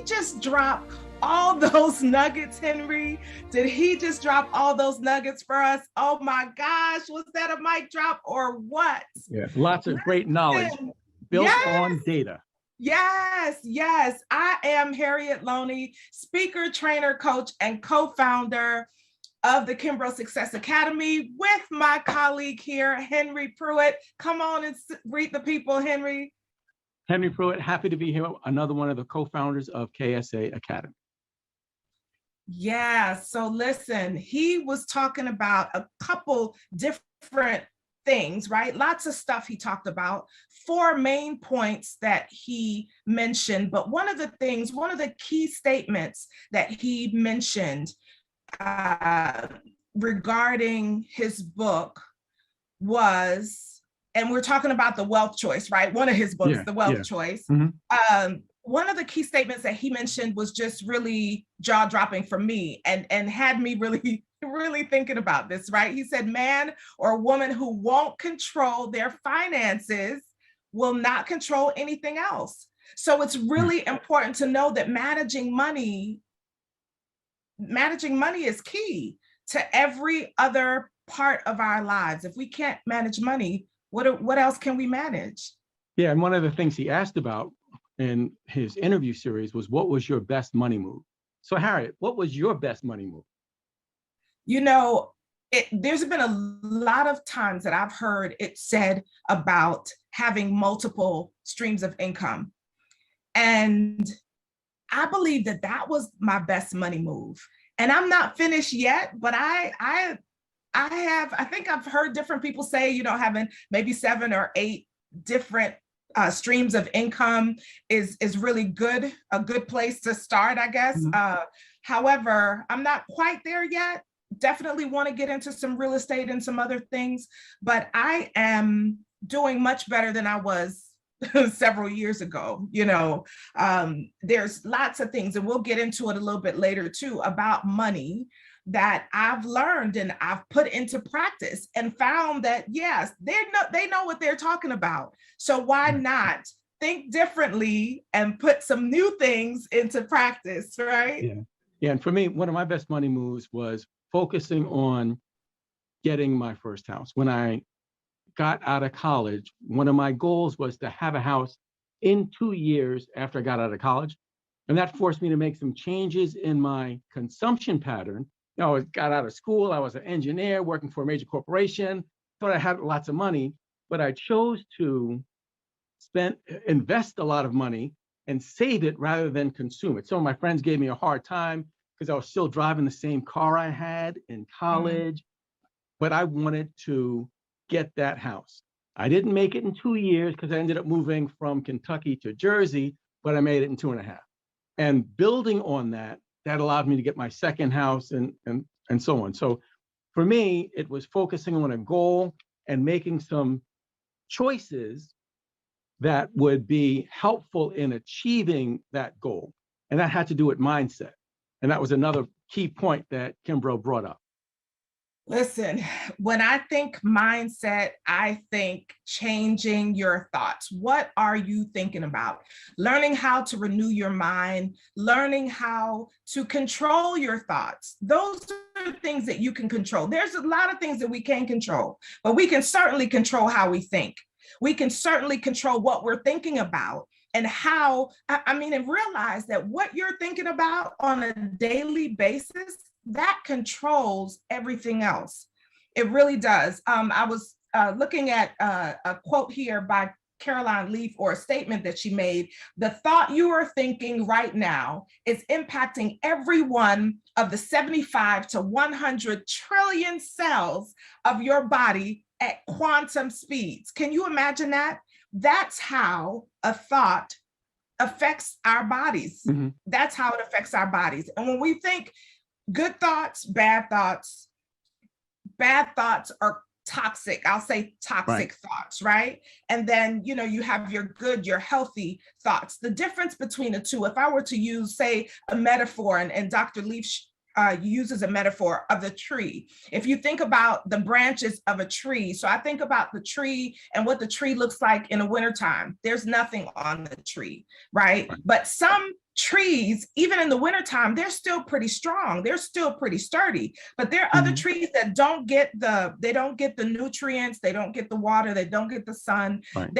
just drop all those nuggets, Henry? Did he just drop all those nuggets for us? Oh my gosh, was that a mic drop or what? Yeah, lots of great knowledge built on data. Yes, yes. I am Harriet Loney, speaker, trainer, coach, and co-founder of the Kimbrough Success Academy with my colleague here, Henry Pruitt. Come on and greet the people, Henry. Henry Pruitt, happy to be here. Another one of the co-founders of KSA Academy. Yeah, so listen, he was talking about a couple different things, right? Lots of stuff he talked about, 4 main points that he mentioned. But one of the key statements that he mentioned regarding his book was, and we're talking about the wealth choice, right? One of his books, The Wealth Choice. Mm-hmm. One of the key statements that he mentioned was just really jaw-dropping for me and had me really thinking about this, right? He said, man or woman who won't control their finances will not control anything else. So it's really important to know that managing money is key to every other part of our lives. If we can't manage money, what else can we manage? Yeah, and one of the things he asked about in his interview series was, what was your best money move? So Harriet, what was your best money move? You know, there's been a lot of times that I've heard it said about having multiple streams of income. And I believe that was my best money move. And I'm not finished yet, but I think I've heard different people say, having maybe 7 or 8 different streams of income is really good, a good place to start, I guess. Mm-hmm. However, I'm not quite there yet. Definitely want to get into some real estate and some other things, but I am doing much better than I was several years ago. There's lots of things, and we'll get into it a little bit later too, about money that I've learned and I've put into practice and found that, yes, they know what they're talking about. So why not think differently and put some new things into practice, right? Yeah. And for me, one of my best money moves was focusing on getting my first house. When I got out of college, one of my goals was to have a house in 2 years after I got out of college. And that forced me to make some changes in my consumption pattern. I got out of school, I was an engineer working for a major corporation, thought I had lots of money, but I chose to invest a lot of money and save it rather than consume it. Some of my friends gave me a hard time because I was still driving the same car I had in college, but I wanted to get that house. I didn't make it in 2 years because I ended up moving from Kentucky to Jersey, but I made it in 2.5. And building on that allowed me to get my second house and so on. So for me, it was focusing on a goal and making some choices that would be helpful in achieving that goal. And that had to do with mindset. And that was another key point that Kimbrough brought up. Listen, when I think mindset, I think changing your thoughts. What are you thinking about? Learning how to renew your mind, learning how to control your thoughts. Those are things that you can control. There's a lot of things that we can't control, but we can certainly control how we think. We can certainly control what we're thinking about and how, and realize that what you're thinking about on a daily basis, that controls everything else. It really does. I was looking at a quote here by Caroline Leaf, or a statement that she made. The thought you are thinking right now is impacting every one of the 75 to 100 trillion cells of your body at quantum speeds. Can you imagine that? That's how a thought affects our bodies. Mm-hmm. That's how it affects our bodies. And when we think good thoughts, bad thoughts are toxic. I'll say toxic thoughts, right? And then, you have your good, your healthy thoughts. The difference between the two, if I were to use, say, a metaphor, and Dr. Leaf uses a metaphor of the tree. If you think about the branches of a tree, so I think about the tree and what the tree looks like in the wintertime. There's nothing on the tree, right? But some trees, even in the wintertime, they're still pretty strong. They're still pretty sturdy. But there are other trees that they don't get the nutrients, they don't get the water, they don't get the sun. Right.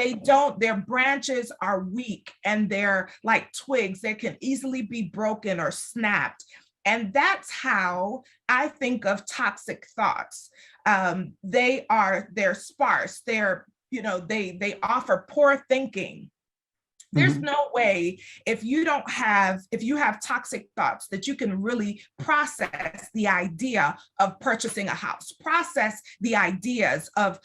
Their branches are weak and they're like twigs that can easily be broken or snapped. And that's how I think of toxic thoughts. They're sparse. They offer poor thinking. There's no way if you have toxic thoughts that you can really process the idea of purchasing a house, process the ideas of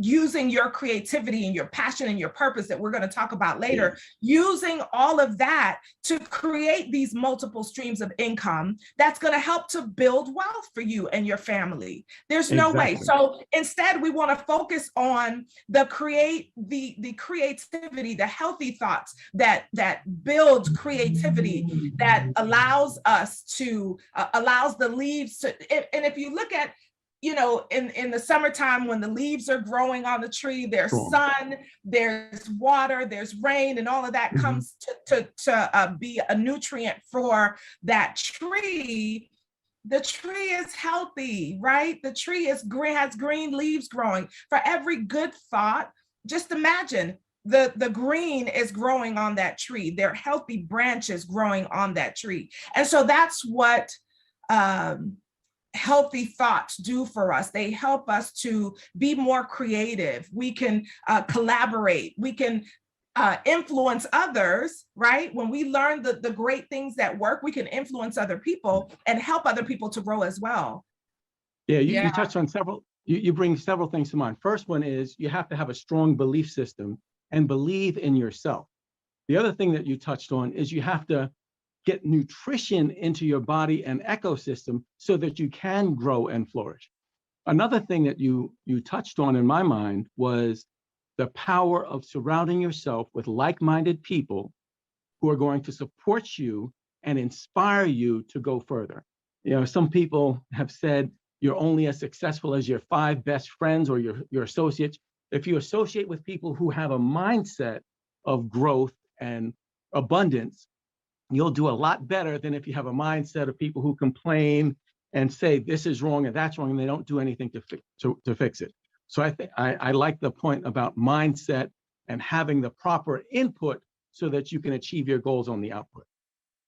using your creativity and your passion and your purpose that we're going to talk about later, using all of that to create these multiple streams of income that's going to help to build wealth for you and your family. There's no way. So instead, we want to focus on the creativity, the healthy thoughts that build creativity, that allows us to, allows the leaves to, and if you look at, in the summertime when the leaves are growing on the tree, there's sun, there's water, there's rain, and all of that comes to be a nutrient for that tree. The tree is healthy, right? The tree has green leaves growing. For every good thought, just imagine the green is growing on that tree. There are healthy branches growing on that tree. And so that's what healthy thoughts do for us. They help us to be more creative. We can collaborate. We can influence others, right? When we learn the great things that work, we can influence other people and help other people to grow as well. You touched on several, you bring several things to mind. First one is you have to have a strong belief system and believe in yourself. The other thing that you touched on is you have to get nutrition into your body and ecosystem so that you can grow and flourish. Another thing that you touched on in my mind was the power of surrounding yourself with like-minded people who are going to support you and inspire you to go further. Some people have said you're only as successful as your 5 best friends or your associates. If you associate with people who have a mindset of growth and abundance, you'll do a lot better than if you have a mindset of people who complain and say this is wrong and that's wrong, and they don't do anything to fix it. So I like the point about mindset and having the proper input so that you can achieve your goals on the output.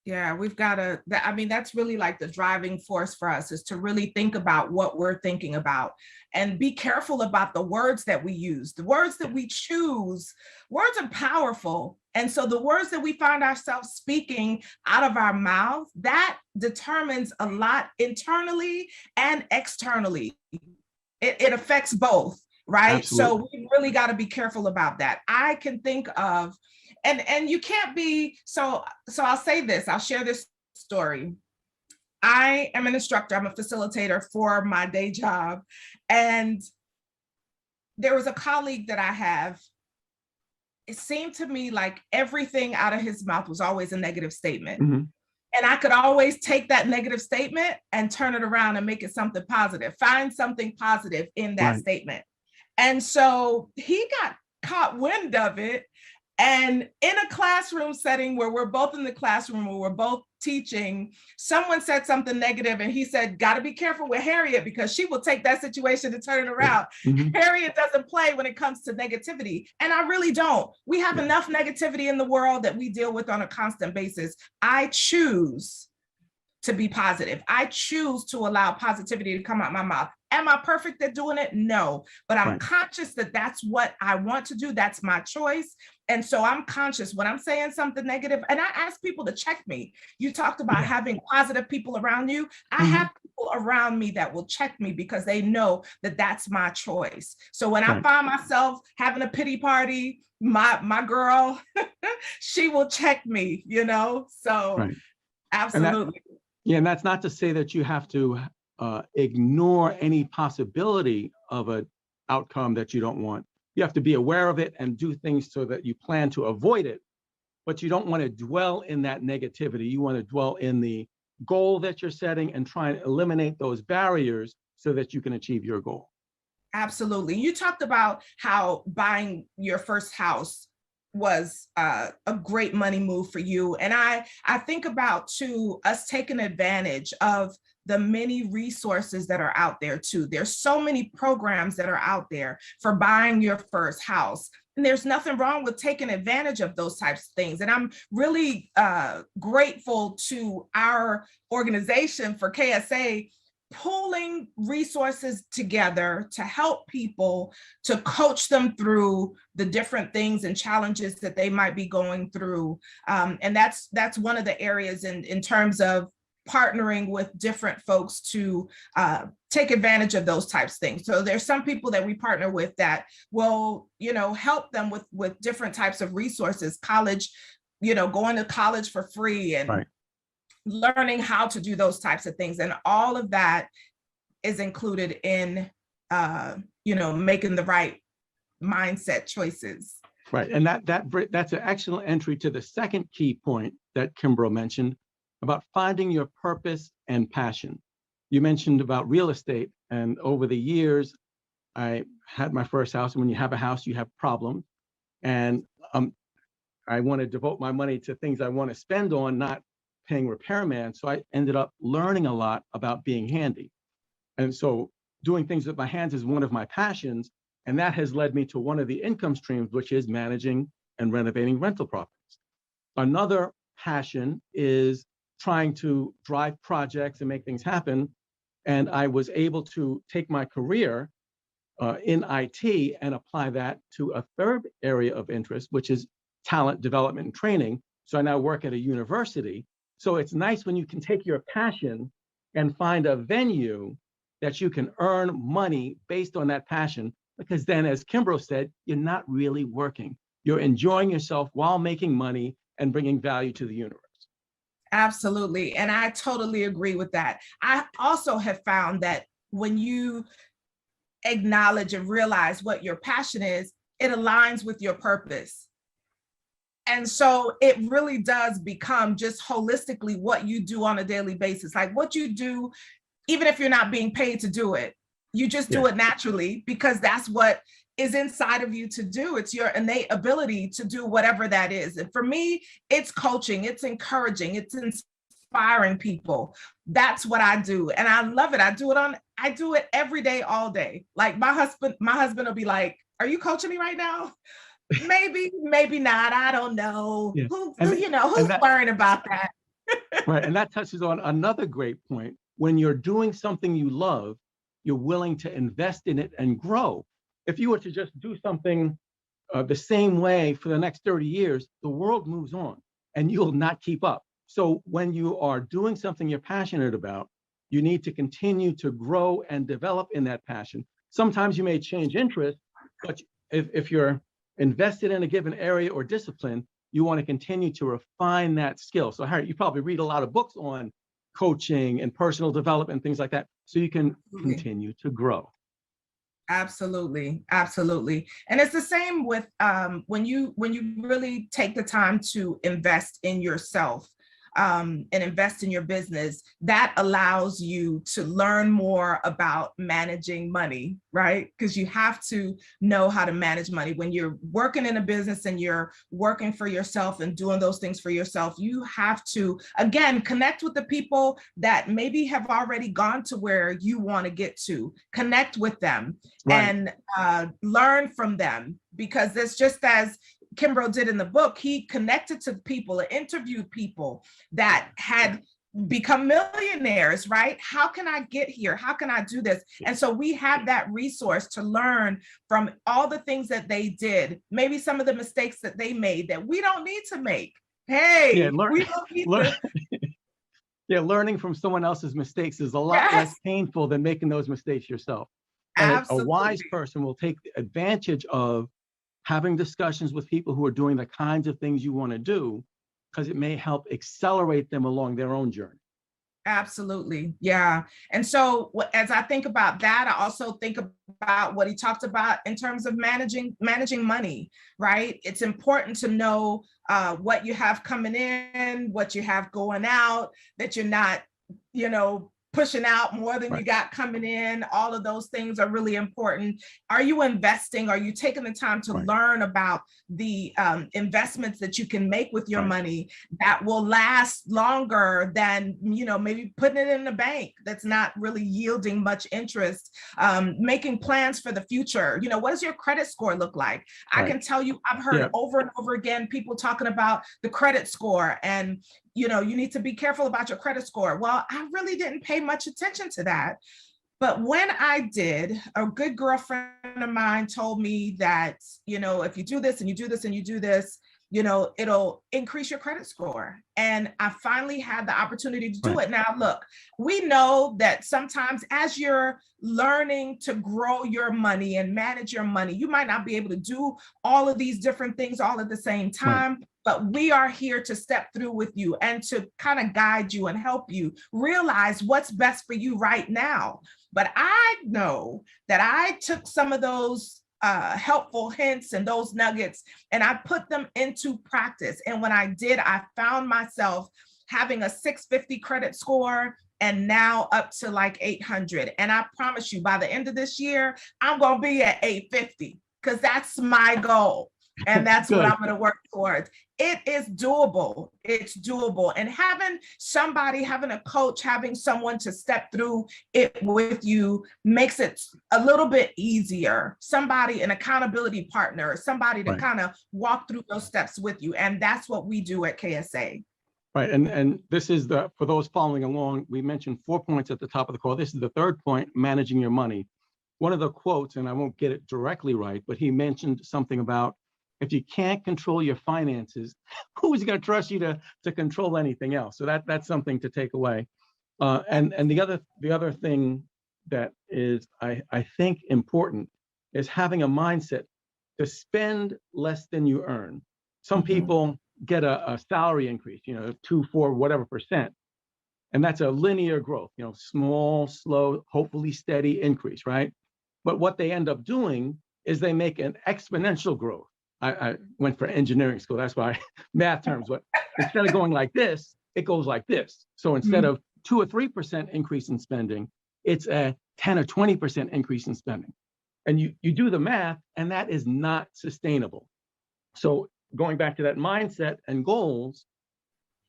Yeah, we've got to, that's really like the driving force for us, is to really think about what we're thinking about and be careful about the words that we use, the words that we choose. Words are powerful. And so the words that we find ourselves speaking out of our mouth, that determines a lot internally and externally. It affects both, right? Absolutely. So we really got to be careful about that. I can think of, and you can't be, so I'll say this, I'll share this story. I am an instructor, I'm a facilitator for my day job. And there was a colleague that I have, it seemed to me like everything out of his mouth was always a negative statement. And I could always take that negative statement and turn it around and make it something positive, find something positive in that statement. And so he got caught wind of it. And in a classroom setting where we're both in the classroom, where we're both teaching, someone said something negative and he said, got to be careful with Harriet because she will take that situation and turn it around. Harriet doesn't play when it comes to negativity. And I really don't. We have enough negativity in the world that we deal with on a constant basis. I choose to be positive. I choose to allow positivity to come out my mouth. Am I perfect at doing it? No, but I'm conscious that that's what I want to do. That's my choice. And so I'm conscious when I'm saying something negative, and I ask people to check me. You talked about having positive people around you. I have people around me that will check me because they know that that's my choice. So when I find myself having a pity party, my girl, she will check me, so absolutely. And that's not to say that you have to ignore any possibility of an outcome that you don't want. You have to be aware of it and do things so that you plan to avoid it, but you don't want to dwell in that negativity. You want to dwell in the goal that you're setting and try and eliminate those barriers so that you can achieve your goal. Absolutely. You talked about how buying your first house was a great money move for you. And I think about too, us taking advantage of the many resources that are out there too. There's so many programs that are out there for buying your first house. And there's nothing wrong with taking advantage of those types of things. And I'm really grateful to our organization for KSA pulling resources together to help people, to coach them through the different things and challenges that they might be going through. And that's one of the areas in terms of partnering with different folks to take advantage of those types of things. So there's some people that we partner with that will, help them with different types of resources, college, going to college for free and Right. learning how to do those types of things. And all of that is included in, making the right mindset choices. Right. And that's an excellent entry to the second key point that Kimbro mentioned about finding your purpose and passion. You mentioned about real estate, and over the years, I had my first house. And when you have a house, you have problems. And I want to devote my money to things I want to spend on, not paying repairman. So I ended up learning a lot about being handy. And so doing things with my hands is one of my passions. And that has led me to one of the income streams, which is managing and renovating rental properties. Another passion is trying to drive projects and make things happen. And I was able to take my career in IT and apply that to a third area of interest, which is talent development and training. So I now work at a university. So it's nice when you can take your passion and find a venue that you can earn money based on that passion, because then, as Kimbro said, you're not really working. You're enjoying yourself while making money and bringing value to the universe. Absolutely. And I totally agree with that. I also have found that when you acknowledge and realize what your passion is, it aligns with your purpose. And so it really does become just holistically what you do on a daily basis, like what you do, even if you're not being paid to do it, you just do it naturally because that's what is inside of you to do. It's your innate ability to do whatever that is. And for me, it's coaching, it's encouraging, it's inspiring people. That's what I do. And I love it. I do it every day, all day. Like my husband will be like, "Are you coaching me right now?" Maybe not. I don't know. Yeah. Who's worrying about that? Right. And that touches on another great point. When you're doing something you love, you're willing to invest in it and grow. If you were to just do something the same way for the next 30 years, the world moves on and you'll not keep up. So when you are doing something you're passionate about, you need to continue to grow and develop in that passion. Sometimes you may change interest, but if you're invested in a given area or discipline, you want to continue to refine that skill. So Harry, you probably read a lot of books on coaching and personal development and things like that, so you can continue to grow. Absolutely. Absolutely. And it's the same with when you really take the time to invest in yourself and invest in your business, that allows you to learn more about managing money, right? Because you have to know how to manage money. When you're working in a business and you're working for yourself and doing those things for yourself, you have to, again, connect with the people that maybe have already gone to where you want to get to. Connect with them and learn from them, because it's just as Kimbro did in the book. He connected to people, interviewed people that had become millionaires, right? How can I get here? How can I do this? And so we have that resource to learn from all the things that they did, maybe some of the mistakes that they made that we don't need to make. Hey, we don't need to. Yeah, learning from someone else's mistakes is a lot less painful than making those mistakes yourself. And a wise person will take advantage of having discussions with people who are doing the kinds of things you want to do, because it may help accelerate them along their own journey. Absolutely. Yeah. And so as I think about that, I also think about what he talked about in terms of managing money, right? It's important to know what you have coming in, what you have going out, that you're not, pushing out more than you got coming in. All of those things are really important. Are you investing? Are you taking the time to learn about the investments that you can make with your money that will last longer than, you know, maybe putting it in the bank that's not really yielding much interest? Making plans for the future. You know, what does your credit score look like? I can tell you, I've heard over and over again people talking about the credit score, and you know, you need to be careful about your credit score. Well, I really didn't pay much attention to that. But when I did, a good girlfriend of mine told me that, you know, if you do this and you do this and you do this, you know, it'll increase your credit score. And I finally had the opportunity to do it. Now, look, we know that sometimes as you're learning to grow your money and manage your money, you might not be able to do all of these different things all at the same time. But we are here to step through with you and to kind of guide you and help you realize what's best for you right now. But I know that I took some of those helpful hints and those nuggets, and I put them into practice. And when I did, I found myself having a 650 credit score and now up to like 800. And I promise you, by the end of this year, I'm going to be at 850 because that's my goal. And that's what I'm going to work towards. It is doable. It's doable. And having somebody, having a coach, having someone to step through it with you makes it a little bit easier. Somebody, an accountability partner, somebody to kind of walk through those steps with you. And that's what we do at KSA. Right. And this is for those following along, we mentioned 4 points at the top of the call. This is the third point, managing your money. One of the quotes, and I won't get it directly right, but he mentioned something about, if you can't control your finances, who is going to trust you to control anything else? So that's something to take away. And the other thing that is, I think, important is having a mindset to spend less than you earn. Some people get a salary increase, 2, 4, whatever %. And that's a linear growth, small, slow, hopefully steady increase, right? But what they end up doing is they make an exponential growth. I went for engineering school, that's why math terms, but instead of going like this, it goes like this. So instead of 2 or 3% increase in spending, it's a 10 or 20% increase in spending. And you do the math, and that is not sustainable. So going back to that mindset and goals,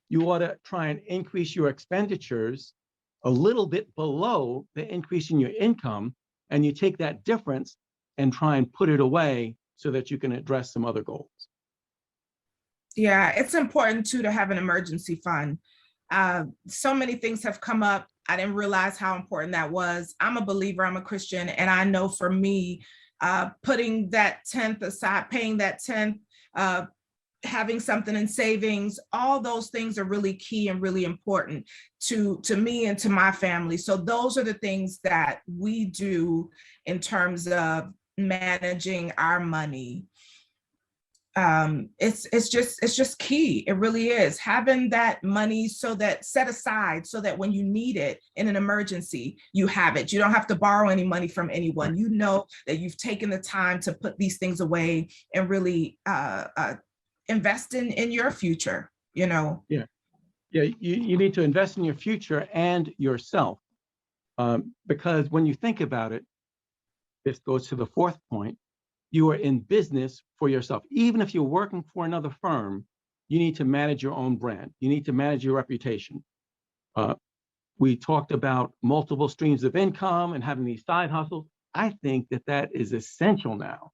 you ought to try and increase your expenditures a little bit below the increase in your income, and you take that difference and try and put it away so that you can address some other goals. Yeah, it's important too to have an emergency fund. So many things have come up. I didn't realize how important that was. I'm a believer, I'm a Christian, and I know for me, putting that 10th aside, paying that 10th, having something in savings, all those things are really key and really important to me and to my family. So those are the things that we do in terms of managing our money. It's just key. It really is having that money set aside so that when you need it in an emergency, you have it. You don't have to borrow any money from anyone. You know that you've taken the time to put these things away and really invest in your future, Yeah, you need to invest in your future and yourself, because when you think about it, this goes to the fourth point. You are in business for yourself. Even if you're working for another firm, you need to manage your own brand. You need to manage your reputation. We talked about multiple streams of income and having these side hustles. I think that is essential now,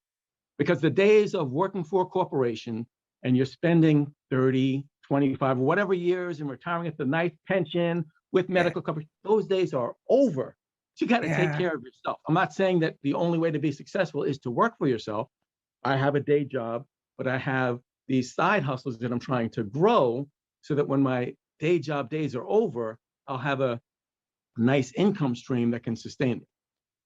because the days of working for a corporation and you're spending 30, 25, whatever years and retiring at the nice pension with medical coverage, those days are over. You got to take care of yourself. I'm not saying that the only way to be successful is to work for yourself. I have a day job, but I have these side hustles that I'm trying to grow so that when my day job days are over, I'll have a nice income stream that can sustain it.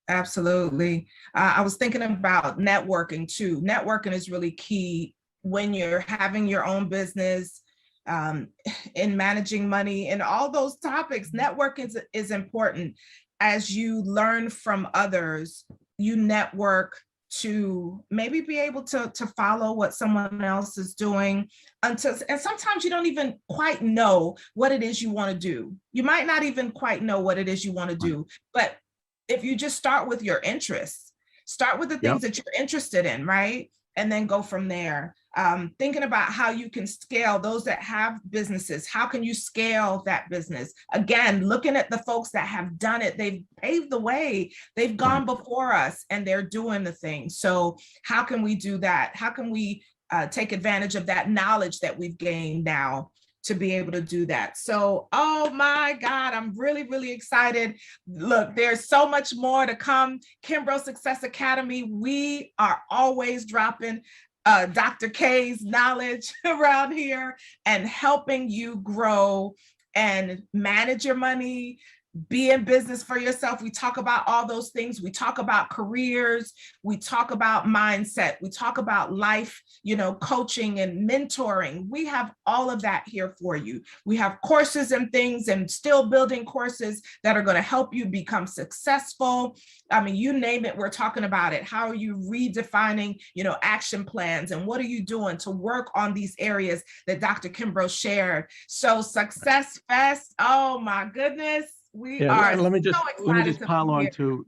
Absolutely. I was thinking about networking too. Networking is really key when you're having your own business, in managing money and all those topics. Networking is important. As you learn from others, you network to maybe be able to follow what someone else is doing and sometimes you don't even quite know what it is you want to do. You might not even quite know what it is you want to do, but if you just start with your interests, start with the things that you're interested in, right? And then go from there. Thinking about how you can scale those that have businesses. How can you scale that business? Again, looking at the folks that have done it, they've paved the way, they've gone before us and they're doing the thing. So how can we do that? How can we take advantage of that knowledge that we've gained now to be able to do that? So, oh my God, I'm really, really excited. Look, there's so much more to come. Kimbro Success Academy, we are always dropping Dr. K's knowledge around here and helping you grow and manage your money, be in business for yourself. We talk about all those things. We talk about careers. We talk about mindset. We talk about life, coaching and mentoring. We have all of that here for you. We have courses and things and still building courses that are going to help you become successful. I mean, you name it, we're talking about it. How are you redefining, action plans, and what are you doing to work on these areas that Dr. Kimbro shared? So Success Fest, oh my goodness. Let me just pile on to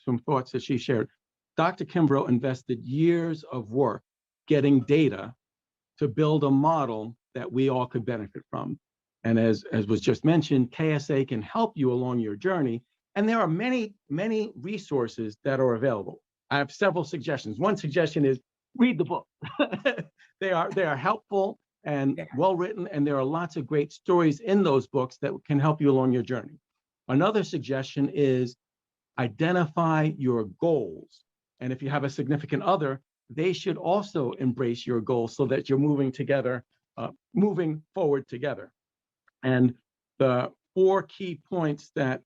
some thoughts that she shared. Dr. Kimbro invested years of work getting data to build a model that we all could benefit from. And as was just mentioned, KSA can help you along your journey. And there are many, many resources that are available. I have several suggestions. One suggestion is read the book. They are helpful and well written, and there are lots of great stories in those books that can help you along your journey. Another suggestion is identify your goals. And if you have a significant other, they should also embrace your goals so that you're moving forward together. And the 4 key points that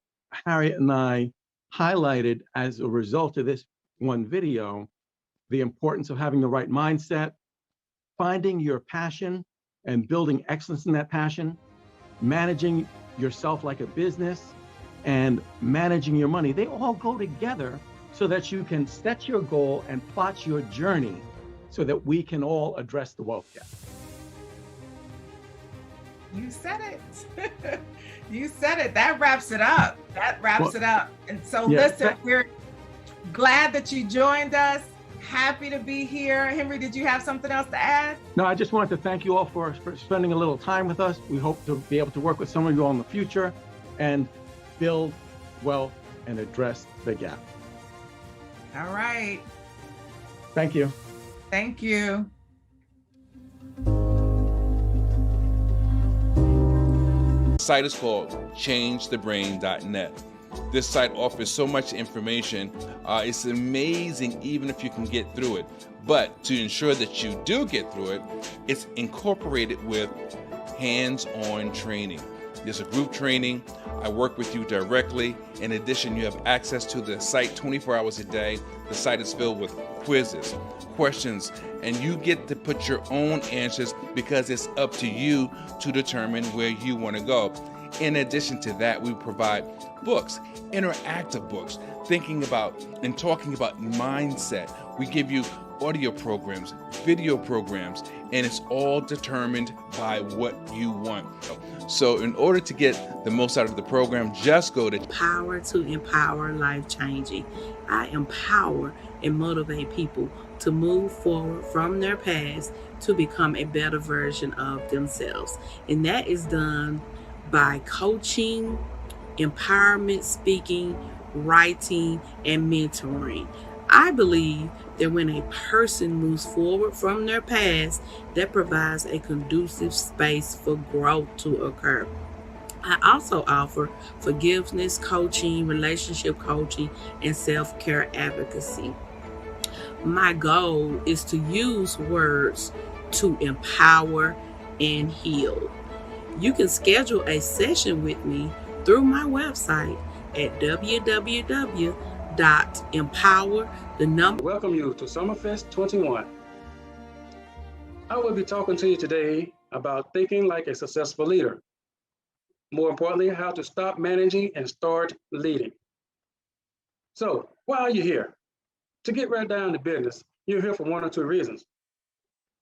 Harriet and I highlighted as a result of this one video: the importance of having the right mindset, finding your passion and building excellence in that passion, managing yourself like a business, and managing your money. They all go together so that you can set your goal and plot your journey so that we can all address the wealth gap. You said it. You said it. That wraps it up. It up. And so listen, we're glad that you joined us. Happy to be here. Henry, did you have something else to add? No, I just wanted to thank you all for spending a little time with us. We hope to be able to work with some of you all in the future and build wealth and address the gap. All right. Thank you. Thank you. The site is called changethebrain.net. This site offers so much information. It's amazing even if you can get through it. But to ensure that you do get through it, it's incorporated with hands-on training. There's a group training. I work with you directly. In addition, you have access to the site 24 hours a day. The site is filled with quizzes, questions, and you get to put your own answers because it's up to you to determine where you want to go. In addition to that, we provide books, interactive books, thinking about and talking about mindset. We give you audio programs, video programs, and it's all determined by what you want. So in order to get the most out of the program, just go to Power to Empower Life Changing. I empower and motivate people to move forward from their past to become a better version of themselves. And that is done by coaching, empowerment speaking, writing, and mentoring. I believe that when a person moves forward from their past, that provides a conducive space for growth to occur. I also offer forgiveness coaching, relationship coaching, and self-care advocacy. My goal is to use words to empower and heal. You can schedule a session with me through my website at www.empower. Welcome you to Summerfest 21. I will be talking to you today about thinking like a successful leader. More importantly, how to stop managing and start leading. So, why are you here? To get right down to business, you're here for one or two reasons.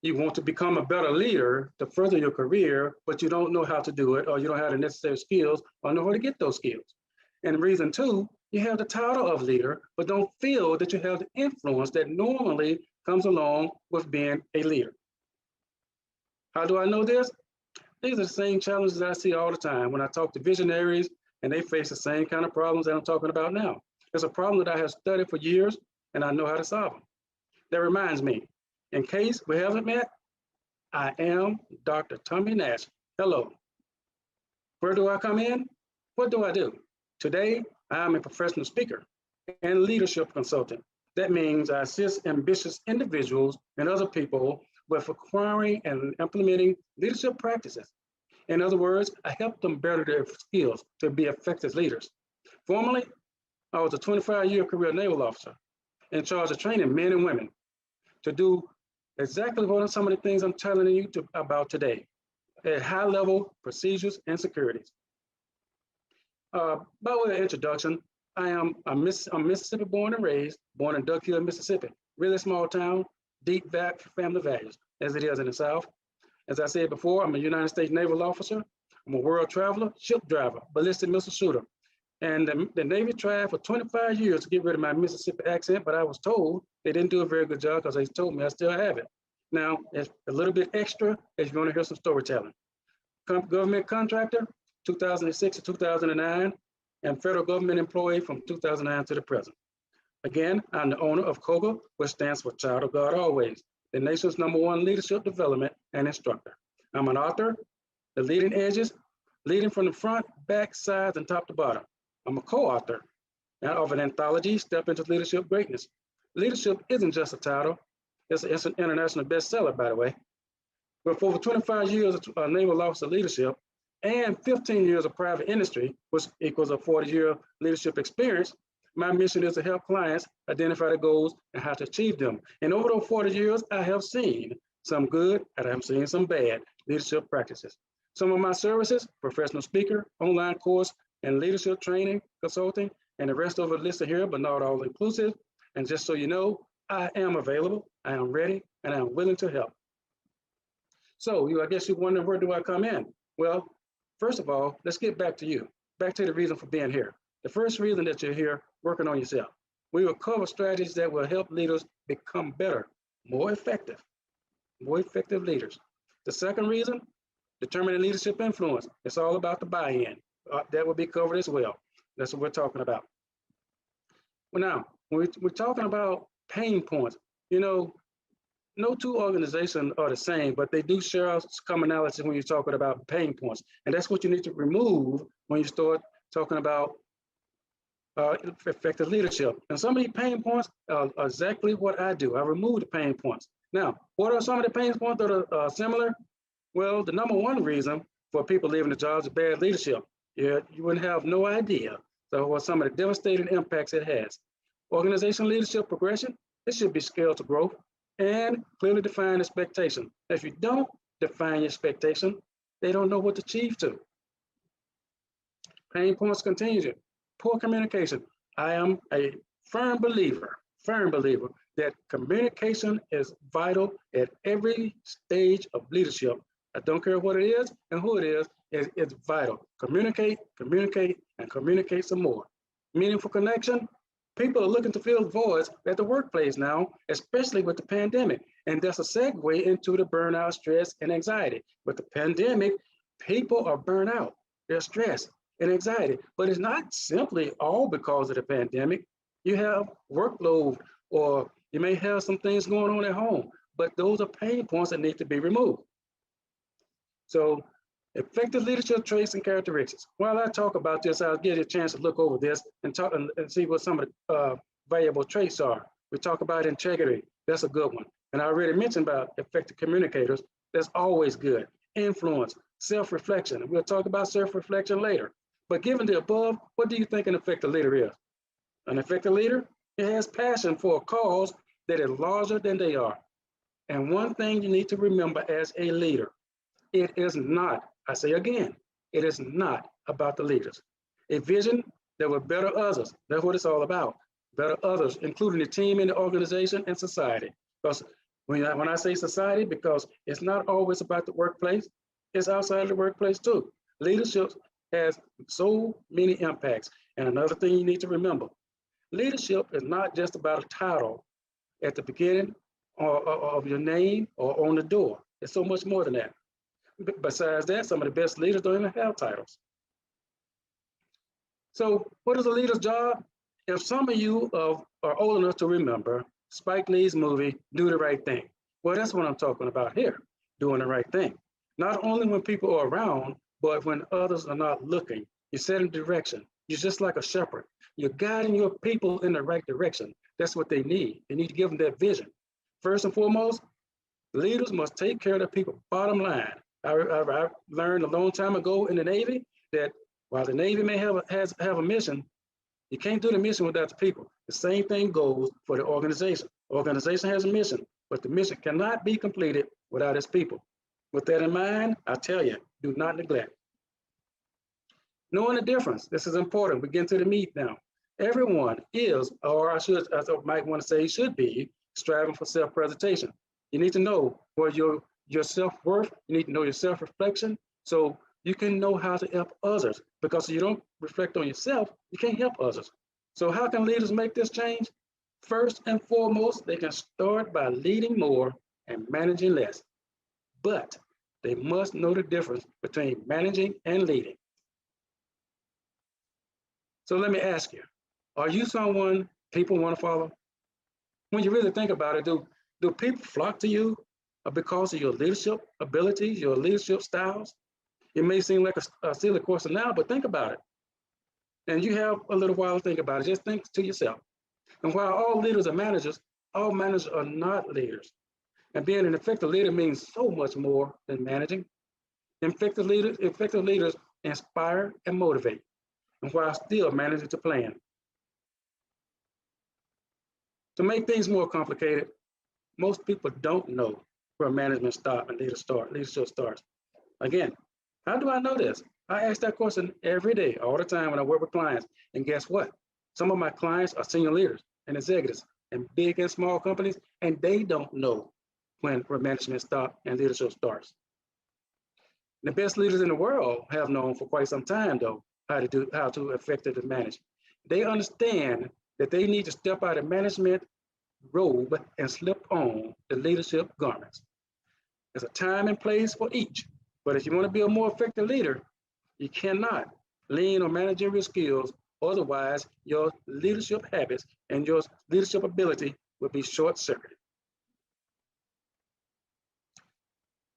You want to become a better leader to further your career, but you don't know how to do it, or you don't have the necessary skills or know where to get those skills. And reason two, you have the title of leader, but don't feel that you have the influence that normally comes along with being a leader. How do I know this? These are the same challenges I see all the time when I talk to visionaries and they face the same kind of problems that I'm talking about now. It's a problem that I have studied for years and I know how to solve them. That reminds me, in case we haven't met, I am Dr. Tommy Nash. Hello. Where do I come in? What do I do? Today, I am a professional speaker and leadership consultant. That means I assist ambitious individuals and other people with acquiring and implementing leadership practices. In other words, I help them better their skills to be effective leaders. Formerly, I was a 25-year career naval officer in charge of training men and women to do exactly what some of the things I'm telling you about today at high-level procedures and securities. By way of introduction, I'm Mississippi born and raised, born in Duck Hill, Mississippi. Really small town, deep family values, as it is in the South. As I said before, I'm a United States naval officer. I'm a world traveler, ship driver, ballistic missile shooter. And the Navy tried for 25 years to get rid of my Mississippi accent, but I was told they didn't do a very good job because they told me I still have it. Now, it's a little bit extra if you want to hear some storytelling. Government contractor, 2006 to 2009, and federal government employee from 2009 to the present. Again, I'm the owner of COGA, which stands for Child of God Always, the nation's #1 leadership development and instructor. I'm an author, the leading edges, leading from the front, back, sides, and top to bottom. I'm a co-author of an anthology, Step into Leadership Greatness. Leadership isn't just a title, it's an international bestseller, by the way. But for over 25 years of naval officer leadership and 15 years of private industry, which equals a 40-year leadership experience, my mission is to help clients identify their goals and how to achieve them. And over those 40 years, I have seen some good and I have seen some bad leadership practices. Some of my services, professional speaker, online course, and leadership training, consulting, and the rest of it listed here, but not all inclusive. And just so you know, I am available, I am ready, and I am willing to help. So I guess you're wondering, where do I come in? Well, first of all, let's get back to you, back to the reason for being here. The first reason that you're here, working on yourself. We will cover strategies that will help leaders become better, more effective leaders. The second reason, determining leadership influence. It's all about the buy-in. That will be covered as well. That's what we're talking about. Well, now, when we're talking about pain points, you know, no two organizations are the same, but they do share commonalities when you're talking about pain points. And that's what you need to remove when you start talking about effective leadership. And some of these pain points are exactly what I do. I remove the pain points. Now, what are some of the pain points that are similar? Well, the #1 reason for people leaving the jobs is bad leadership. You wouldn't have no idea. So what some of the devastating impacts it has. Organizational leadership progression, it should be scaled to growth and clearly define expectation. If you don't define your expectation, they don't know what to achieve to. Pain points continue. Poor communication. I am a firm believer that communication is vital at every stage of leadership. I don't care what it is and who it is, it's vital. Communicate, and communicate some more. Meaningful connection. People are looking to fill voids at the workplace now, especially with the pandemic. And that's a segue into the burnout, stress, and anxiety. With the pandemic, people are burnt out. They're stressed and anxiety. But it's not simply all because of the pandemic. You have workload, or you may have some things going on at home, but those are pain points that need to be removed. So effective leadership traits and characteristics. While I talk about this, I'll give you a chance to look over this and talk and see what some of the valuable traits are. We talk about integrity. That's a good one. And I already mentioned about effective communicators. That's always good. Influence, self-reflection. We'll talk about self-reflection later. But given the above, what do you think an effective leader is? An effective leader, it has passion for a cause that is larger than they are. And one thing you need to remember as a leader, it is not, I say again, it is not about the leaders. A vision that will better others, that's what it's all about. better others, including the team and the organization and society. Because when I say society, because it's not always about the workplace, it's outside of the workplace too. Leadership has so many impacts. And another thing you need to remember, leadership is not just about a title at the beginning of your name or on the door. It's so much more than that. Besides that, some of the best leaders don't even have titles. So what is a leader's job? If some of you are old enough to remember Spike Lee's movie, Do the Right Thing. Well, that's what I'm talking about here, doing the right thing. Not only when people are around, but when others are not looking. You set a direction. You're just like a shepherd. You're guiding your people in the right direction. That's what they need. They need to give them that vision. First and foremost, leaders must take care of the people. Bottom line, I learned a long time ago in the Navy that while the Navy may have a mission, you can't do the mission without the people. The same thing goes for the organization. The organization has a mission, but the mission cannot be completed without its people. With that in mind, I tell you, do not neglect. Knowing the difference, this is important. We get into the meat now. Everyone is, or I might want to say should be, striving for self-presentation. You need to know what your self-worth, you need to know your self-reflection, so you can know how to help others. Because if you don't reflect on yourself, you can't help others. So how can leaders make this change? First and foremost, they can start by leading more and managing less. But they must know the difference between managing and leading. So let me ask you, are you someone people want to follow? When you really think about it, do people flock to you because of your leadership abilities, your leadership styles? It may seem like a silly question now, but think about it. And you have a little while to think about it. Just think to yourself. And while all leaders are managers, all managers are not leaders. And being an effective leader means so much more than managing. Effective leaders inspire and motivate, and while still managing to plan. To make things more complicated, most people don't know where management stops and leadership starts. Again, how do I know this? I ask that question every day, all the time when I work with clients. And guess what? Some of my clients are senior leaders and executives in big and small companies, and they don't know where management stops and leadership starts. The best leaders in the world have known for quite some time, though, how to effectively manage. They understand that they need to step out of management robe and slip on the leadership garments. There's a time and place for each, but if you want to be a more effective leader, you cannot lean on managerial skills. Otherwise, your leadership habits and your leadership ability will be short-circuited.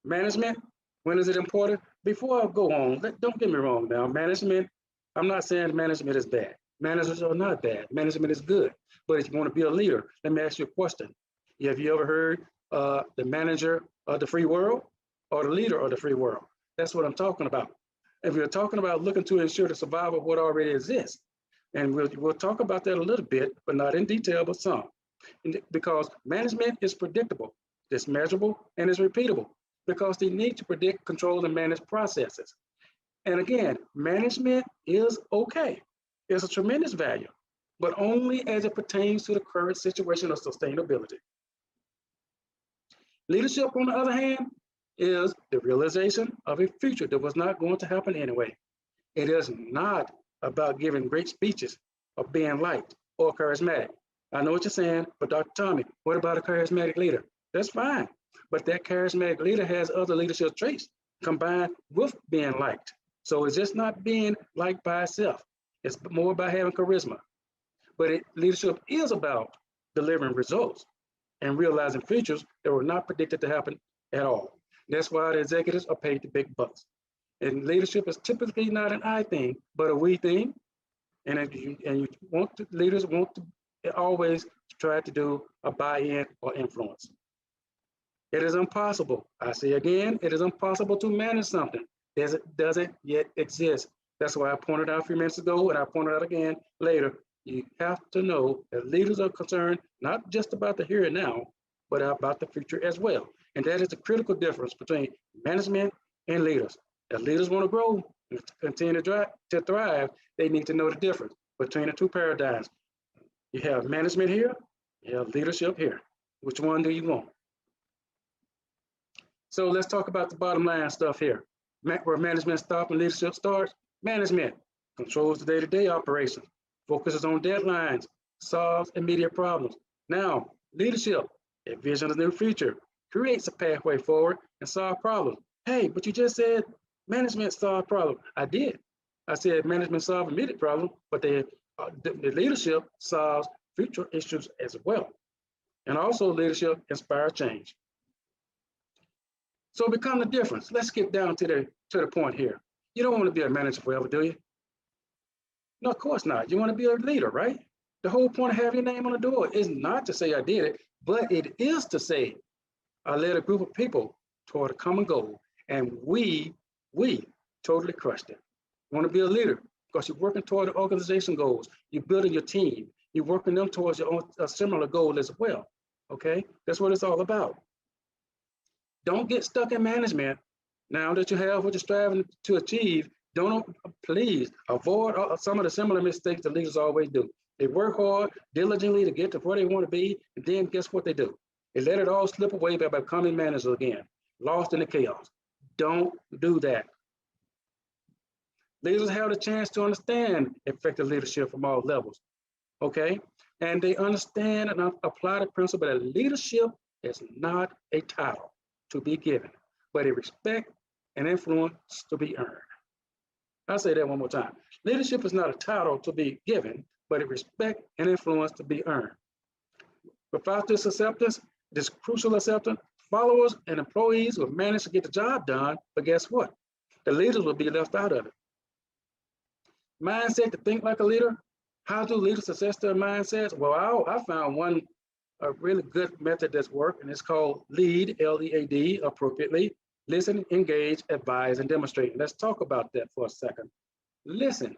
Management, when is it important? Before I go on, don't get me wrong now, management, I'm not saying management is bad. Managers are not bad. Management is good. But if you want to be a leader, let me ask you a question. Have you ever heard the manager of the free world or the leader of the free world? That's what I'm talking about. If we're talking about looking to ensure the survival of what already exists, and we'll talk about that a little bit, but not in detail, but some. Because management is predictable, it's measurable, and it's repeatable, because they need to predict, control, and manage processes. And again, management is okay. It's a tremendous value, but only as it pertains to the current situation of sustainability. Leadership, on the other hand, is the realization of a future that was not going to happen anyway. It is not about giving great speeches or being liked or charismatic. I know what you're saying, but Dr. Tommy, what about a charismatic leader? That's fine, but that charismatic leader has other leadership traits combined with being liked. So it's just not being liked by itself. It's more about having charisma. But leadership is about delivering results and realizing futures that were not predicted to happen at all. That's why the executives are paid the big bucks. And leadership is typically not an I thing, but a we thing. And leaders want to always try to do a buy-in or influence. It is impossible. I say again, it is impossible to manage something that doesn't yet exist. That's why I pointed out a few minutes ago, and I pointed out again later. You have to know that leaders are concerned not just about the here and now, but about the future as well. And that is the critical difference between management and leaders. If leaders want to grow and continue to thrive, they need to know the difference between the two paradigms. You have management here, you have leadership here. Which one do you want? So let's talk about the bottom line stuff here. Where management stops and leadership starts. Management controls the day-to-day operations, focuses on deadlines, solves immediate problems. Now, leadership envisions a new future, creates a pathway forward, and solve problems. Hey, but you just said management solve problems. I did. I said management solve immediate problems, but the leadership solves future issues as well. And also leadership inspires change. So become the difference. Let's get down to the point here. You don't want to be a manager forever, do you? No, of course not. You want to be a leader, right? The whole point of having your name on the door is not to say I did it, but it is to say I led a group of people toward a common goal, and we totally crushed it. You want to be a leader because you're working toward the organization goals. You're building your team. You're working them towards your own a similar goal as well. Okay, that's what it's all about. Don't get stuck in management. Now that you have what you're striving to achieve, please avoid some of the similar mistakes that leaders always do. They work hard, diligently to get to where they want to be, and then guess what they do? They let it all slip away by becoming managers again, lost in the chaos. Don't do that. Leaders have the chance to understand effective leadership from all levels, okay? And they understand and apply the principle that leadership is not a title to be given, but a respect and influence to be earned. I'll say that one more time. Leadership is not a title to be given, but a respect and influence to be earned. Without this acceptance, this crucial acceptance, followers and employees will manage to get the job done, but guess what? The leaders will be left out of it. Mindset to think like a leader. How do leaders assess their mindsets? Well, I found a really good method that's worked, and it's called LEAD, L-E-A-D, appropriately. Listen, engage, advise, and demonstrate. Let's talk about that for a second. Listen.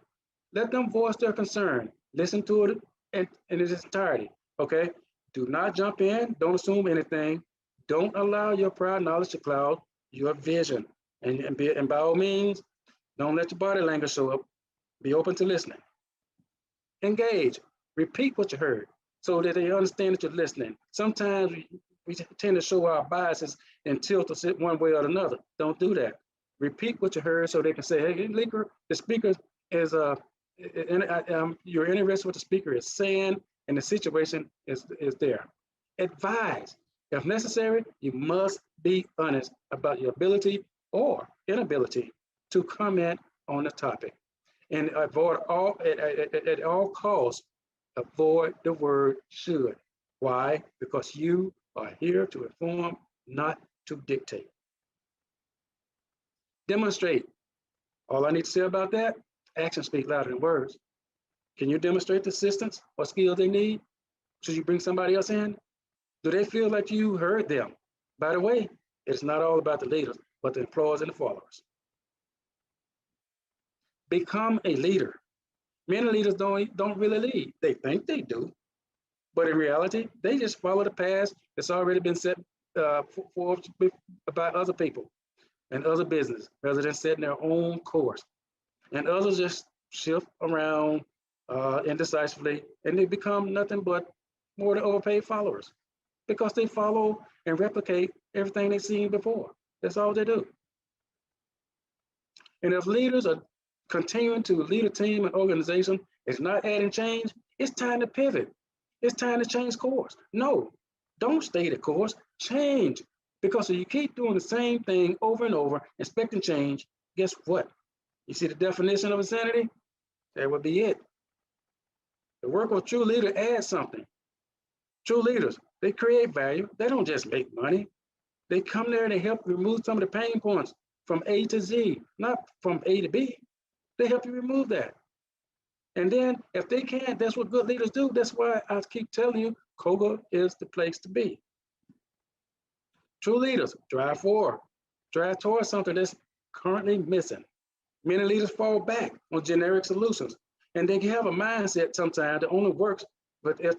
Let them voice their concern. Listen to it in its entirety, okay? Do not jump in. Don't assume anything. Don't allow your prior knowledge to cloud your vision. And by all means, don't let your body language show up. Be open to listening. Engage. Repeat what you heard so that they understand that you're listening. Sometimes we tend to show our biases and tilt us one way or another. Don't do that. Repeat what you heard so they can say, hey, the speaker is you're interested in what the speaker is saying, and the situation is there. Advise. If necessary, you must be honest about your ability or inability to comment on the topic. And avoid at all costs, avoid the word should. Why? Because you are here to inform, not to dictate. Demonstrate. All I need to say about that, actions speak louder than words. Can you demonstrate the assistance or skill they need? Should you bring somebody else in? Do they feel like you heard them? By the way, it's not all about the leaders, but the employees and the followers. Become a leader. Many leaders don't really lead. They think they do, but in reality, they just follow the path that's already been set by other people and other business, rather than setting their own course. And others just shift around indecisively, and they become nothing but more than overpaid followers because they follow and replicate everything they've seen before. That's all they do. And if leaders are continuing to lead a team and organization, it's not adding change, it's time to pivot. It's time to change course. No, don't stay the course, change. Because if you keep doing the same thing over and over, expecting change, guess what? You see the definition of insanity? That would be it. The work of a true leader adds something. True leaders, they create value. They don't just make money. They come there and they help remove some of the pain points from A to Z, not from A to B. They help you remove that. And then if they can't, that's what good leaders do. That's why I keep telling you, COGA is the place to be. True leaders drive forward, drive towards something that's currently missing. Many leaders fall back on generic solutions, and they have a mindset sometimes that only works, but if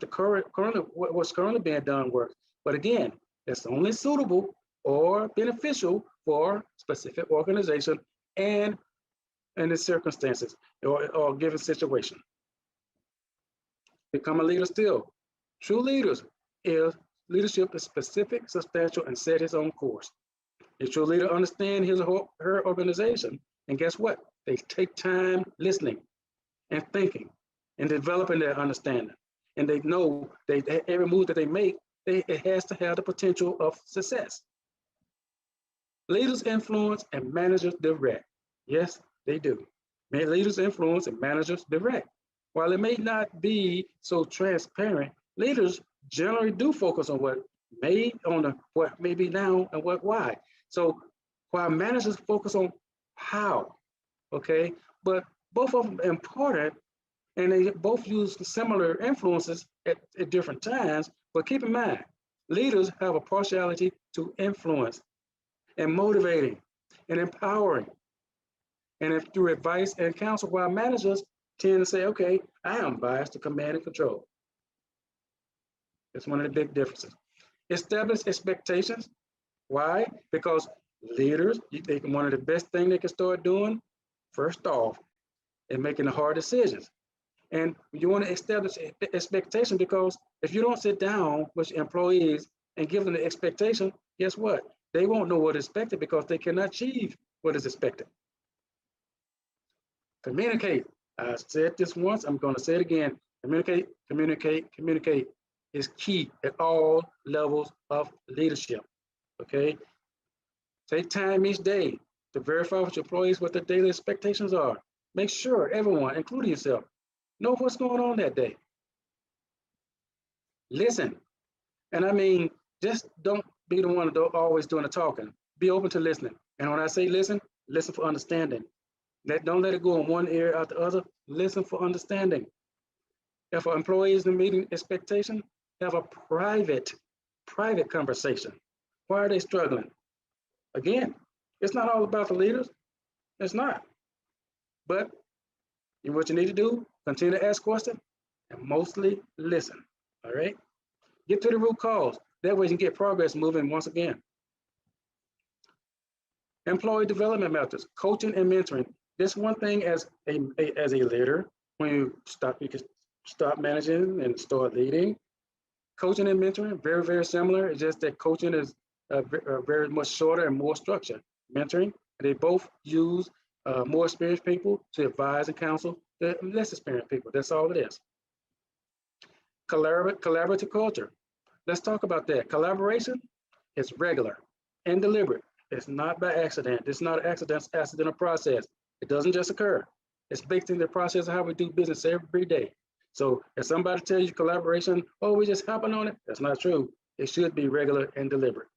what's currently being done works. But again, it's only suitable or beneficial for specific organization and in the circumstances or given situation. become a leader still. True leaders is leadership is specific, substantial, and set his own course. A true leader understands his or her organization, and guess what? They take time listening and thinking and developing their understanding. And they know every move that they make, it has to have the potential of success. Leaders influence and managers direct. Yes, they do. Leaders influence and managers direct. While it may not be so transparent, leaders generally do focus on what may be now and what why. So while managers focus on how, okay, but both of them are important, and they both use similar influences at different times. But keep in mind, leaders have a partiality to influence and motivating and empowering, and through advice and counsel, while managers tend to say, okay, I am biased to command and control. It's one of the big differences. Establish expectations. Why? Because leaders, one of the best things they can start doing, first off, is making the hard decisions. And you want to establish expectation, because if you don't sit down with employees and give them the expectation, guess what? They won't know what is expected because they cannot achieve what is expected. Communicate. I said this once, I'm going to say it again. Communicate, communicate, communicate is key at all levels of leadership, okay? Take time each day to verify with your employees what their daily expectations are. Make sure everyone, including yourself, know what's going on that day. Listen. And I mean, just don't be the one always doing the talking. Be open to listening. And when I say listen, listen for understanding. Don't let it go in one ear out the other. Listen for understanding. If an employee is meeting expectation, have a private conversation. Why are they struggling? Again, it's not all about the leaders. It's not. But what you need to do, continue to ask questions and mostly listen. All right? Get to the root cause. That way you can get progress moving once again. Employee development methods, coaching and mentoring. This one thing as a leader, when you can stop managing and start leading. Coaching and mentoring, very, very similar. It's just that coaching is very much shorter and more structured. Mentoring, they both use more experienced people to advise and counsel the less experienced people. That's all it is. Collaborative culture. Let's talk about that. Collaboration is regular and deliberate. It's not by accident. It's not an accidental process. It doesn't just occur. It's baked into the process of how we do business every day. So if somebody tells you collaboration, oh, we just happen on it, that's not true. It should be regular and deliberate.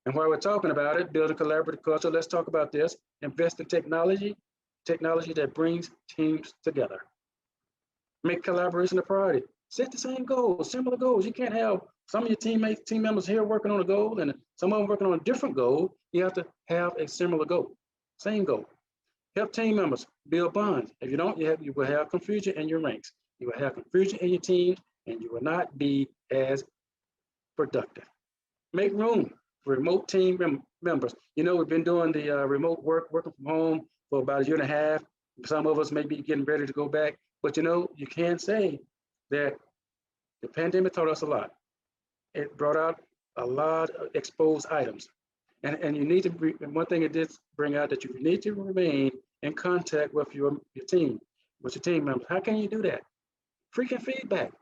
And while we're talking about it, build a collaborative culture, let's talk about this. Invest in technology that brings teams together. Make collaboration a priority. Set the same goals, similar goals. You can't have some of your team members here working on a goal and some of them working on a different goal. You have to have a similar goal, same goal. Help team members build bonds. If you don't, you will have confusion in your ranks. You will have confusion in your team, and you will not be as productive. Make room for remote team members. You know, we've been doing the remote working from home for about a year and a half. Some of us may be getting ready to go back, but you know, you can say that the pandemic taught us a lot. It brought out a lot of exposed items. And you need to, one thing it did bring out that you need to remain in contact with your team, with your team members. How can you do that? Freaking feedback.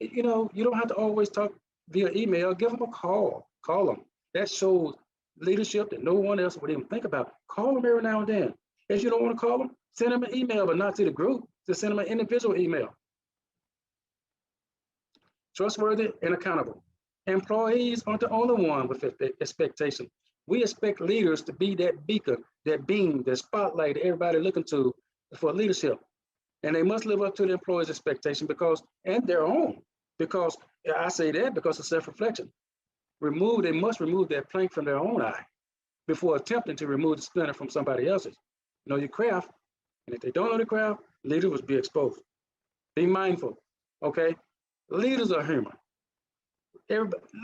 You know, you don't have to always talk via email. Give them a call. Call them. That shows leadership that no one else would even think about. Call them every now and then. If you don't want to call them, send them an email, but not to the group. Just send them an individual email. Trustworthy and accountable. Employees aren't the only one with expectation. We expect leaders to be that beacon, that beam, that spotlight that everybody looking to for leadership. And they must live up to the employees' expectation and their own. Because I say that because of self-reflection. They must remove that plank from their own eye before attempting to remove the splinter from somebody else's. Know your craft. And if they don't know the craft, leaders will be exposed. Be mindful, okay? Leaders are human.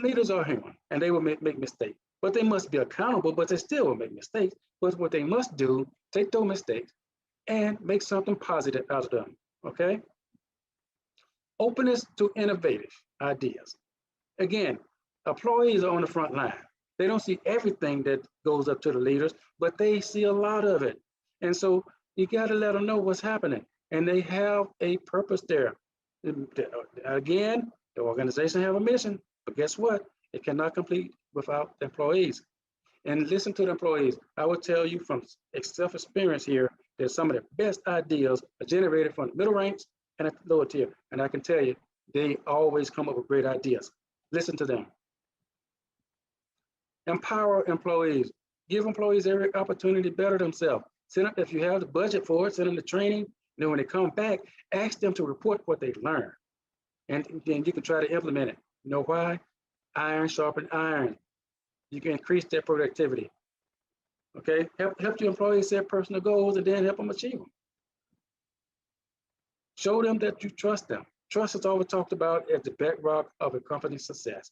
Leaders are human, and they will make mistakes. But they must be accountable, but they still will make mistakes. But what they must do, take those mistakes and make something positive out of them, okay? Openness to innovative ideas. Again, employees are on the front line. They don't see everything that goes up to the leaders, but they see a lot of it. And so you got to let them know what's happening. And they have a purpose there. Again, the organization have a mission, but guess what? It cannot complete without the employees. And listen to the employees. I will tell you from self-experience here that some of the best ideas are generated from the middle ranks and at the lower tier. And I can tell you, they always come up with great ideas. Listen to them. Empower employees. Give employees every opportunity to better themselves. Send them, if you have the budget for it, send them to training. And then when they come back, ask them to report what they learned. And then you can try to implement it. You know why? Iron sharpen iron. You can increase their productivity. Okay, help your employees set personal goals and then help them achieve them. Show them that you trust them. Trust is always talked about as the bedrock of a company's success,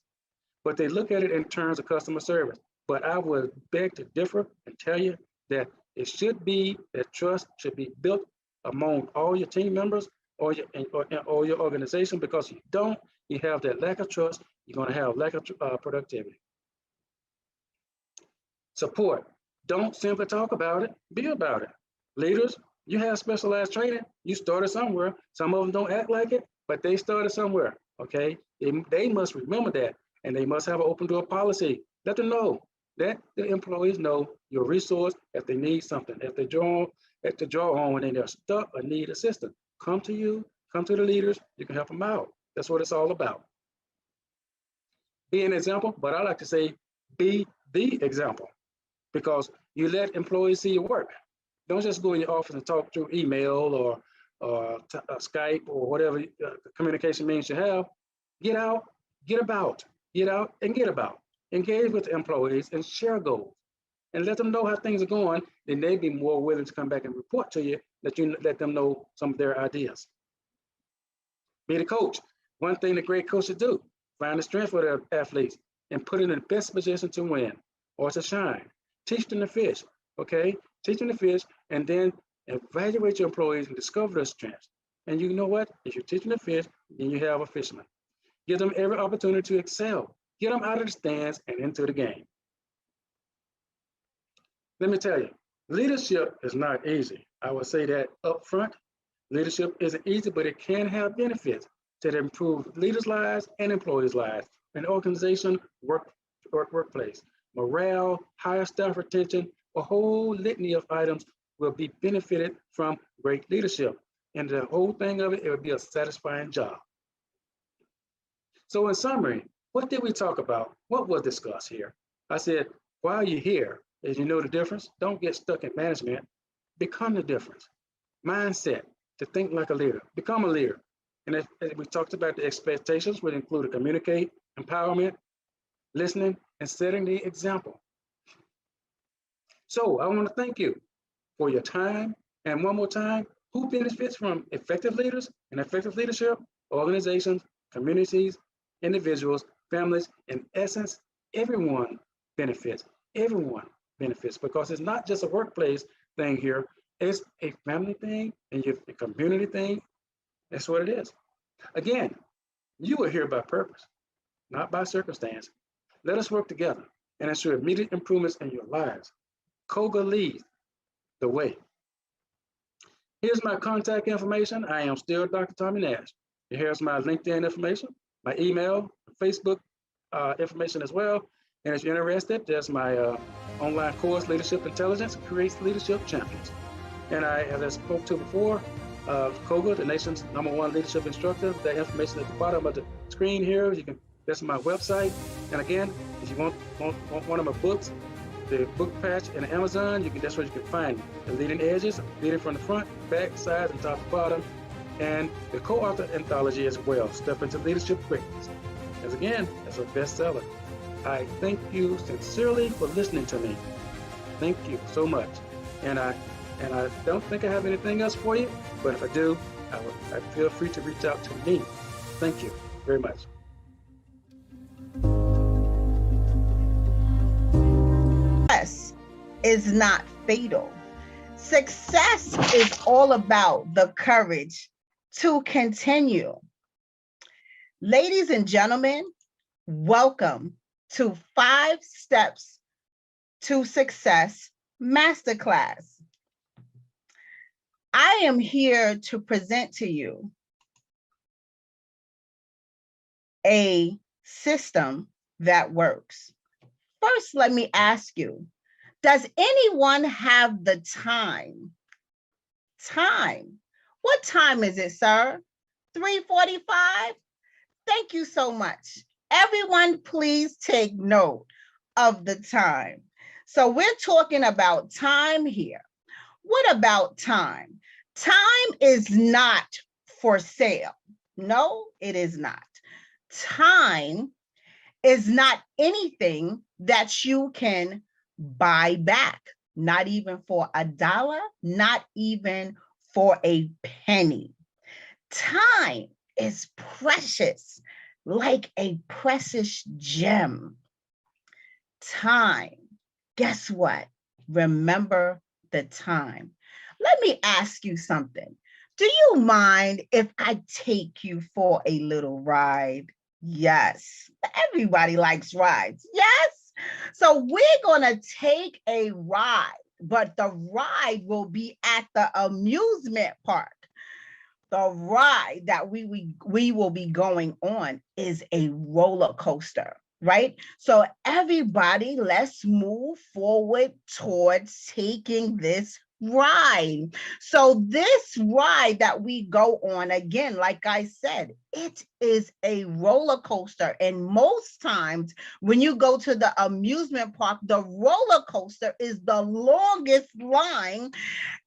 but they look at it in terms of customer service. But I would beg to differ and tell you that it should be that trust should be built among all your team members or your organization, because if you don't, you have that lack of trust, you're going to have lack of productivity. Support. Don't simply talk about it, be about it. Leaders, you have specialized training. You started somewhere. Some of them don't act like it, but they started somewhere, okay? They must remember that, and they must have an open door policy. Let them know. Let the employees know your resource if they need something, if they draw on when they're stuck or need assistance. Come to you, come to the leaders, you can help them out. That's what it's all about. Be an example, but I like to say be the example, because you let employees see your work. Don't just go in your office and talk through email or Skype or whatever communication means you have. Get out, get about, get out and get about. Engage with the employees and share goals and let them know how things are going. Then they'd be more willing to come back and report to you that you let them know some of their ideas. Be the coach. One thing the great coaches do, find the strength of their athletes and put them in the best position to win or to shine. Teach them to fish, okay? Teach them to fish, and then evaluate your employees and discover their strengths. And you know what? If you teach them to fish, then you have a fisherman. Give them every opportunity to excel. Get them out of the stands and into the game. Let me tell you, leadership is not easy. I would say that up front. Leadership isn't easy, but it can have benefits that improve leaders' lives and employees' lives, an organization, workplace. Morale, higher staff retention, a whole litany of items will be benefited from great leadership. And the whole thing of it, it would be a satisfying job. So in summary, what did we talk about? What was discussed here? I said, while you're here, as you know the difference, don't get stuck in management, become the difference. Mindset, to think like a leader, become a leader. And as we talked about the expectations, which include communicate, empowerment, listening, and setting the example. So I want to thank you for your time. And one more time, who benefits from effective leaders and effective leadership? Organizations, communities, individuals, families. In essence, everyone benefits. Everyone benefits, because it's not just a workplace thing here. It's a family thing and a community thing. That's what it is. Again, you are here by purpose, not by circumstance. Let us work together and ensure immediate improvements in your lives. Koga leads the way. Here's my contact information. I am still Dr. Tommy Nash. Here's my LinkedIn information, my email, Facebook information as well. And if you're interested, there's my online course, Leadership Intelligence Creates Leadership Champions. And as I spoke to before, Koga, the nation's #1 leadership instructor. That information at the bottom of the screen here. That's my website. And again, if you want one of my books, the book patch in Amazon, that's where you can find the leading edges, leading from the front, back, sides, and top to bottom. And the co-author anthology as well, Step into Leadership Greatness. As again, that's a bestseller. I thank you sincerely for listening to me. Thank you so much. And I don't think I have anything else for you, but if I do, I feel free to reach out to me. Thank you very much. Success is not fatal. Success is all about the courage to continue. Ladies and gentlemen, welcome to 5 Steps to Success Masterclass. I am here to present to you a system that works. First, let me ask you, does anyone have the time? What time is it, sir? 3:45? Thank you so much. Everyone, please take note of the time. So we're talking about time here. What about time? Time is not for sale. No, it is not. Time is not anything that you can buy back, not even for $1, not even for a penny. Time is precious, like a precious gem. Time, guess what? Remember the time. Let me ask you something. Do you mind if I take you for a little ride? Yes, everybody likes rides. Yes. So we're going to take a ride, but the ride will be at the amusement park. The ride that we will be going on is a roller coaster, right? So everybody, let's move forward towards taking this ride. So this ride that we go on, again, like I said, it is a roller coaster. And most times when you go to the amusement park, the roller coaster is the longest line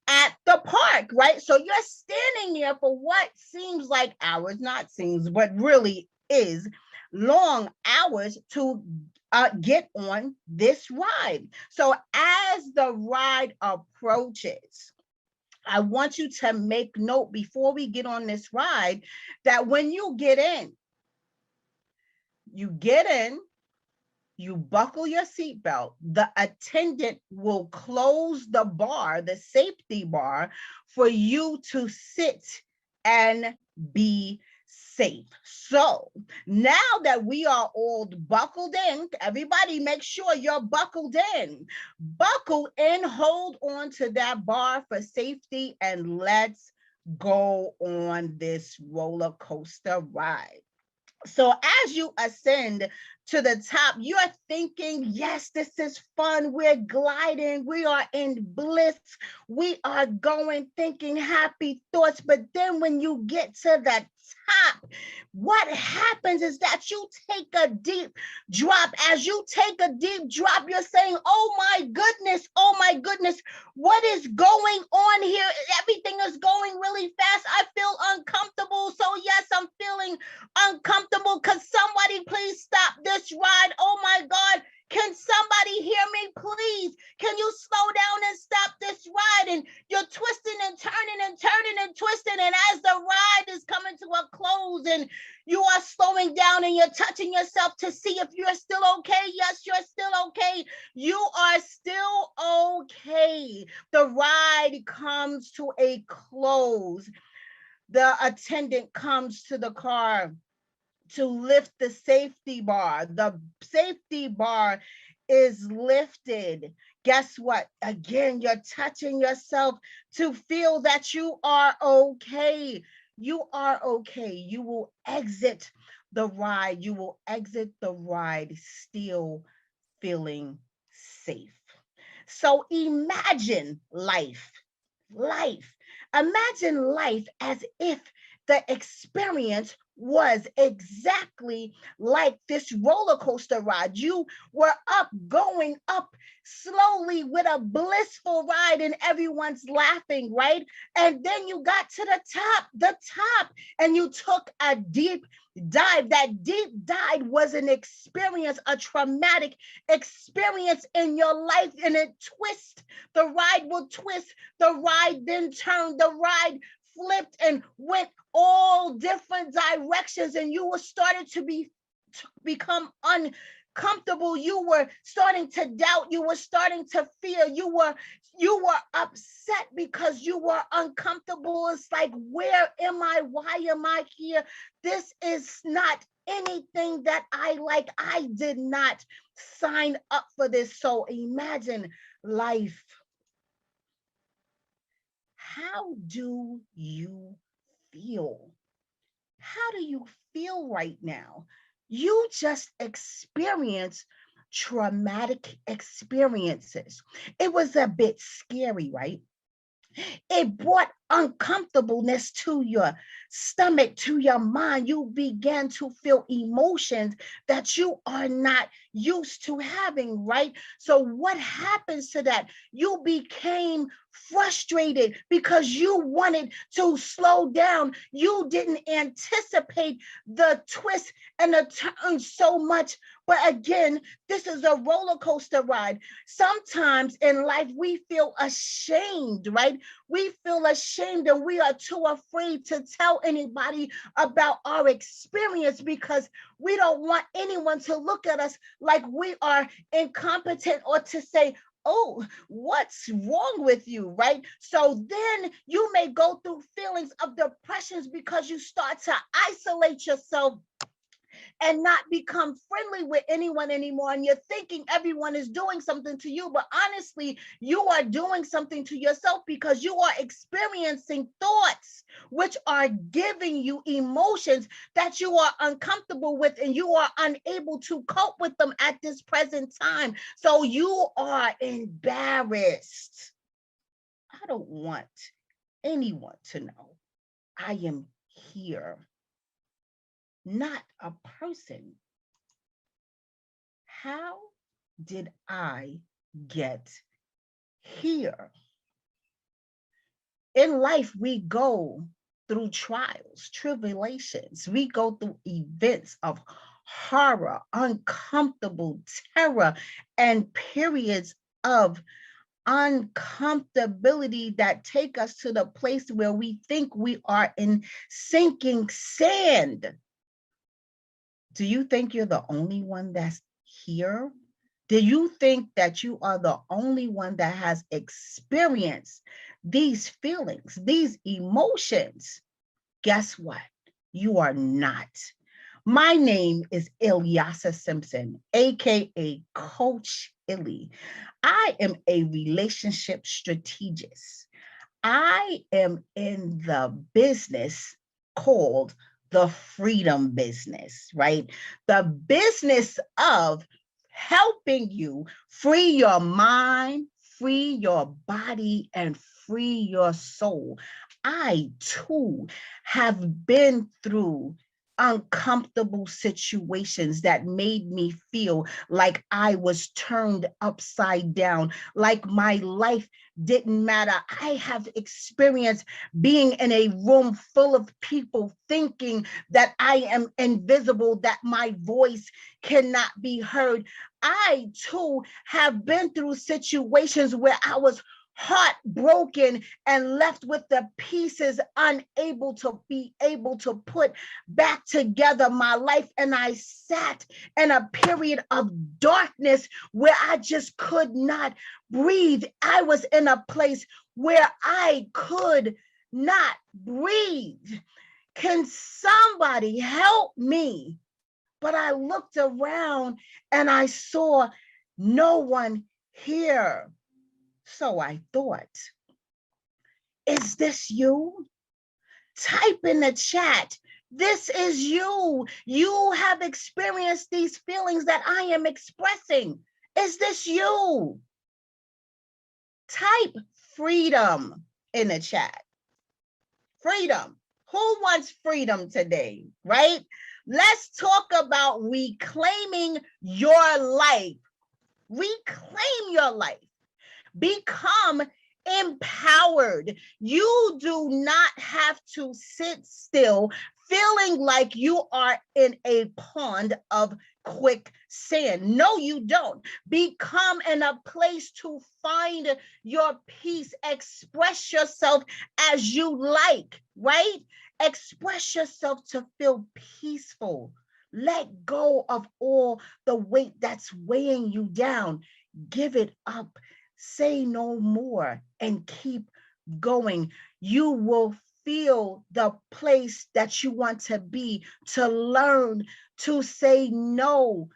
at the park, right? So you're standing there for what seems like hours, not seems, but really is long hours to get on this ride. So as the ride approaches, I want you to make note before we get on this ride that when you get in, you buckle your seatbelt, the attendant will close the bar, the safety bar, for you to sit and be safe. So now that we are all buckled in, everybody make sure you're buckled in. Buckle in, hold on to that bar for safety, and let's go on this roller coaster ride. So as you ascend to the top, you're thinking, yes, this is fun. We're gliding. We are in bliss. We are going, thinking happy thoughts. But then when you get to the top, what happens is that you take a deep drop. As you take a deep drop, you're saying, oh my goodness, what is going on here? Everything is going really fast. I feel uncomfortable. So yes, I'm feeling uncomfortable. Could somebody please stop this ride? Oh my God. Can somebody hear me, please? Can you slow down and stop this ride? And you're twisting and turning and twisting. And as the ride is coming to a close and you are slowing down and you're touching yourself to see if you're still okay. Yes, you're still okay. You are still okay. The ride comes to a close. The attendant comes to the car to lift the safety bar. The safety bar is lifted. Guess what? Again, you're touching yourself to feel that you are okay. You are okay. You will exit the ride. You will exit the ride still feeling safe. So imagine life. Imagine life as if the experience was exactly like this roller coaster ride. You were going up slowly with a blissful ride and everyone's laughing, right? And then you got to the top, and you took a deep dive. That deep dive was an experience, a traumatic experience in your life, and it twists. The ride will twist. The ride then turned. The ride flipped and went all different directions, and you were starting to become uncomfortable. You were starting to doubt. You were starting to fear. You were You were upset because you were uncomfortable. It's like, where am I? Why am I here? This is not anything that I like. I did not sign up for this. So imagine life. How do you feel? How do you feel right now? You just experienced traumatic experiences. It was a bit scary, right? It brought uncomfortableness to your stomach, to your mind. You began to feel emotions that you are not used to having, right? So what happens to that? You became frustrated because you wanted to slow down. You didn't anticipate the twist and the turn so much. But again, this is a roller coaster ride. Sometimes in life, we feel ashamed, right? We feel ashamed and we are too afraid to tell anybody about our experience because we don't want anyone to look at us like we are incompetent or to say, oh, what's wrong with you, right? So then you may go through feelings of depressions because you start to isolate yourself and not become friendly with anyone anymore. And you're thinking everyone is doing something to you, but honestly, you are doing something to yourself because you are experiencing thoughts which are giving you emotions that you are uncomfortable with and you are unable to cope with them at this present time. So you are embarrassed. I don't want anyone to know I am here. Not a person. How did I get here? In life, we go through trials, tribulations. We go through events of horror, uncomfortable terror, and periods of uncomfortability that take us to the place where we think we are in sinking sand. Do you think you're the only one that's here? Do you think that you are the only one that has experienced these feelings, these emotions? Guess what? You are not. My name is Ilyasa Simpson, aka Coach Illy. I am a relationship strategist. I am in the business called the freedom business, right? The business of helping you free your mind, free your body, and free your soul. I too have been through uncomfortable situations that made me feel like I was turned upside down, like my life didn't matter. I have experienced being in a room full of people thinking that I am invisible, that my voice cannot be heard. I too have been through situations where I was heartbroken and left with the pieces unable to be able to put back together my life. And I sat in a period of darkness where I just could not breathe. I was in a place where I could not breathe. Can somebody help me? But I looked around and I saw no one here. So I thought, is this you? Type in the chat. This is you. You have experienced these feelings that I am expressing. Is this you? Type freedom in the chat. Freedom. Who wants freedom today, right? Let's talk about reclaiming your life. Reclaim your life. Become empowered. You do not have to sit still feeling like you are in a pond of quicksand. No, you don't. Become in a place to find your peace. Express yourself as you like, right? Express yourself to feel peaceful. Let go of all the weight that's weighing you down. Give it up. say no more and keep going. You will feel the place that you want to be, to learn to say no.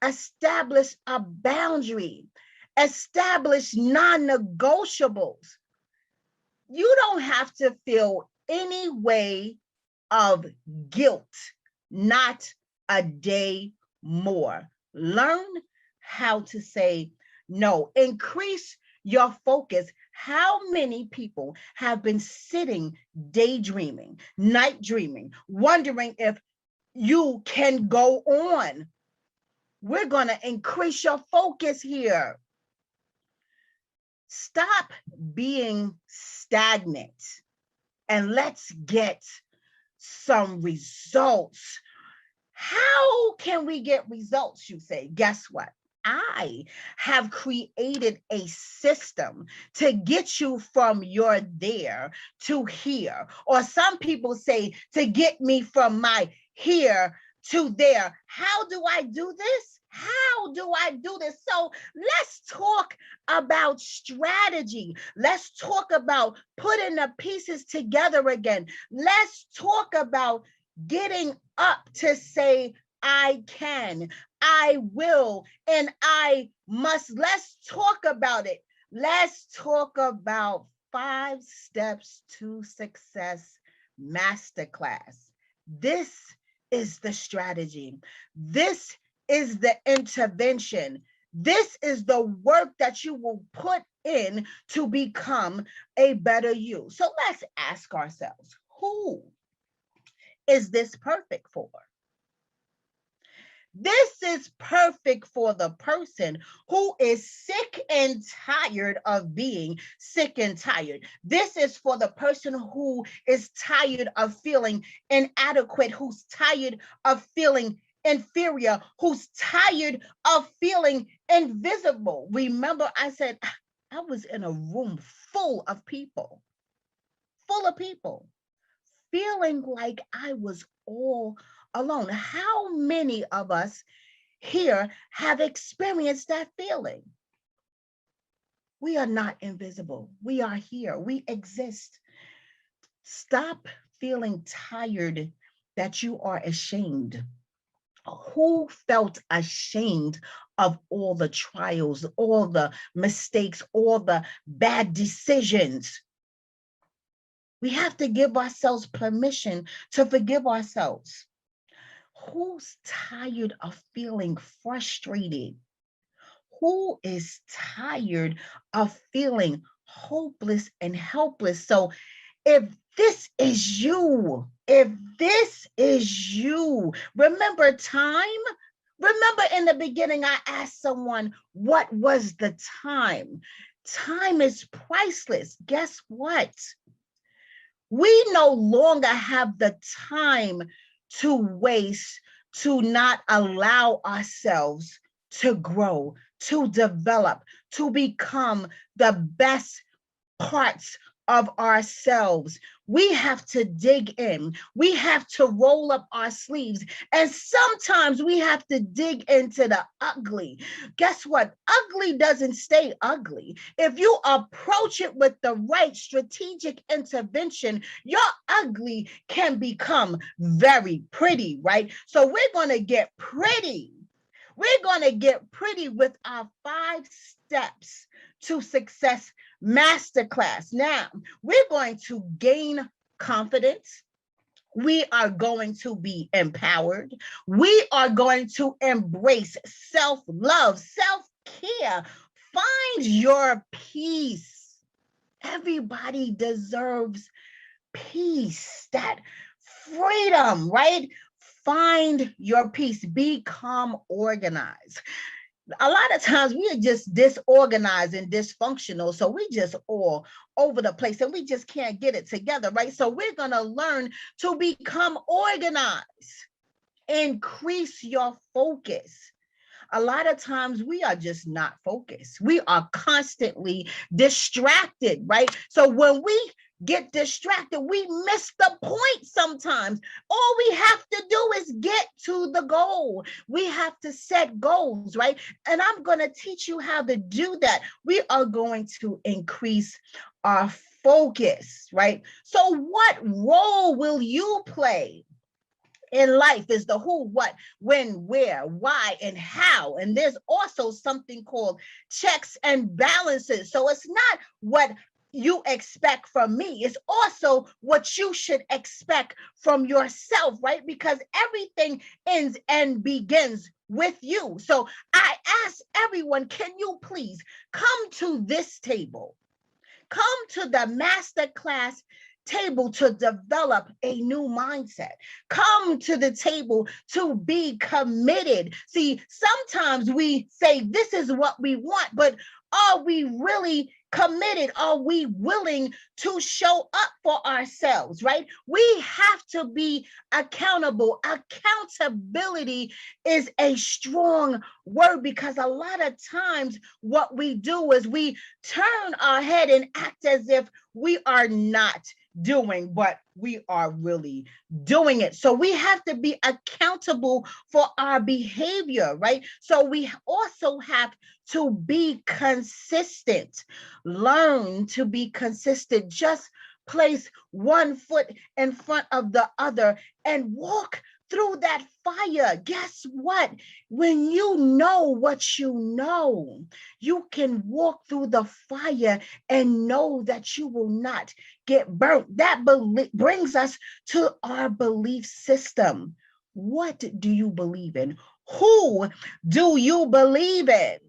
Establish a boundary, establish non-negotiables. You don't have to feel any way of guilt, not a day more. Learn how to say no. Increase your focus. How many people have been sitting, daydreaming, night dreaming, wondering if you can go on? We're going to increase your focus here. Stop being stagnant and let's get some results. How can we get results, you say? Guess what? I have created a system to get you from your there to here. Or some people say to get me from my here to there. How do I do this? How do I do this? So let's talk about strategy. Let's talk about putting the pieces together again. Let's talk about getting up to say, I can, I will, and I must. Let's talk about it. Let's talk about 5 Steps to Success Masterclass. This is the strategy. This is the intervention. This is the work that you will put in to become a better you. So let's ask ourselves, who is this perfect for? This is perfect for the person who is sick and tired of being sick and tired. This is for the person who is tired of feeling inadequate, who's tired of feeling inferior, who's tired of feeling invisible. Remember, I said I was in a room full of people, feeling like I was all alone. How many of us here have experienced that feeling? We are not invisible. We are here. We exist. Stop feeling tired that you are ashamed. Who felt ashamed of all the trials, all the mistakes, all the bad decisions? We have to give ourselves permission to forgive ourselves. Who's tired of feeling frustrated? Who is tired of feeling hopeless and helpless? So if this is you, remember time? Remember in the beginning, I asked someone, what was the time? Time is priceless. Guess what? We no longer have the time to waste, to not allow ourselves to grow, to develop, to become the best parts of ourselves. We have to dig in. We have to roll up our sleeves. And sometimes we have to dig into the ugly. Guess what? Ugly doesn't stay ugly. If you approach it with the right strategic intervention, your ugly can become very pretty, right? So we're going to get pretty. We're going to get pretty with our 5 Steps to Success Masterclass. Now, we're going to gain confidence. We are going to be empowered. We are going to embrace self-love, self-care. Find your peace. Everybody deserves peace, that freedom, right? Find your peace. Become organized. A lot of times we are just disorganized and dysfunctional. So we just all over the place and we just can't get it together, right? So we're going to learn to become organized. Increase your focus. A lot of times we are just not focused. We are constantly distracted, right? So when we get distracted. We miss the point sometimes. All we have to do is get to the goal. We have to set goals, right? And I'm going to teach you how to do that. We are going to increase our focus, right? So what role will you play in life? Is the who, what, when, where, why, and how. And there's also something called checks and balances. So it's not what you expect from me. It's also what you should expect from yourself, right? Because everything ends and begins with you. So I ask everyone, can you please come to this table? Come to the masterclass table to develop a new mindset. Come to the table to be committed. See, sometimes we say this is what we want, but are we really committed? Are we willing to show up for ourselves, right? We have to be accountable. Accountability is a strong word, because a lot of times what we do is we turn our head and act as if we are not doing, but we are really doing it. So we have to be accountable for our behavior, right? So we also have to be consistent. Learn to be consistent. Just place one foot in front of the other and walk through that fire. Guess what? When you know what you know, you can walk through the fire and know that you will not get burnt. That brings us to our belief system. What do you believe in? Who do you believe in?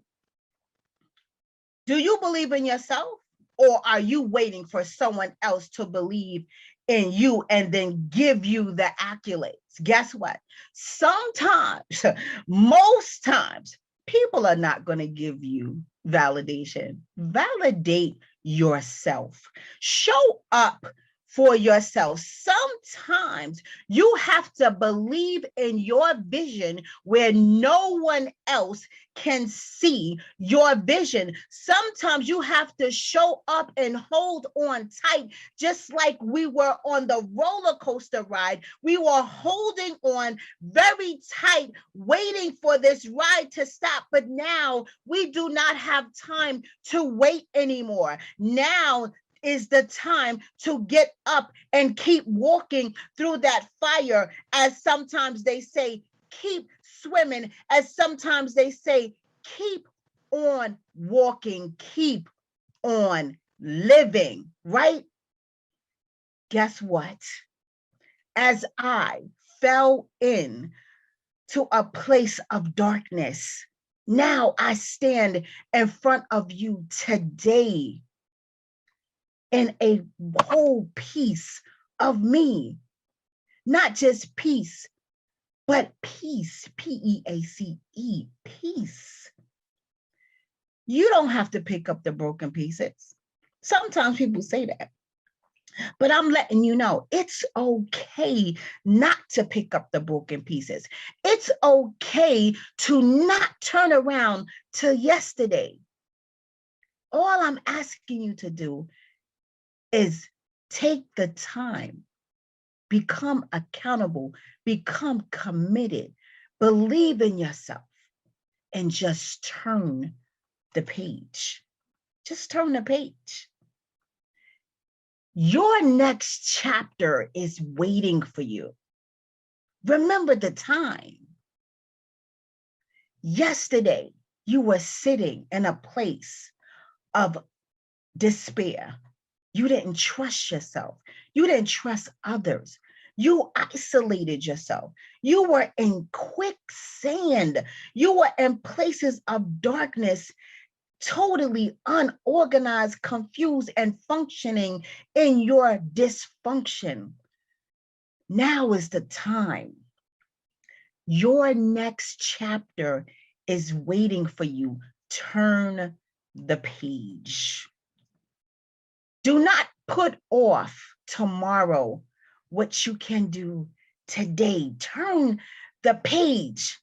Do you believe in yourself, or are you waiting for someone else to believe in you and then give you the accolades? Guess what? Sometimes, most times, people are not going to give you validation. Validate yourself. Show up for yourself. Sometimes you have to believe in your vision where no one else can see your vision. Sometimes you have to show up and hold on tight, just like we were on the roller coaster ride. We were holding on very tight, waiting for this ride to stop. But now we do not have time to wait anymore. Now is the time to get up and keep walking through that fire. As sometimes they say, keep swimming. As sometimes they say, keep on walking, keep on living, right? Guess what? As I fell in to a place of darkness, now I stand in front of you today in a whole piece of me. Not just peace, but peace, P-E-A-C-E, peace. You don't have to pick up the broken pieces. Sometimes people say that, but I'm letting you know it's okay not to pick up the broken pieces. It's okay to not turn around to yesterday. All I'm asking you to do is take the time, become accountable, become committed, believe in yourself, and just turn the page. Just turn the page. Your next chapter is waiting for you. Remember the time. Yesterday, you were sitting in a place of despair. You didn't trust yourself. You didn't trust others. You isolated yourself. You were in quicksand. You were in places of darkness, totally unorganized, confused, and functioning in your dysfunction. Now is the time. Your next chapter is waiting for you. Turn the page. Do not put off tomorrow what you can do today. Turn the page.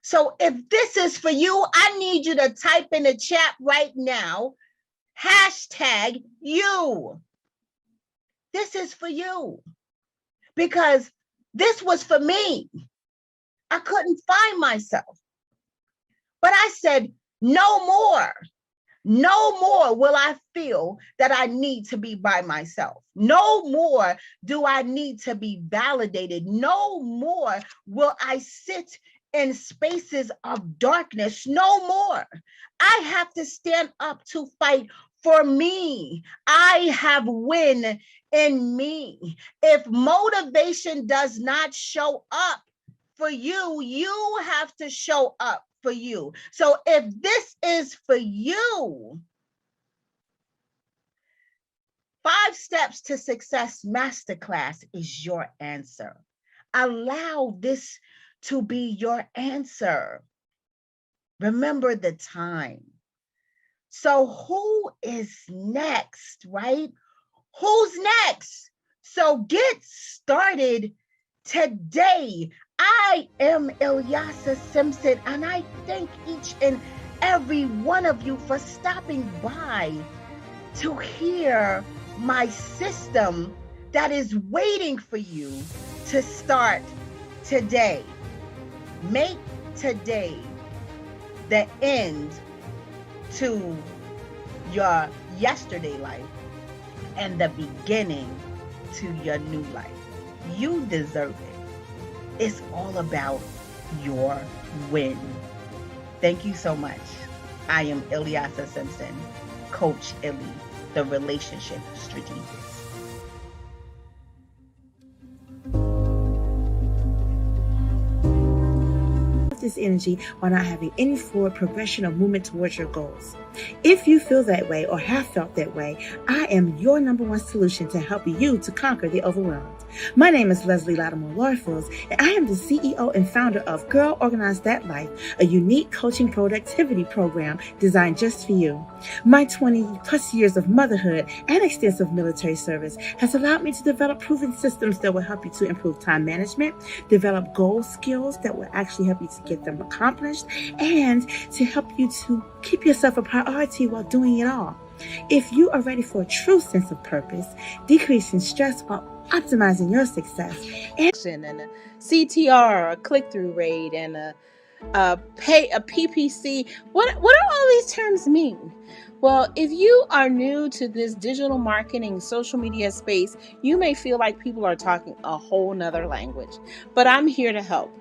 So if this is for you, I need you to type in the chat right now, #you. this is for you, because this was for me. I couldn't find myself. But I said, no more. No more will I feel that I need to be by myself. No more do I need to be validated. No more will I sit in spaces of darkness. No more. I have to stand up to fight for me. I have win in me. If motivation does not show up for you, you have to show up for you. So if this is for you, 5 Steps to Success Masterclass is your answer. Allow this to be your answer. Remember the time. So who is next, right? Who's next? So get started today. I am Ilyasa Simpson, and I thank each and every one of you for stopping by to hear my system that is waiting for you to start today. Make today the end to your yesterday life and the beginning to your new life. You deserve it. It's all about your win. Thank you so much. I am Ilyasa Simpson, Coach Illy, the relationship strategist. This energy while not having any forward progression or movement towards your goals. If you feel that way or have felt that way, I am your number one solution to help you to conquer the overwhelmed. My name is Leslie Lattimore Lorfields, and I am the CEO and founder of Girl Organize That Life, a unique coaching productivity program designed just for you. My 20 plus years of motherhood and extensive military service has allowed me to develop proven systems that will help you to improve time management, develop goal skills that will actually help you to get them accomplished, and to help you to keep yourself a priority while doing it all. If you are ready for a true sense of purpose, decreasing stress while optimizing your success, And a CTR, a click-through rate, and a PPC. What do all these terms mean? Well, if you are new to this digital marketing, social media space, you may feel like people are talking a whole nother language, but I'm here to help.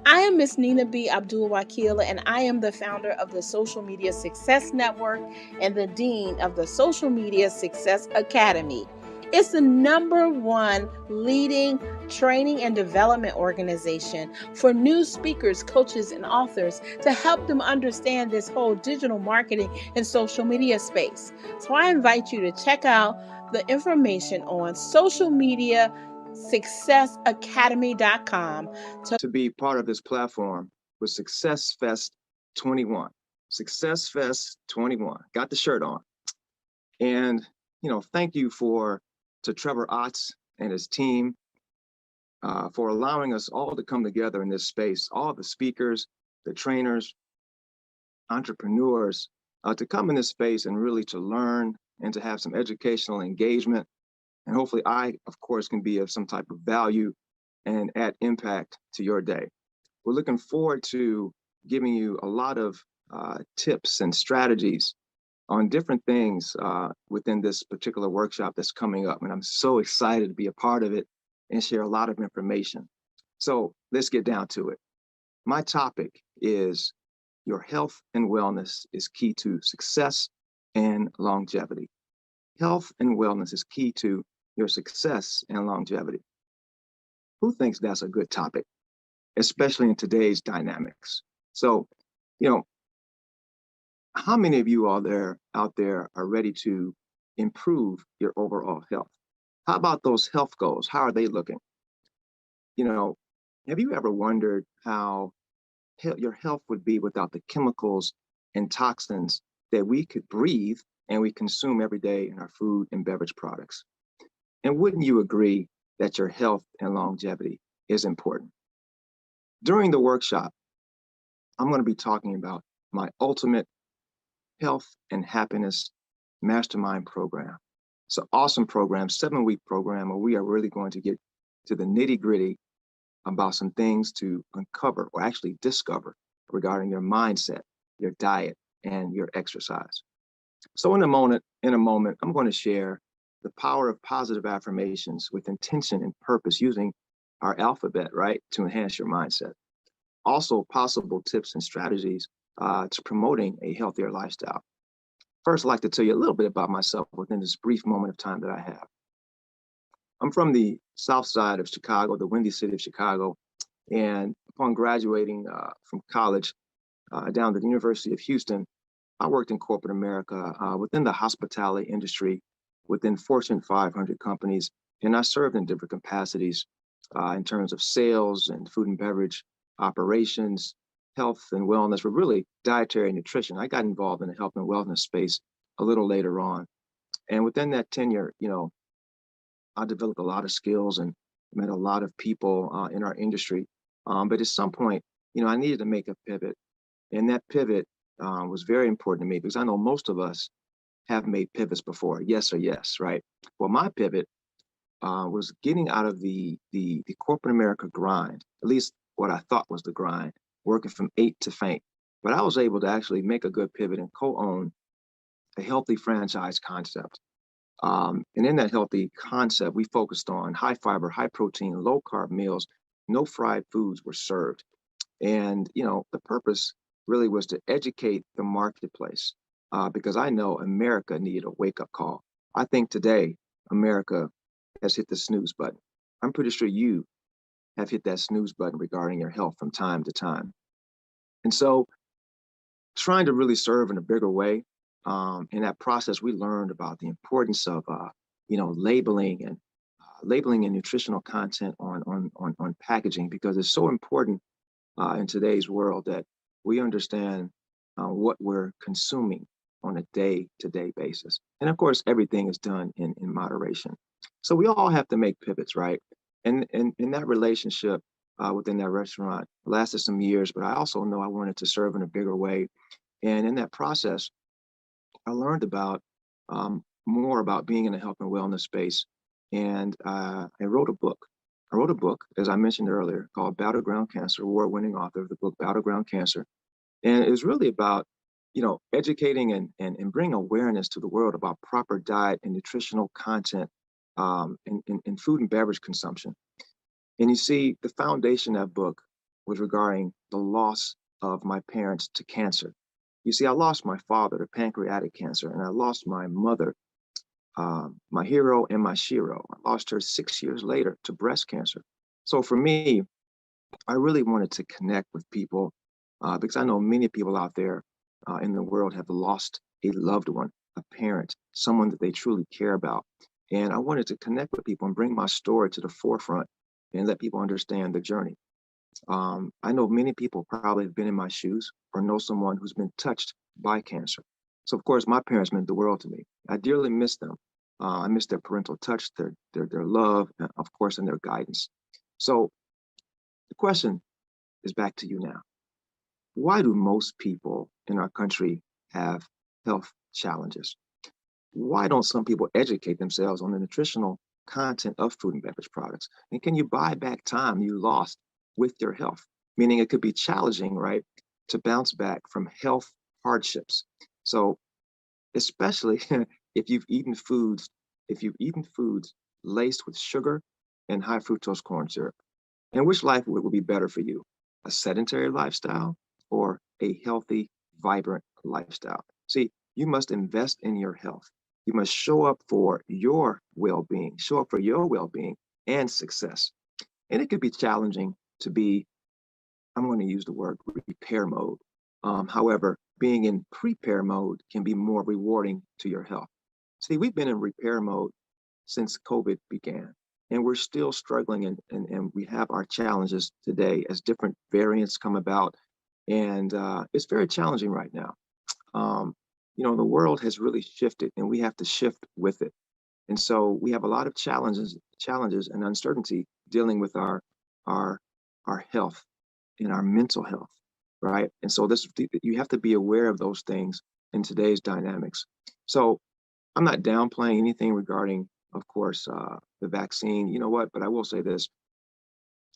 I am Miss Nina B. Abdul-Wakil, and I am the founder of the Social Media Success Network and the Dean of the Social Media Success Academy. It's the #1 leading training and development organization for new speakers, coaches, and authors to help them understand this whole digital marketing and social media space. So I invite you to check out the information on socialmediasuccessacademy.com to be part of this platform with SuccessFest 21. SuccessFest 21. Got the shirt on. And, thank you to Trevor Otts and his team for allowing us all to come together in this space, all the speakers, the trainers, entrepreneurs, to come in this space and really to learn and to have some educational engagement. And hopefully I, of course, can be of some type of value and add impact to your day. We're looking forward to giving you a lot of tips and strategies on different things within this particular workshop that's coming up. And I'm so excited to be a part of it and share a lot of information. So let's get down to it. My topic is your health and wellness is key to success and longevity. Health and wellness is key to your success and longevity. Who thinks that's a good topic, especially in today's dynamics? So, how many of you out there are ready to improve your overall health? How about those health goals? How are they looking? Have you ever wondered how your health would be without the chemicals and toxins that we could breathe and we consume every day in our food and beverage products? And wouldn't you agree that your health and longevity is important? During the workshop, I'm going to be talking about my ultimate health and happiness mastermind program. It's an awesome program, 7-week program, where we are really going to get to the nitty-gritty about some things to uncover or actually discover regarding your mindset, your diet, and your exercise. So in a moment, I'm going to share the power of positive affirmations with intention and purpose using our alphabet, right, to enhance your mindset. Also, possible tips and strategies to promoting a healthier lifestyle. First, I'd like to tell you a little bit about myself within this brief moment of time that I have. I'm from the south side of Chicago, the windy city of Chicago, and upon graduating from college down to the University of Houston, I worked in corporate America within the hospitality industry, within Fortune 500 companies, and I served in different capacities in terms of sales and food and beverage operations, health and wellness, but really dietary and nutrition. I got involved in the health and wellness space a little later on. And within that tenure, I developed a lot of skills and met a lot of people in our industry. But at some point, I needed to make a pivot. And that pivot was very important to me because I know most of us have made pivots before, yes or yes, right? Well, my pivot was getting out of the corporate America grind, at least what I thought was the grind, working from 8 to faint. But I was able to actually make a good pivot and co-own a healthy franchise concept. And in that healthy concept, we focused on high fiber, high protein, low carb meals. No fried foods were served. And, the purpose really was to educate the marketplace because I know America needed a wake up call. I think today, America has hit the snooze button. I'm pretty sure you have hit that snooze button regarding your health from time to time. And so trying to really serve in a bigger way, in that process, we learned about the importance of, labeling and nutritional content on packaging, because it's so important in today's world that we understand what we're consuming on a day-to-day basis. And of course, everything is done in moderation. So we all have to make pivots, right? And in that relationship within that restaurant lasted some years, but I also know I wanted to serve in a bigger way. And in that process, I learned about more about being in the health and wellness space. And I wrote a book. As I mentioned earlier, called Battleground Cancer, award-winning author of the book Battleground Cancer. And it was really about, educating and bringing awareness to the world about proper diet and nutritional content in food and beverage consumption. And you see, the foundation of that book was regarding the loss of my parents to cancer. You see, I lost my father to pancreatic cancer, and I lost my mother, my hero and my shero. I lost her 6 years later to breast cancer. So for me, I really wanted to connect with people because I know many people out there in the world have lost a loved one, a parent, someone that they truly care about. And I wanted to connect with people and bring my story to the forefront and let people understand the journey. I know many people probably have been in my shoes or know someone who's been touched by cancer. So of course, my parents meant the world to me. I dearly miss them. I miss their parental touch, their love, and of course, and their guidance. So the question is back to you now. Why do most people in our country have health challenges? Why don't some people educate themselves on the nutritional content of food and beverage products? And can you buy back time you lost with your health? Meaning it could be challenging, right, to bounce back from health hardships. So especially if you've eaten foods laced with sugar and high fructose corn syrup. And which life would be better for you? A sedentary lifestyle or a healthy, vibrant lifestyle? See, you must invest in your health. You must show up for your well-being, and success. And it could be challenging to be, I'm going to use the word repair mode. However, being in prepare mode can be more rewarding to your health. See, we've been in repair mode since COVID began, and we're still struggling and we have our challenges today as different variants come about. And it's very challenging right now. The world has really shifted and we have to shift with it. And so we have a lot of challenges and uncertainty dealing with our health and our mental health, right? And so you have to be aware of those things in today's dynamics. So I'm not downplaying anything regarding, of course, the vaccine. You know what? But I will say this.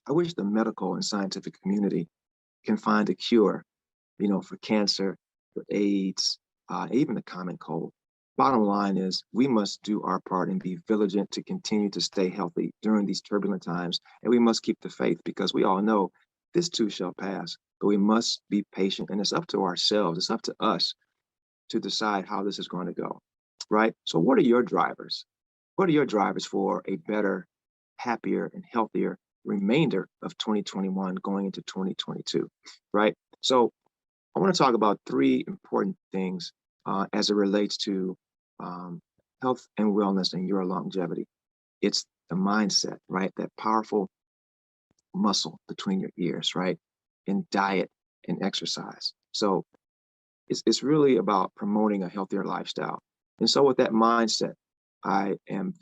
I wish the medical and scientific community can find a cure, for cancer, for AIDS, even the common cold. Bottom line is we must do our part and be vigilant to continue to stay healthy during these turbulent times. And we must keep the faith because we all know this too shall pass, but we must be patient. And it's up to ourselves. It's up to us to decide how this is going to go, right? So what are your drivers? What are your drivers for a better, happier, and healthier remainder of 2021 going into 2022, right? So I want to talk about three important things as it relates to health and wellness and your longevity. It's the mindset, right? That powerful muscle between your ears, right? And diet and exercise. So it's really about promoting a healthier lifestyle. And so with that mindset, I am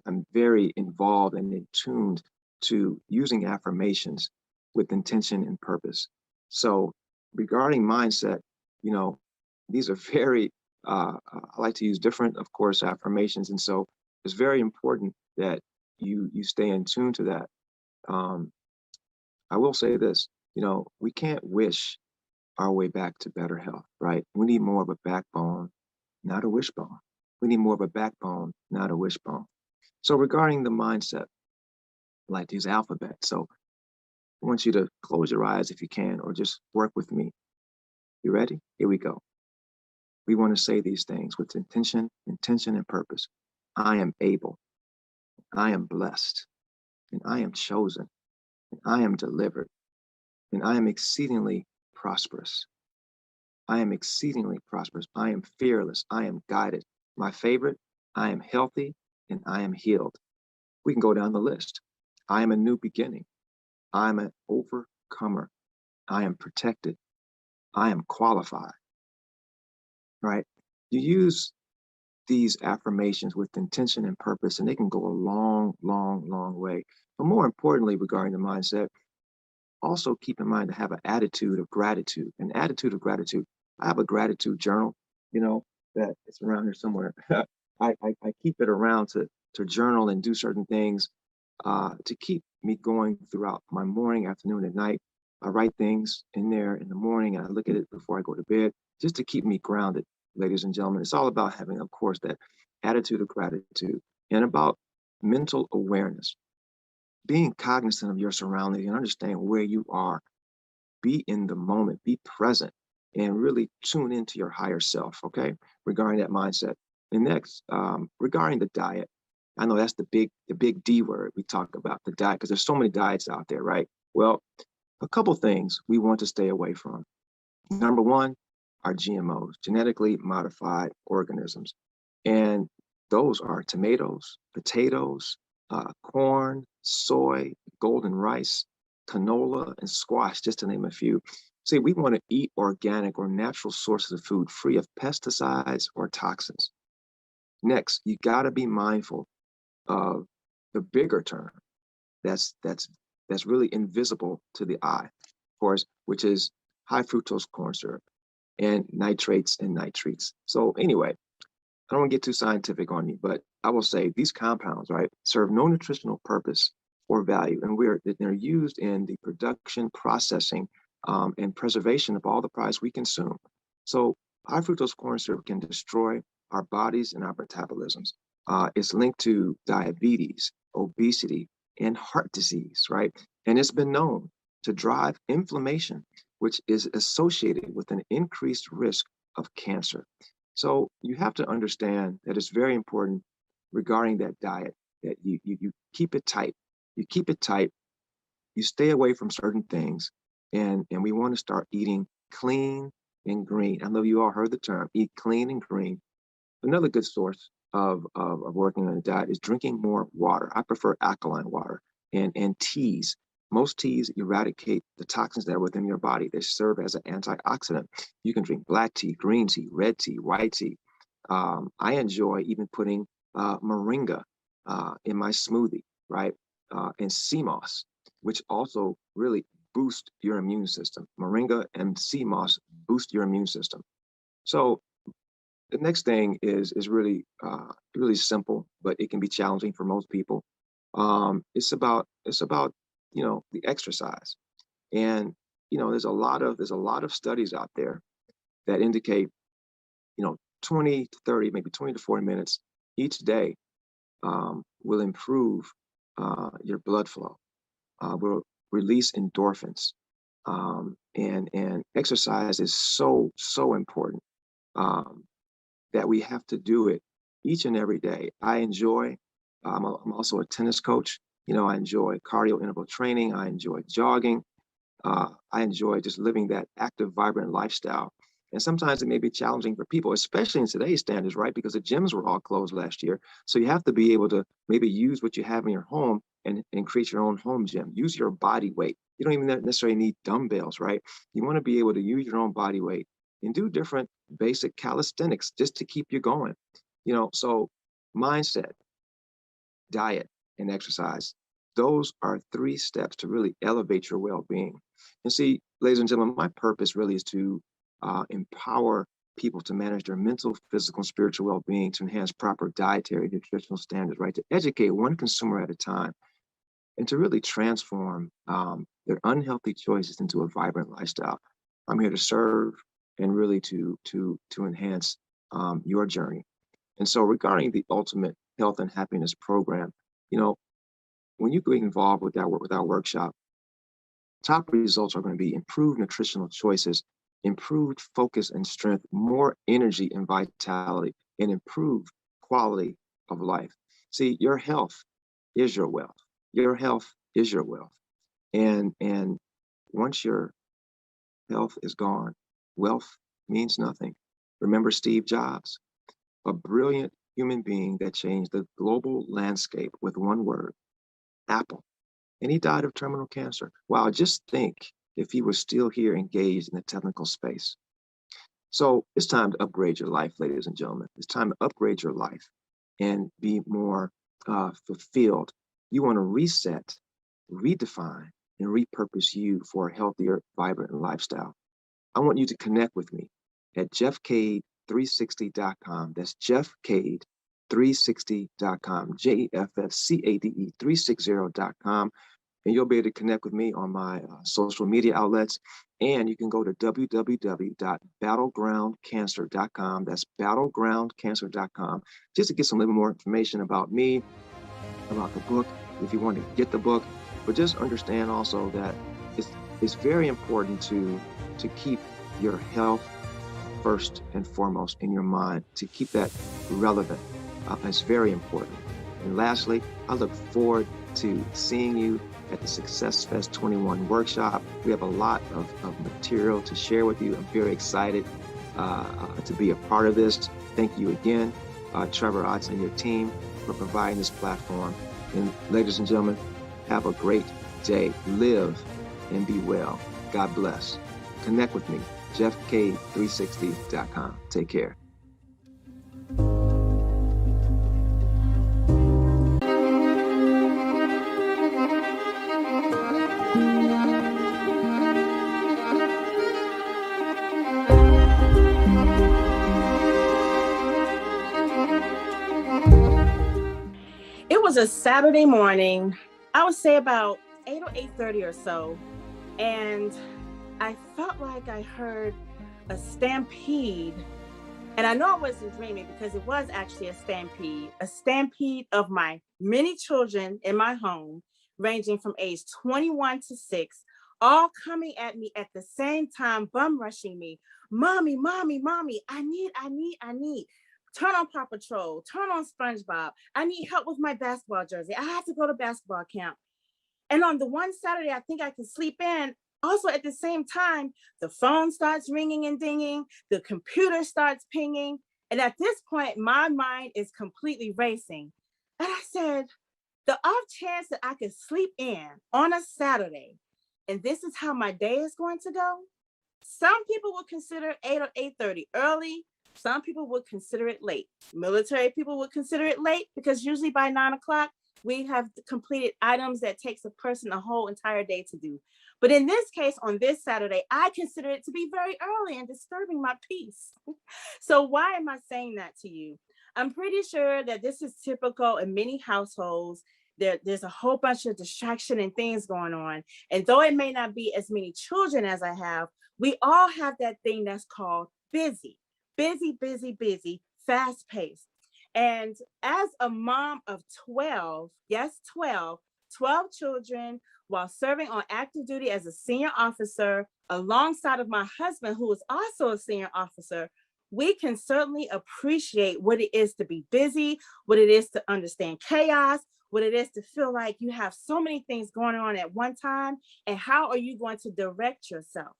I'm very involved and in tuned to using affirmations with intention and purpose. So regarding mindset, these are very, I like to use different, of course, affirmations. And so it's very important that you stay in tune to that. I will say this, we can't wish our way back to better health, right? We need more of a backbone, not a wishbone. We need more of a backbone, not a wishbone. So regarding the mindset, I like to use alphabet. So I want you to close your eyes if you can, or just work with me. You ready? Here we go. We want to say these things with intention, and purpose. I am able, I am blessed, and I am chosen, and I am delivered, and I am exceedingly prosperous. I am exceedingly prosperous. I am fearless. I am guided. My favorite, I am healthy, and I am healed. We can go down the list. I am a new beginning. I am an overcomer. I am protected. I am qualified. Right? You use these affirmations with intention and purpose, and they can go a long, long, long way. But more importantly, regarding the mindset, also keep in mind to have an attitude of gratitude. An attitude of gratitude. I have a gratitude journal, that it's around here somewhere. I keep it around to journal and do certain things to keep me going throughout my morning, afternoon, and night. I write things in there in the morning and I look at it before I go to bed, just to keep me grounded, ladies and gentlemen. It's all about having, of course, that attitude of gratitude and about mental awareness, being cognizant of your surroundings and understand where you are. Be in the moment, be present, and really tune into your higher self, okay, regarding that mindset. And next, regarding the diet, I know that's the big D word we talk about, the diet, because there's so many diets out there, right? Well, a couple things we want to stay away from. Number one are GMOs, genetically modified organisms. And those are tomatoes, potatoes, corn, soy, golden rice, canola, and squash, just to name a few. See, we want to eat organic or natural sources of food free of pesticides or toxins. Next, you got to be mindful of the bigger term that's really invisible to the eye, of course, which is high fructose corn syrup and nitrates and nitrates. So anyway, I don't want to get too scientific on you, but I will say these compounds, right, serve no nutritional purpose or value, and they're used in the production, processing, and preservation of all the products we consume. So high fructose corn syrup can destroy our bodies and our metabolisms. It's linked to diabetes, obesity, and heart disease, right? And it's been known to drive inflammation, which is associated with an increased risk of cancer. So you have to understand that it's very important regarding that diet that you keep it tight. You keep it tight. You stay away from certain things, and we want to start eating clean and green. I know you all heard the term, eat clean and green. Another good source of working on a diet is drinking more water. I prefer alkaline water and teas. Most teas eradicate the toxins that are within your body. They serve as an antioxidant. You can drink black tea, green tea, red tea, white tea. I enjoy even putting moringa in my smoothie, right? And sea moss, which also really boost your immune system. Moringa and sea moss boost your immune system. So the next thing is really really simple, but it can be challenging for most people. It's about the exercise, and there's a lot of studies out there that indicate 20 to 30, maybe 20 to 40 minutes each day will improve your blood flow, will release endorphins, and exercise is so important that we have to do it each and every day. I'm also a tennis coach. I enjoy cardio interval training. I enjoy jogging. I enjoy just living that active, vibrant lifestyle. And sometimes it may be challenging for people, especially in today's standards, right? Because the gyms were all closed last year. So you have to be able to maybe use what you have in your home and create your own home gym. Use your body weight. You don't even necessarily need dumbbells, right? You want to be able to use your own body weight and do different basic calisthenics just to keep you going. So mindset, diet, and exercise. Those are 3 steps to really elevate your well-being. And see, ladies and gentlemen, my purpose really is to empower people to manage their mental, physical, and spiritual well-being, to enhance proper dietary, nutritional standards, right? To educate one consumer at a time, and to really transform their unhealthy choices into a vibrant lifestyle. I'm here to serve and really to enhance your journey. And so regarding the Ultimate Health and Happiness Program, when you get involved with our workshop, top results are going to be improved nutritional choices, improved focus and strength, more energy and vitality, and improved quality of life. See, your health is your wealth. Your health is your wealth. And once your health is gone, wealth means nothing. Remember Steve Jobs, a brilliant human being that changed the global landscape with one word, Apple. And he died of terminal cancer. Wow, just think if he was still here engaged in the technical space. So it's time to upgrade your life, ladies and gentlemen. It's time to upgrade your life and be more fulfilled. You want to reset, redefine, and repurpose you for a healthier, vibrant lifestyle. I want you to connect with me at jeffcade360.com. That's jeffcade360.com, JEFFCADE360.com. And you'll be able to connect with me on my social media outlets. And you can go to www.battlegroundcancer.com. That's battlegroundcancer.com, just to get some little more information about me, about the book, if you want to get the book. But just understand also that it's very important to keep your health first and foremost in your mind, to keep that relevant. It's very important. And lastly, I look forward to seeing you at the Success Fest 21 workshop. We have a lot of material to share with you. I'm very excited to be a part of this. Thank you again, Trevor Otts and your team, for providing this platform. And ladies and gentlemen, have a great day. Live and be well. God bless. Connect with me, jeffcade360.com. Take care. It was a Saturday morning, I would say about 8 or 8:30 or so, and I felt like I heard a stampede. And I know I wasn't dreaming, because it was actually a stampede of my many children in my home, ranging from age 21 to 6, all coming at me at the same time, bum rushing me. Mommy, mommy, mommy, I need. Turn on Paw Patrol, turn on SpongeBob. I need help with my basketball jersey. I have to go to basketball camp. And on the one Saturday, I think I can sleep in. Also, at the same time, the phone starts ringing and dinging. The computer starts pinging. And at this point, my mind is completely racing. And I said, the off chance that I could sleep in on a Saturday, and this is how my day is going to go. Some people would consider 8 or 8:30 early. Some people would consider it late. Military people would consider it late, because usually by 9 o'clock, We have completed items that takes a person a whole entire day to do. But in this case, on this Saturday, I consider it to be very early and disturbing my peace. So why am I saying that to you? I'm pretty sure that this is typical in many households. There's a whole bunch of distraction and things going on. And though it may not be as many children as I have, we all have that thing that's called busy, fast paced. And as a mom of 12, yes, 12 children, while serving on active duty as a senior officer, alongside of my husband, who is also a senior officer, we can certainly appreciate what it is to be busy, what it is to understand chaos, what it is to feel like you have so many things going on at one time, and how are you going to direct yourself?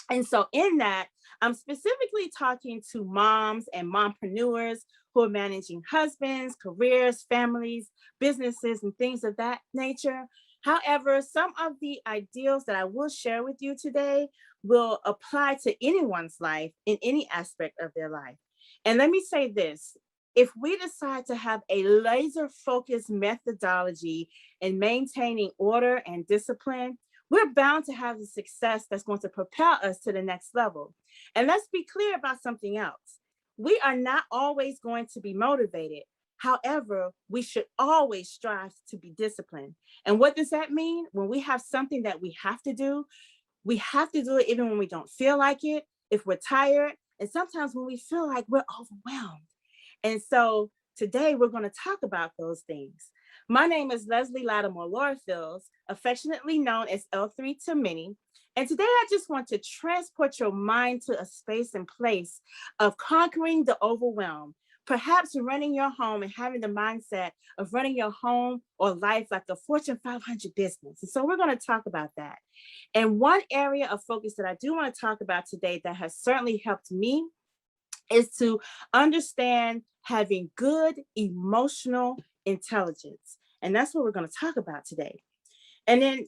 And so in that, I'm specifically talking to moms and mompreneurs who are managing husbands, careers, families, businesses, and things of that nature. However, some of the ideals that I will share with you today will apply to anyone's life in any aspect of their life. And let me say this, if we decide to have a laser-focused methodology in maintaining order and discipline, we're bound to have the success that's going to propel us to the next level. And let's be clear about something else. We are not always going to be motivated. However, we should always strive to be disciplined. And what does that mean? When we have something that we have to do it even when we don't feel like it, if we're tired, and sometimes when we feel like we're overwhelmed. And so today we're going to talk about those things. My name is Leslie Lattimore Lorfields, affectionately known as L3 to many. And today I just want to transport your mind to a space and place of conquering the overwhelm, perhaps running your home and having the mindset of running your home or life like a Fortune 500 business. And so we're going to talk about that. And one area of focus that I do want to talk about today that has certainly helped me is to understand having good emotional intelligence. And that's what we're going to talk about today. And then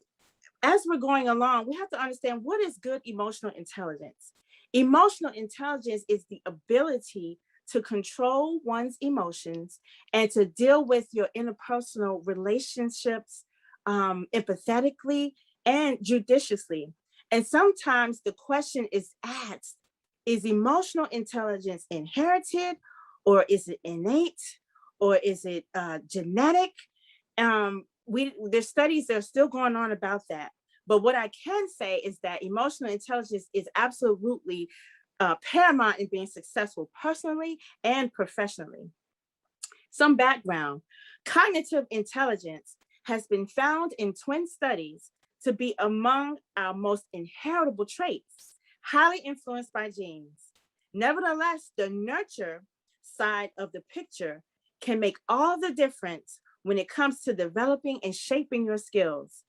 as we're going along, we have to understand what is good emotional intelligence. Emotional intelligence is the ability to control one's emotions and to deal with your interpersonal relationships empathetically and judiciously. And sometimes the question is asked, is emotional intelligence inherited, or is it innate, or is it genetic? There's studies that are still going on about that. But what I can say is that emotional intelligence is absolutely paramount in being successful personally and professionally. Some background: cognitive intelligence has been found in twin studies to be among our most inheritable traits, highly influenced by genes. Nevertheless, the nurture side of the picture can make all the difference when it comes to developing and shaping your skills.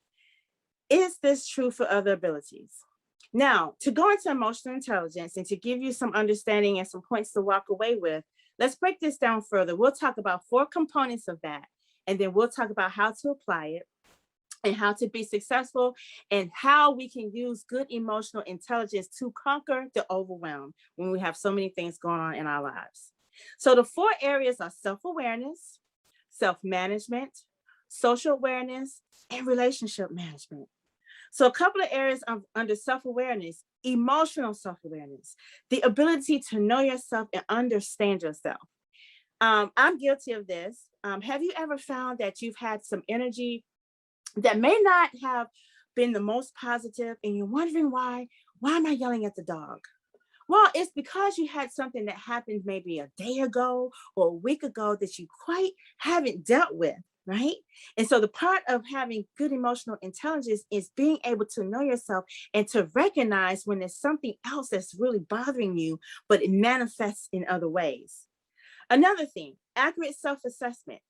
Is this true for other abilities? Now, to go into emotional intelligence and to give you some understanding and some points to walk away with, let's break this down further. We'll talk about 4 components of that, and then we'll talk about how to apply it and how to be successful and how we can use good emotional intelligence to conquer the overwhelm when we have so many things going on in our lives. So the 4 areas are self-awareness, self-management, social awareness, and relationship management. So a couple of areas under self-awareness: emotional self-awareness, the ability to know yourself and understand yourself. I'm guilty of this. Have you ever found that you've had some energy that may not have been the most positive, and you're wondering why am I yelling at the dog? Well, it's because you had something that happened maybe a day ago or a week ago that you quite haven't dealt with, right? And so the part of having good emotional intelligence is being able to know yourself and to recognize when there's something else that's really bothering you, but it manifests in other ways. Another thing, accurate self-assessment,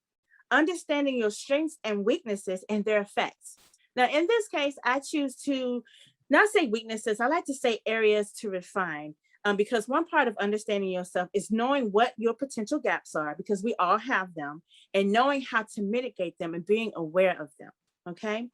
understanding your strengths and weaknesses and their effects. Now, in this case, I choose to not say weaknesses, I like to say areas to refine. Because one part of understanding yourself is knowing what your potential gaps are, because we all have them, and knowing how to mitigate them and being aware of them, okay?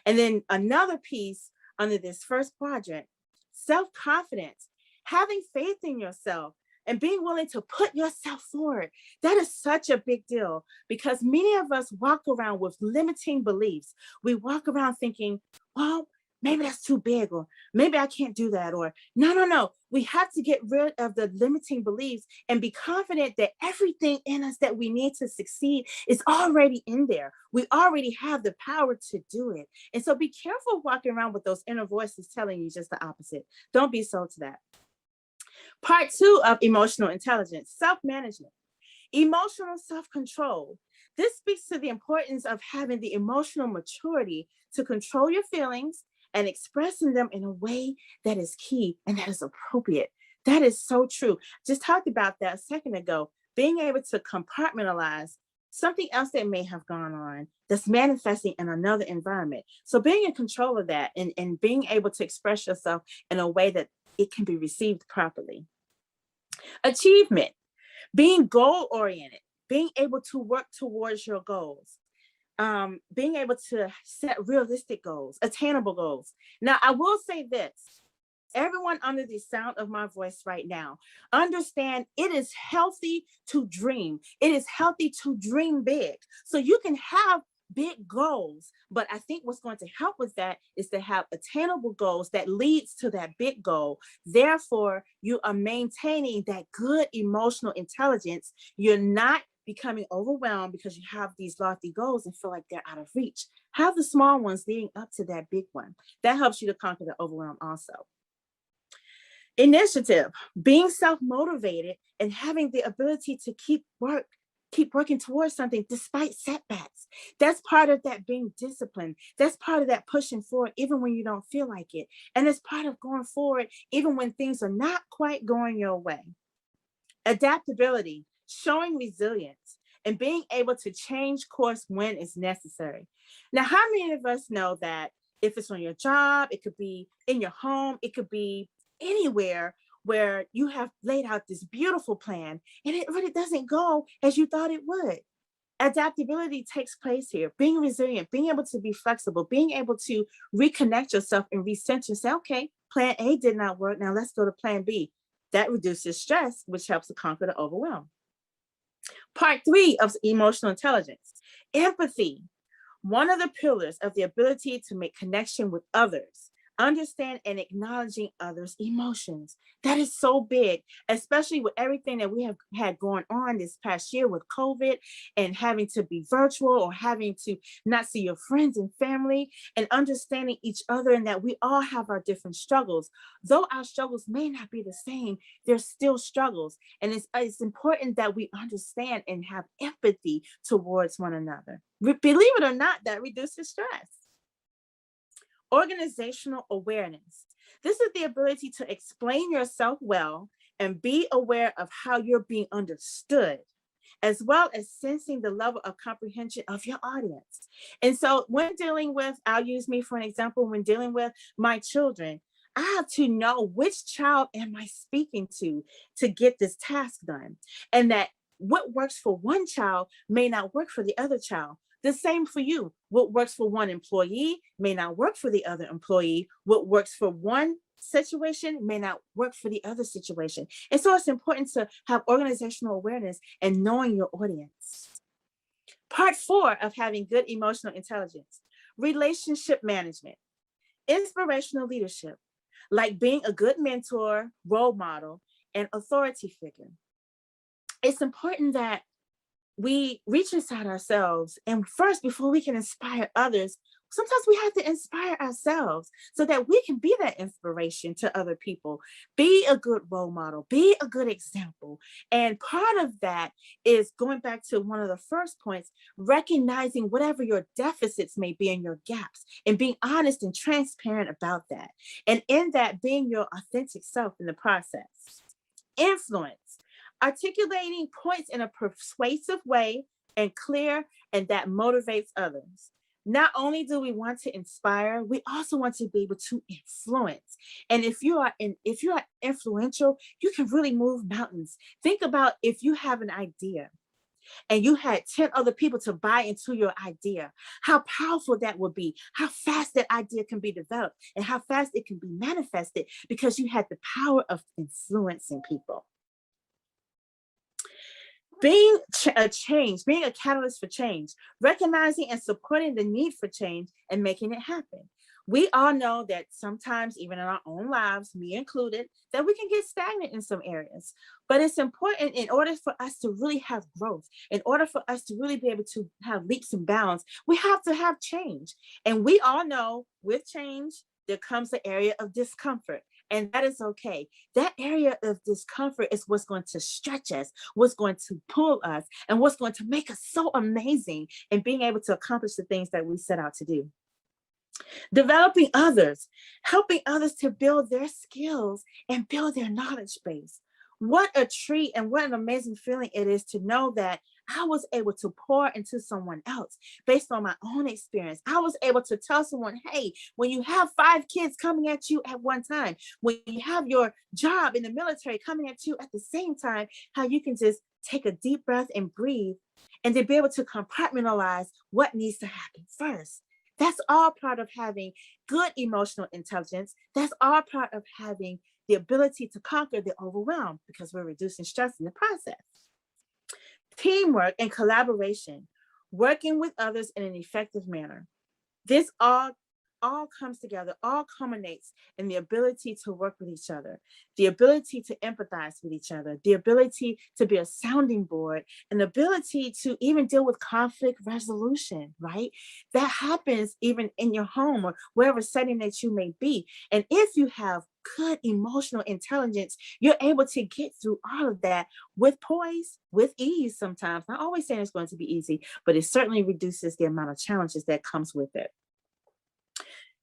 And then another piece under this first quadrant, self-confidence, having faith in yourself and being willing to put yourself forward. That is such a big deal because many of us walk around with limiting beliefs. We walk around thinking, well, maybe that's too big, or maybe I can't do that, or no. We have to get rid of the limiting beliefs and be confident that everything in us that we need to succeed is already in there. We already have the power to do it. And so be careful walking around with those inner voices telling you just the opposite. Don't be sold to that. Part 2 of emotional intelligence, self-management, emotional self-control. This speaks to the importance of having the emotional maturity to control your feelings and expressing them in a way that is key and that is appropriate. That is so true. Just talked about that a second ago, being able to compartmentalize something else that may have gone on that's manifesting in another environment. So being in control of that and being able to express yourself in a way that it can be received properly. Achievement, being goal-oriented, being able to work towards your goals. Being able to set realistic goals, attainable goals. Now, I will say this, everyone under the sound of my voice right now, understand it is healthy to dream. It is healthy to dream big. So you can have big goals, but I think what's going to help with that is to have attainable goals that leads to that big goal. Therefore, you are maintaining that good emotional intelligence. You're not becoming overwhelmed because you have these lofty goals and feel like they're out of reach. Have the small ones leading up to that big one. That helps you to conquer the overwhelm also. Initiative, being self-motivated and having the ability to keep working towards something despite setbacks. That's part of that being disciplined. That's part of that pushing forward even when you don't feel like it. And it's part of going forward even when things are not quite going your way. Adaptability, showing resilience and being able to change course when it's necessary. Now, how many of us know that if it's on your job, it could be in your home, it could be anywhere where you have laid out this beautiful plan and it really doesn't go as you thought it would? Adaptability takes place here. Being resilient, being able to be flexible, being able to reconnect yourself and recenter and say, okay, plan A did not work. Now let's go to plan B. That reduces stress, which helps to conquer the overwhelm. Part 3 of emotional intelligence, empathy. One of the pillars of the ability to make connection with others, understand and acknowledging others' emotions. That is so big, especially with everything that we have had going on this past year with COVID and having to be virtual or having to not see your friends and family, and understanding each other and that we all have our different struggles. Though our struggles may not be the same, they're still struggles. And it's important that we understand and have empathy towards one another. Believe it or not, that reduces stress. Organizational awareness. This is the ability to explain yourself well and be aware of how you're being understood, as well as sensing the level of comprehension of your audience. And so when dealing with, I'll use me for an example, when dealing with my children, I have to know which child am I speaking to get this task done. And that what works for one child may not work for the other child. The same for you. What works for one employee may not work for the other employee. What works for one situation may not work for the other situation. And so it's important to have organizational awareness and knowing your audience. Part 4 of having good emotional intelligence, relationship management, inspirational leadership, like being a good mentor, role model, and authority figure. It's important that we reach inside ourselves, and first, before we can inspire others, sometimes we have to inspire ourselves so that we can be that inspiration to other people. Be a good role model, be a good example. And part of that is going back to one of the first points, recognizing whatever your deficits may be and your gaps, and being honest and transparent about that. And in that, being your authentic self in the process. Influence. Articulating points in a persuasive way and clear, and that motivates others. Not only do we want to inspire, we also want to be able to influence. And if you are influential, you can really move mountains. Think about if you have an idea and you had 10 other people to buy into your idea, how powerful that would be, how fast that idea can be developed, and how fast it can be manifested because you had the power of influencing people. Being being a catalyst for change, recognizing and supporting the need for change and making it happen. We all know that sometimes, even in our own lives, me included, that we can get stagnant in some areas. But it's important, in order for us to really have growth, in order for us to really be able to have leaps and bounds, we have to have change. And we all know with change, there comes the area of discomfort. And that is okay. That area of discomfort is what's going to stretch us, what's going to pull us, and what's going to make us so amazing in being able to accomplish the things that we set out to do. Developing others, helping others to build their skills and build their knowledge base. What a treat and what an amazing feeling it is to know that I was able to pour into someone else based on my own experience. I was able to tell someone, hey, when you have 5 kids coming at you at one time, when you have your job in the military coming at you at the same time, how you can just take a deep breath and breathe and to be able to compartmentalize what needs to happen first. That's all part of having good emotional intelligence. That's all part of having the ability to conquer the overwhelm, because we're reducing stress in the process. Teamwork and collaboration, working with others in an effective manner. This all comes together, all culminates in the ability to work with each other, the ability to empathize with each other, the ability to be a sounding board, and the ability to even deal with conflict resolution, right? That happens even in your home or wherever setting that you may be. And if you have good emotional intelligence, you're able to get through all of that with poise, with ease sometimes. Not always saying it's going to be easy, but it certainly reduces the amount of challenges that comes with it.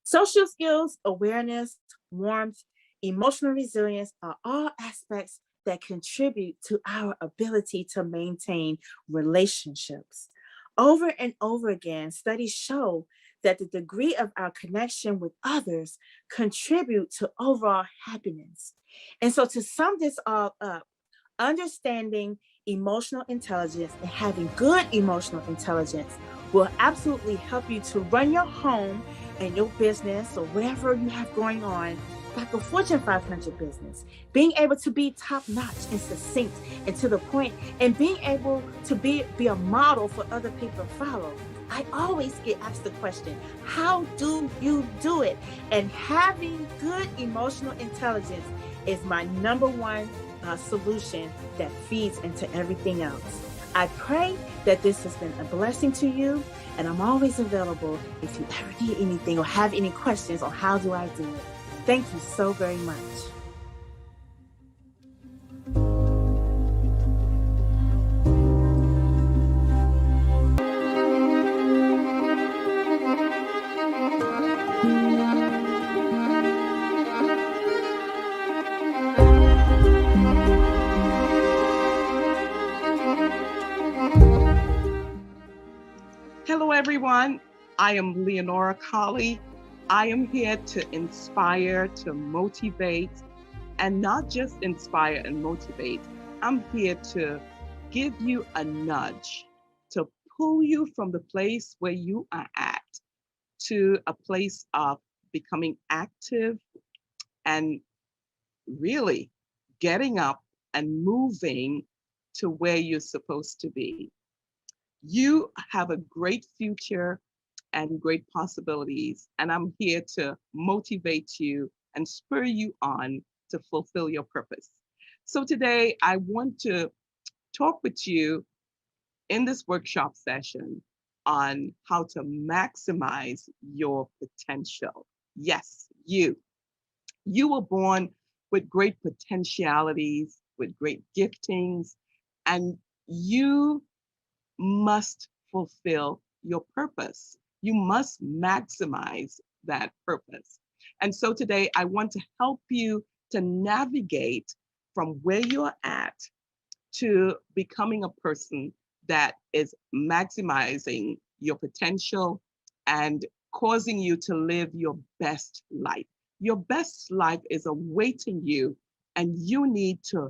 Social skills, awareness, warmth, emotional resilience are all aspects that contribute to our ability to maintain relationships. Over and over again, studies show that the degree of our connection with others contribute to overall happiness. And so to sum this all up, understanding emotional intelligence and having good emotional intelligence will absolutely help you to run your home and your business or whatever you have going on like a Fortune 500 business. Being able to be top-notch and succinct and to the point, and being able to be a model for other people to follow. I always get asked the question, how do you do it? And having good emotional intelligence is my number one solution that feeds into everything else. I pray that this has been a blessing to you, and I'm always available if you ever need anything or have any questions on how do I do it. Thank you so very much. Hello, everyone. I am Leonora Colley. I am here to inspire, to motivate, and not just inspire and motivate. I'm here to give you a nudge, to pull you from the place where you are at to a place of becoming active and really getting up and moving to where you're supposed to be. You have a great future and great possibilities, and I'm here to motivate you and spur you on to fulfill your purpose. So today I want to talk with you in this workshop session on how to maximize your potential. Yes, you were born with great potentialities, with great giftings, and you must fulfill your purpose. You must maximize that purpose. And so today I want to help you to navigate from where you're at to becoming a person that is maximizing your potential and causing you to live your best life. Your best life is awaiting you, and you need to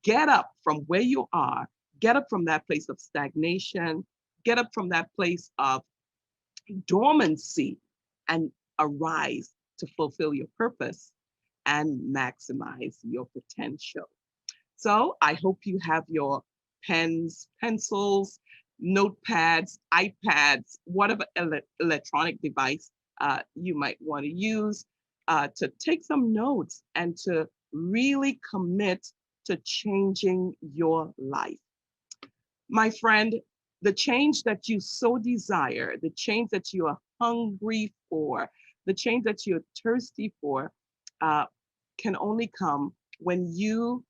get up from where you are, get up from that place of stagnation, get up from that place of dormancy, and arise to fulfill your purpose and maximize your potential. So I hope you have your pens, pencils, notepads, iPads, whatever electronic device you might want to use, to take some notes and to really commit to changing your life. My friend, the change that you so desire, the change that you are hungry for, the change that you're thirsty for, can only come when you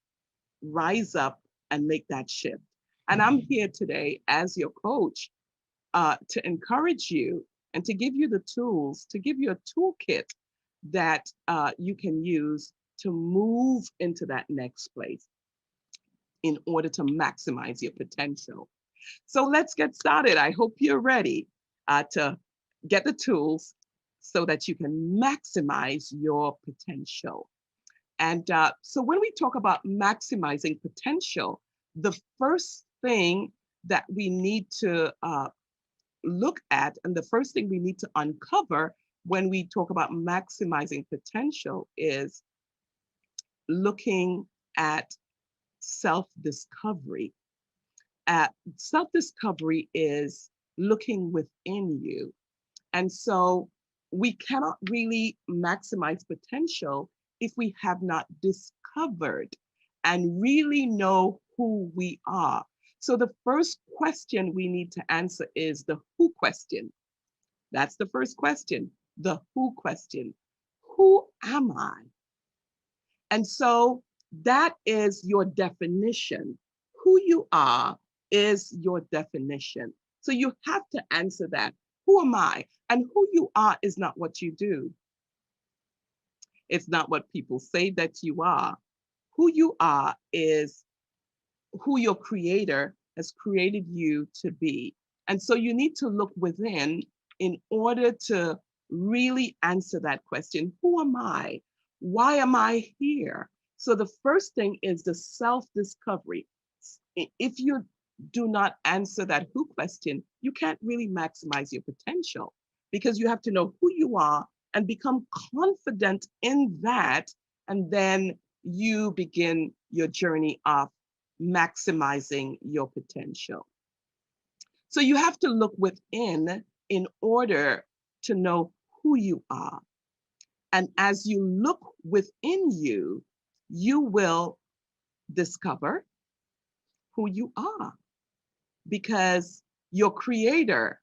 rise up and make that shift. And I'm here today as your coach to encourage you and to give you the tools, to give you a toolkit that you can use to move into that next place in order to maximize your potential. So let's get started. I hope you're ready to get the tools so that you can maximize your potential. And so when we talk about maximizing potential, the first thing that we need to look at, and the first thing we need to uncover when we talk about maximizing potential, is looking at self-discovery. Self-discovery is looking within you. And so we cannot really maximize potential if we have not discovered and really know who we are. So the first question we need to answer is the who question. That's the first question, the who question. Who am I? And so that is your definition. Who you are is your definition. So you have to answer that. Who am I? And who you are is not what you do. It's not what people say that you are. Who you are is who your creator has created you to be. And so you need to look within in order to really answer that question. Who am I? Why am I here? So the first thing is the self-discovery. If you do not answer that who question, you can't really maximize your potential, because you have to know who you are and become confident in that. And then you begin your journey of maximizing your potential. So you have to look within in order to know who you are. And as you look within you, you will discover who you are, because your creator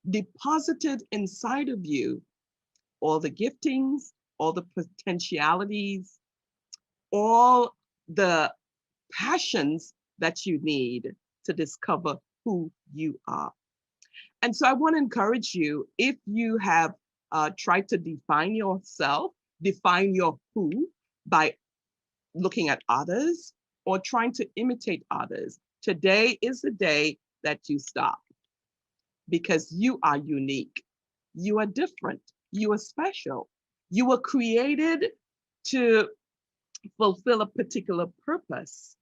deposited inside of you all the giftings, all the potentialities, all the passions that you need to discover who you are. And so I want to encourage you, if you have tried to define yourself, define your who by looking at others or trying to imitate others, today is the day that you stop, because you are unique. You are different. You are special. You were created to fulfill a particular purpose.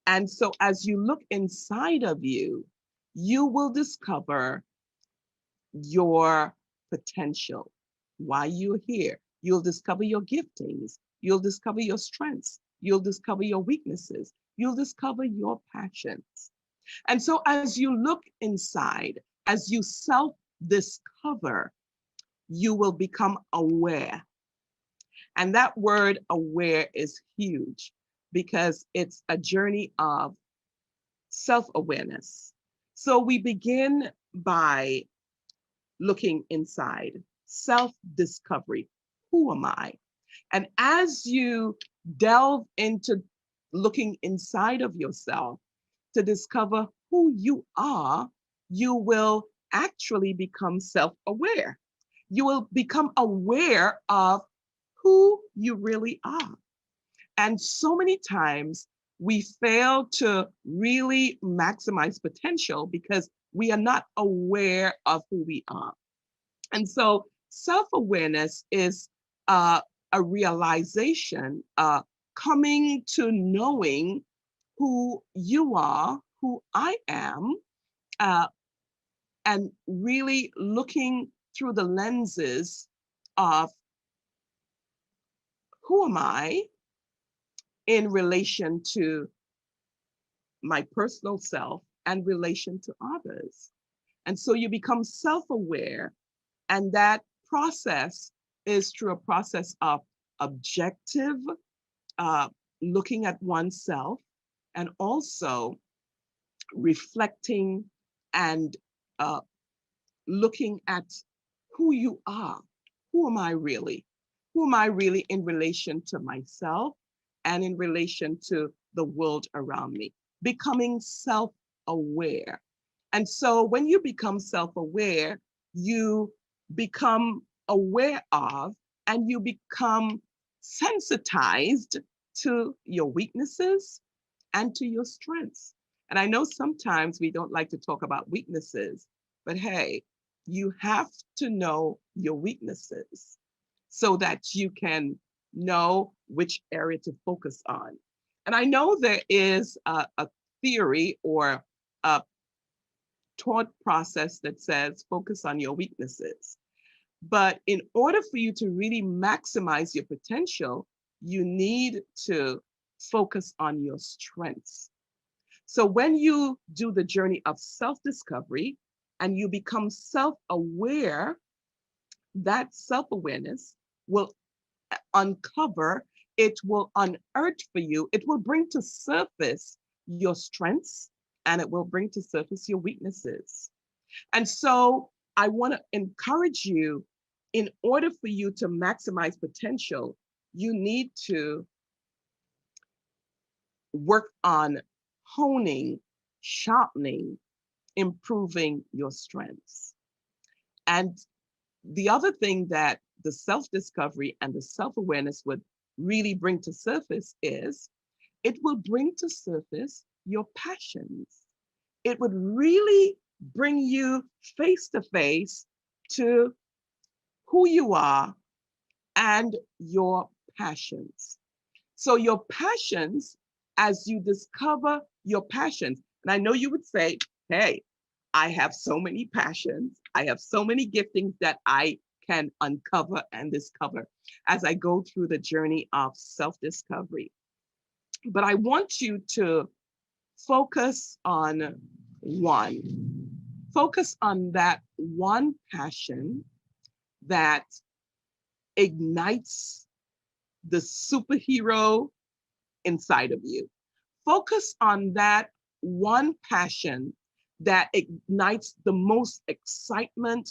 And so as you look inside of you, you will discover your potential, why you're here. You'll discover your giftings. You'll discover your strengths. You'll discover your weaknesses. You'll discover your passions. And so as you look inside, as you self-discover, you will become aware. And that word aware is huge, because it's a journey of self-awareness. So we begin by looking inside, self-discovery. Who am I? And as you delve into looking inside of yourself to discover who you are, you will actually become self-aware. You will become aware of who you really are. And so many times we fail to really maximize potential because we are not aware of who we are. And so self-awareness is a realization, coming to knowing who you are, who I am, and really looking through the lenses of who am I in relation to my personal self and relation to others. And so you become self-aware, and that process is through a process of objective looking at oneself, and also reflecting and looking at who you are. Who am I really? Who am I really in relation to myself and in relation to the world around me? Becoming self-aware. And so when you become self-aware, you become aware of and you become sensitized to your weaknesses and to your strengths. And I know sometimes we don't like to talk about weaknesses, but hey, you have to know your weaknesses so that you can know which area to focus on. And I know there is a theory or a thought process that says focus on your weaknesses. But in order for you to really maximize your potential, you need to focus on your strengths. So when you do the journey of self-discovery and you become self-aware, that self-awareness will uncover, it will unearth for you, it will bring to surface your strengths, and it will bring to surface your weaknesses. And so I want to encourage you, in order for you to maximize potential, you need to work on honing, sharpening, improving your strengths. And the other thing that the self-discovery and the self-awareness would really bring to surface is it will bring to surface your passions. It would really bring you face to face to who you are and your passions. So your passions, as you discover your passions, and I know you would say, hey, I have so many passions, I have so many giftings that I can uncover and discover as I go through the journey of self-discovery. But I want you to focus on one. Focus on that one passion that ignites the superhero inside of you. Focus on that one passion that ignites the most excitement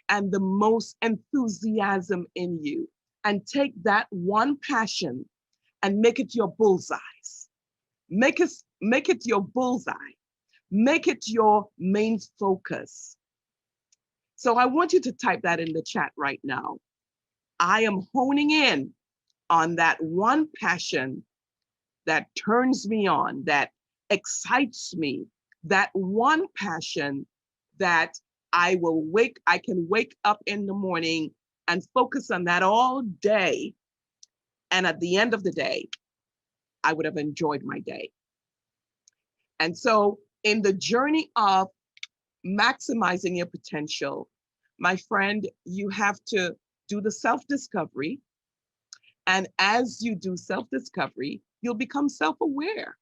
and the most enthusiasm in you. And take that one passion and make it your bullseyes. Make it your bullseye. Make it your main focus. So I want you to type that in the chat right now. I am honing in on that one passion that turns me on, that excites me, that one passion that I can wake up in the morning and focus on that all day. And at the end of the day, I would have enjoyed my day. And so in the journey of maximizing your potential, my friend, you have to do the self-discovery. And as you do self-discovery, you'll become self-aware.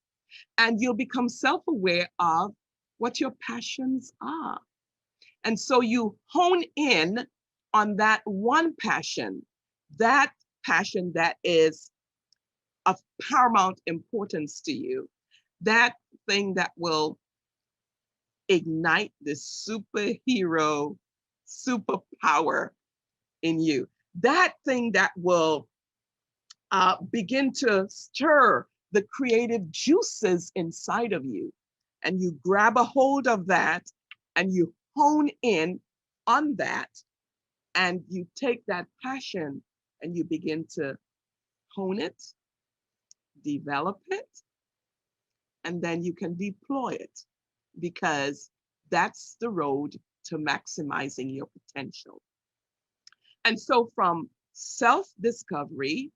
And you'll become self-aware of what your passions are. And so you hone in on that one passion that is of paramount importance to you, that thing that will ignite this superhero, superpower in you, that thing that will begin to stir the creative juices inside of you. And you grab a hold of that and you hone in on that, and you take that passion and you begin to hone it, develop it, and then you can deploy it, because that's the road to maximizing your potential. And so from self-discovery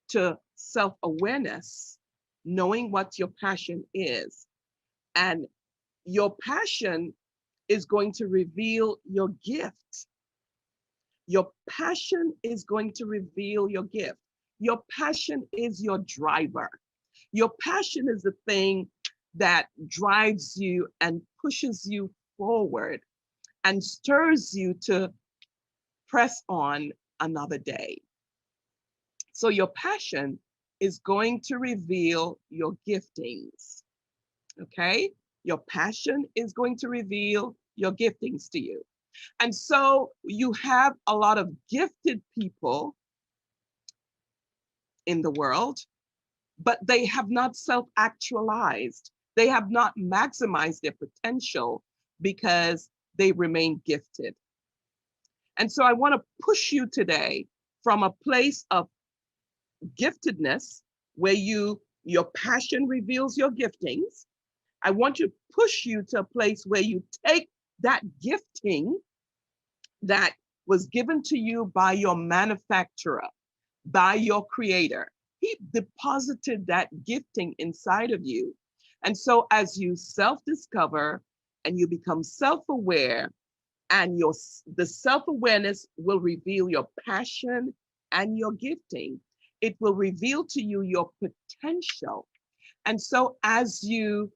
to self-awareness, knowing what your passion is, and your passion is going to reveal your gift. Your passion is going to reveal your gift. Your passion is your driver. Your passion is the thing that drives you and pushes you forward and stirs you to press on another day. So your passion is going to reveal your giftings, okay? Your passion is going to reveal your giftings to you. And so you have a lot of gifted people in the world, but they have not self-actualized. They have not maximized their potential because they remain gifted. And so I want to push you today from a place of giftedness where your passion reveals your giftings. I want to push you to a place where you take that gifting that was given to you by your manufacturer, by your creator. He deposited that gifting inside of you. And so as you self-discover and you become self-aware, and the self-awareness will reveal your passion and your gifting. It will reveal to you your potential. And so as you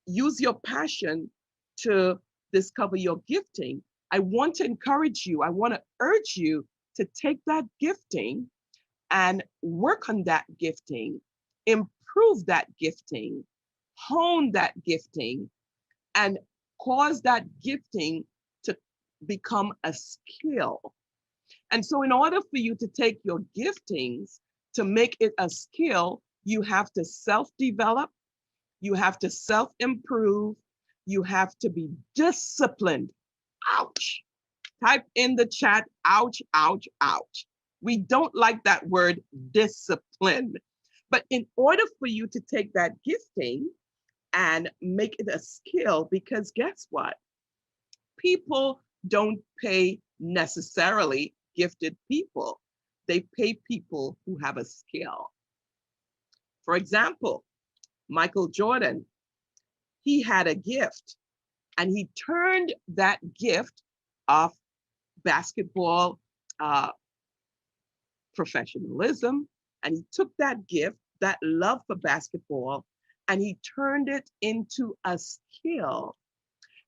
use your passion to discover your gifting, I want to encourage you, I want to urge you to take that gifting and work on that gifting, improve that gifting, hone that gifting, and cause that gifting to become a skill. And so in order for you to take your giftings to make it a skill, you have to self-develop, you have to self-improve, you have to be disciplined. Ouch. Type in the chat, ouch, ouch, ouch. We don't like that word discipline. But in order for you to take that gifting and make it a skill, because guess what? People don't pay necessarily gifted people. They pay people who have a skill. For example, Michael Jordan, he had a gift and he turned that gift of basketball professionalism, and he took that gift, that love for basketball, and he turned it into a skill.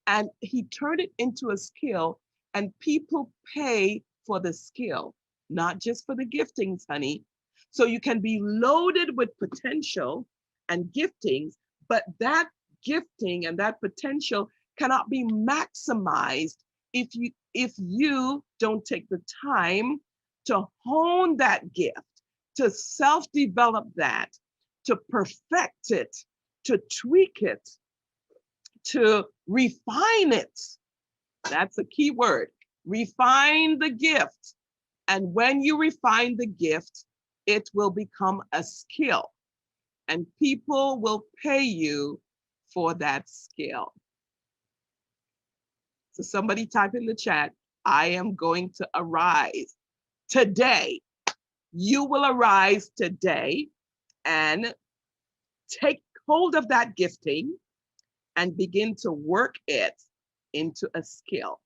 And he turned it into a skill, and people pay for the skill, not just for the giftings, honey. So you can be loaded with potential and giftings, but that gifting and that potential cannot be maximized if you don't take the time to hone that gift, to self-develop that, to perfect it, to tweak it, to refine it. That's a key word. Refine the gift. And when you refine the gift, it will become a skill. And people will pay you for that skill. So somebody type in the chat, I am going to arise today. You will arise today and take hold of that gifting and begin to work it into a skill.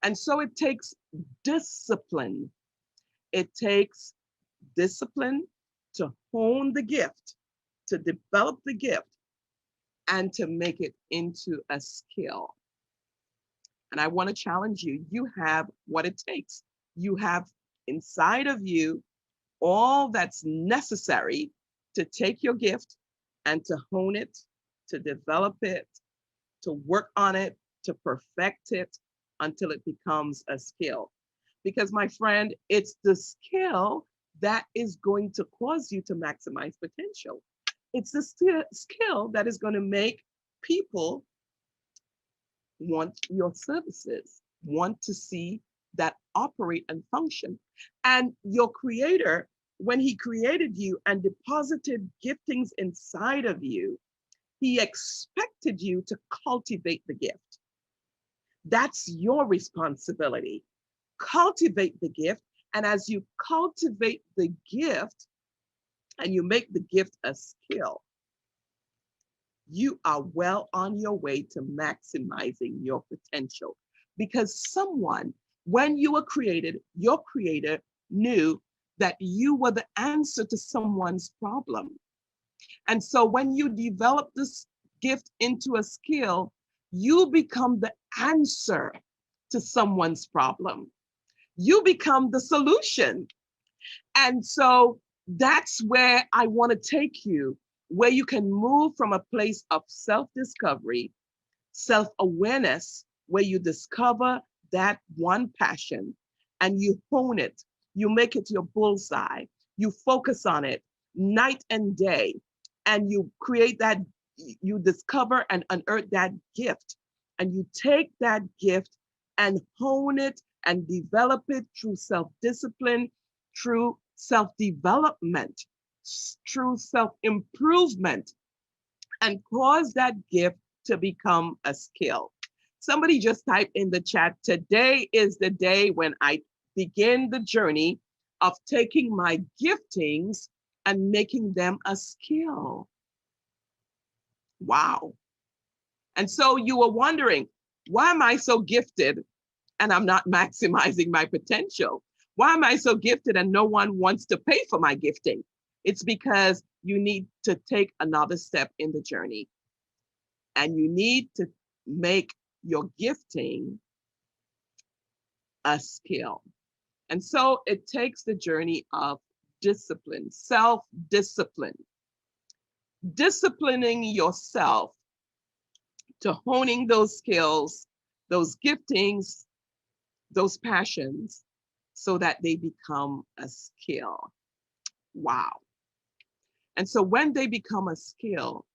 And so it takes discipline. It takes discipline to hone the gift, to develop the gift, and to make it into a skill. And I want to challenge you. You have what it takes. You have inside of you all that's necessary to take your gift and to hone it, to develop it, to work on it, to perfect it until it becomes a skill. Because my friend, it's the skill that is going to cause you to maximize potential. It's the skill that is going to make people want your services, want to see that operate and function. And your creator, when he created you and deposited giftings inside of you, he expected you to cultivate the gift. That's your responsibility. Cultivate the gift. And as you cultivate the gift and you make the gift a skill, you are well on your way to maximizing your potential. Because someone, when you were created, your creator knew that you were the answer to someone's problem. And so when you develop this gift into a skill, you become the answer to someone's problem. You become the solution. And so that's where I want to take you, where you can move from a place of self-discovery, self-awareness, where you discover that one passion and you hone it. You make it your bullseye. You focus on it night and day, and you create that, you discover and unearth that gift. And you take that gift and hone it and develop it through self-discipline, through self-development, through self-improvement, and cause that gift to become a skill. Somebody just typed in the chat, today is the day when I begin the journey of taking my giftings and making them a skill. Wow. And so you were wondering, why am I so gifted and I'm not maximizing my potential? Why am I so gifted and no one wants to pay for my gifting? It's because you need to take another step in the journey, and you need to make your gifting a skill. And so it takes the journey of discipline, self-discipline, disciplining yourself to honing those skills, those giftings, those passions, so that they become a skill. Wow. And so when they become a skill,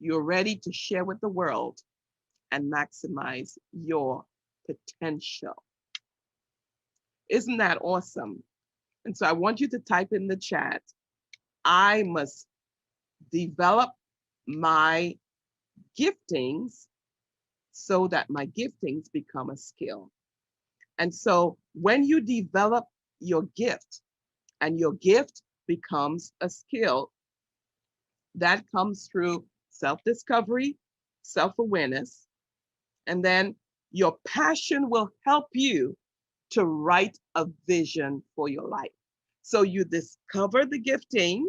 you're ready to share with the world and maximize your potential. Isn't that awesome? And so I want you to type in the chat, I must develop my giftings so that my giftings become a skill. And so when you develop your gift and your gift becomes a skill, that comes through self-discovery, self-awareness, and then your passion will help you to write a vision for your life. So you discover the gifting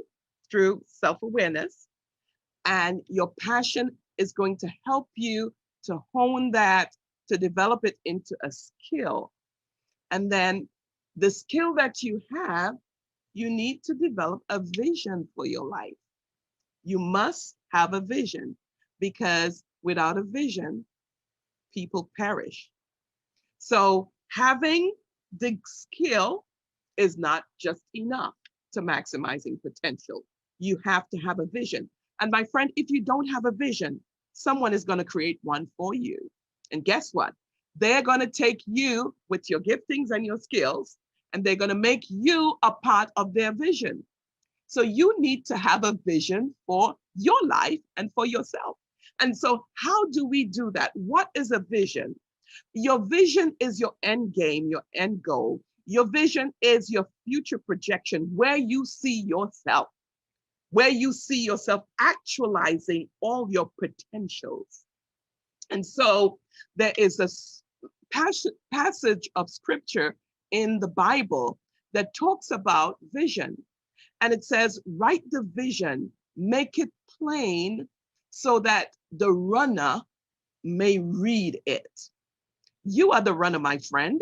through self-awareness, and your passion is going to help you to hone that, to develop it into a skill. And then the skill that you have, you need to develop a vision for your life. You must have a vision, because without a vision, people perish. So having the skill is not just enough to maximizing potential. You have to have a vision. And my friend, if you don't have a vision, someone is going to create one for you. And guess what? They're going to take you with your giftings and your skills, and they're going to make you a part of their vision. So you need to have a vision for your life and for yourself. And so how do we do that? What is a vision? Your vision is your end game, your end goal. Your vision is your future projection, where you see yourself, where you see yourself actualizing all your potentials. And so there is a passage of scripture in the Bible that talks about vision. And it says, write the vision, make it plain so that the runner may read it. You are the runner, my friend.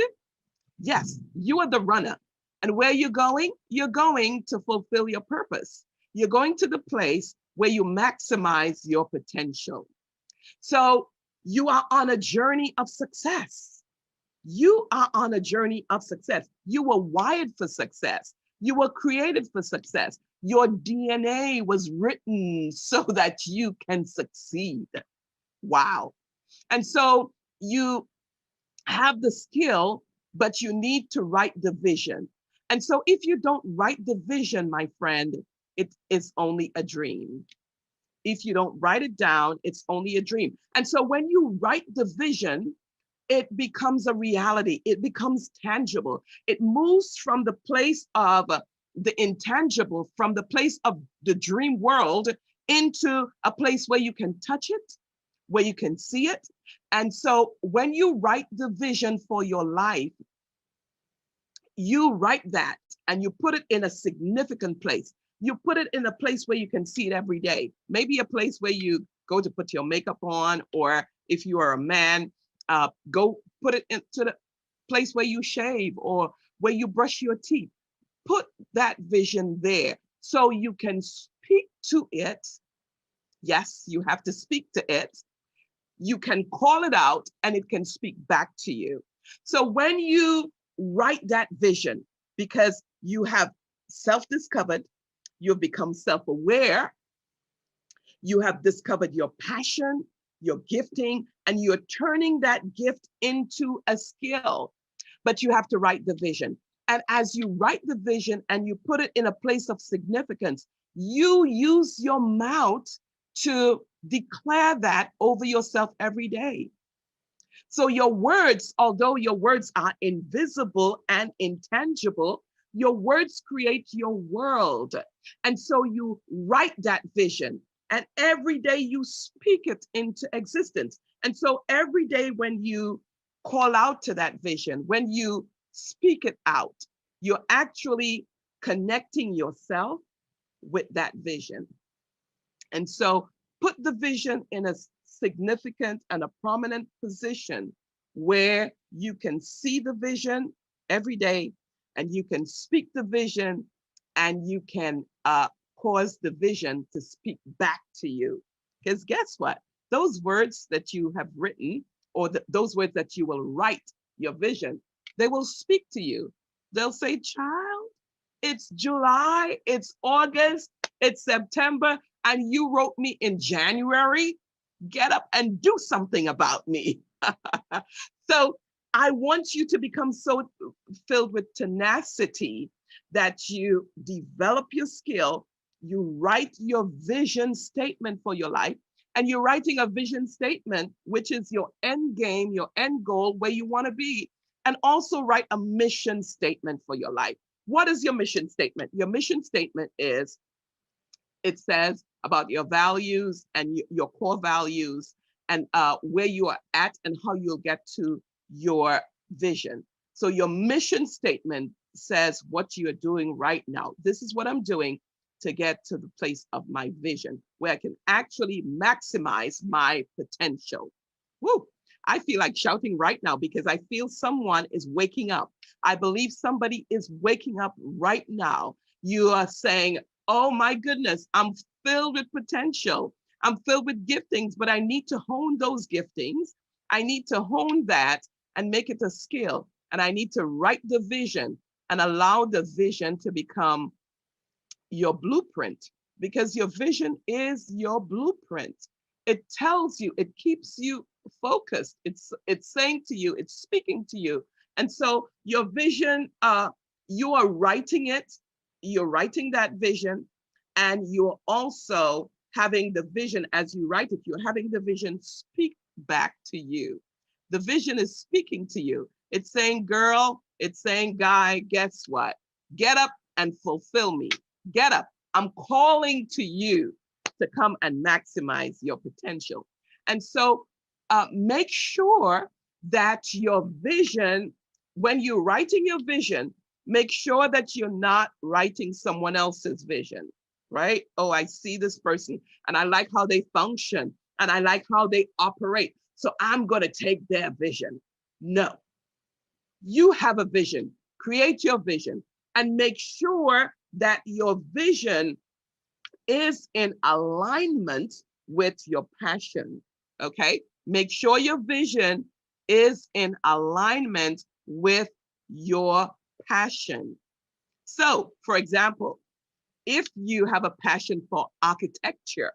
Yes, you are the runner. And where you're going to fulfill your purpose. You're going to the place where you maximize your potential. So you are on a journey of success. You are on a journey of success. You were wired for success. You were created for success. Your DNA was written so that you can succeed. Wow. And so you have the skill, but you need to write the vision. And so if you don't write the vision, my friend, it is only a dream. If you don't write it down, it's only a dream. And so when you write the vision, it becomes a reality. It becomes tangible. It moves from the place of the intangible, from the place of the dream world, into a place where you can touch it, where you can see it. And so when you write the vision for your life, you write that and you put it in a significant place. you put it in a place where you can see it every day. Maybe a place where you go to put your makeup on, or if you are a man, go put it into the place where you shave or where you brush your teeth. Put that vision there so you can speak to it. Yes, you have to speak to it. You can call it out and it can speak back to you. So when you write that vision, because you have self-discovered, you've become self-aware, you have discovered your passion, your gifting, and you're turning that gift into a skill. But you have to write the vision. And as you write the vision and you put it in a place of significance, you use your mouth to declare that over yourself every day. So your words, although your words are invisible and intangible, your words create your world. And so you write that vision and every day you speak it into existence. And so every day when you call out to that vision, when you speak it out, you're actually connecting yourself with that vision. And so put the vision in a significant and a prominent position where you can see the vision every day and you can speak the vision and you can cause the vision to speak back to you. Because guess what? Those words that you have written or those words that you will write, your vision, they will speak to you. They'll say, child, it's July, it's August, it's September, and you wrote me in January. Get up and do something about me. So I want you to become so filled with tenacity that you develop your skill, you write your vision statement for your life, and you're writing a vision statement, which is your end game, your end goal, where you want to be, and also write a mission statement for your life. What is your mission statement? Your mission statement is, it says about your values and your core values and where you are at and how you'll get to your vision. So your mission statement says what you are doing right now. This is what I'm doing to get to the place of my vision, where I can actually maximize my potential. Woo! I feel like shouting right now because I feel someone is waking up. I believe somebody is waking up right now. You are saying, oh my goodness, I'm filled with potential. I'm filled with giftings, but I need to hone those giftings. I need to hone that and make it a skill. And I need to write the vision and allow the vision to become your blueprint, because your vision is your blueprint. It tells you, it keeps you focused. It's saying to you, it's speaking to you. And so your vision, you are writing it, you're writing that vision, and you're also having the vision as you write it, you're having the vision speak back to you. The vision is speaking to you. It's saying, girl, it's saying, guy, guess what? Get up and fulfill me. Get up. I'm calling to you to come and maximize your potential. And so make sure that your vision, when you're writing your vision, make sure that you're not writing someone else's vision, right? Oh, I see this person and I like how they function and I like how they operate, so I'm going to take their vision. No, you have a vision. Create your vision and make sure that your vision is in alignment with your passion, okay? Make sure your vision is in alignment with your passion. So, for example, if you have a passion for architecture,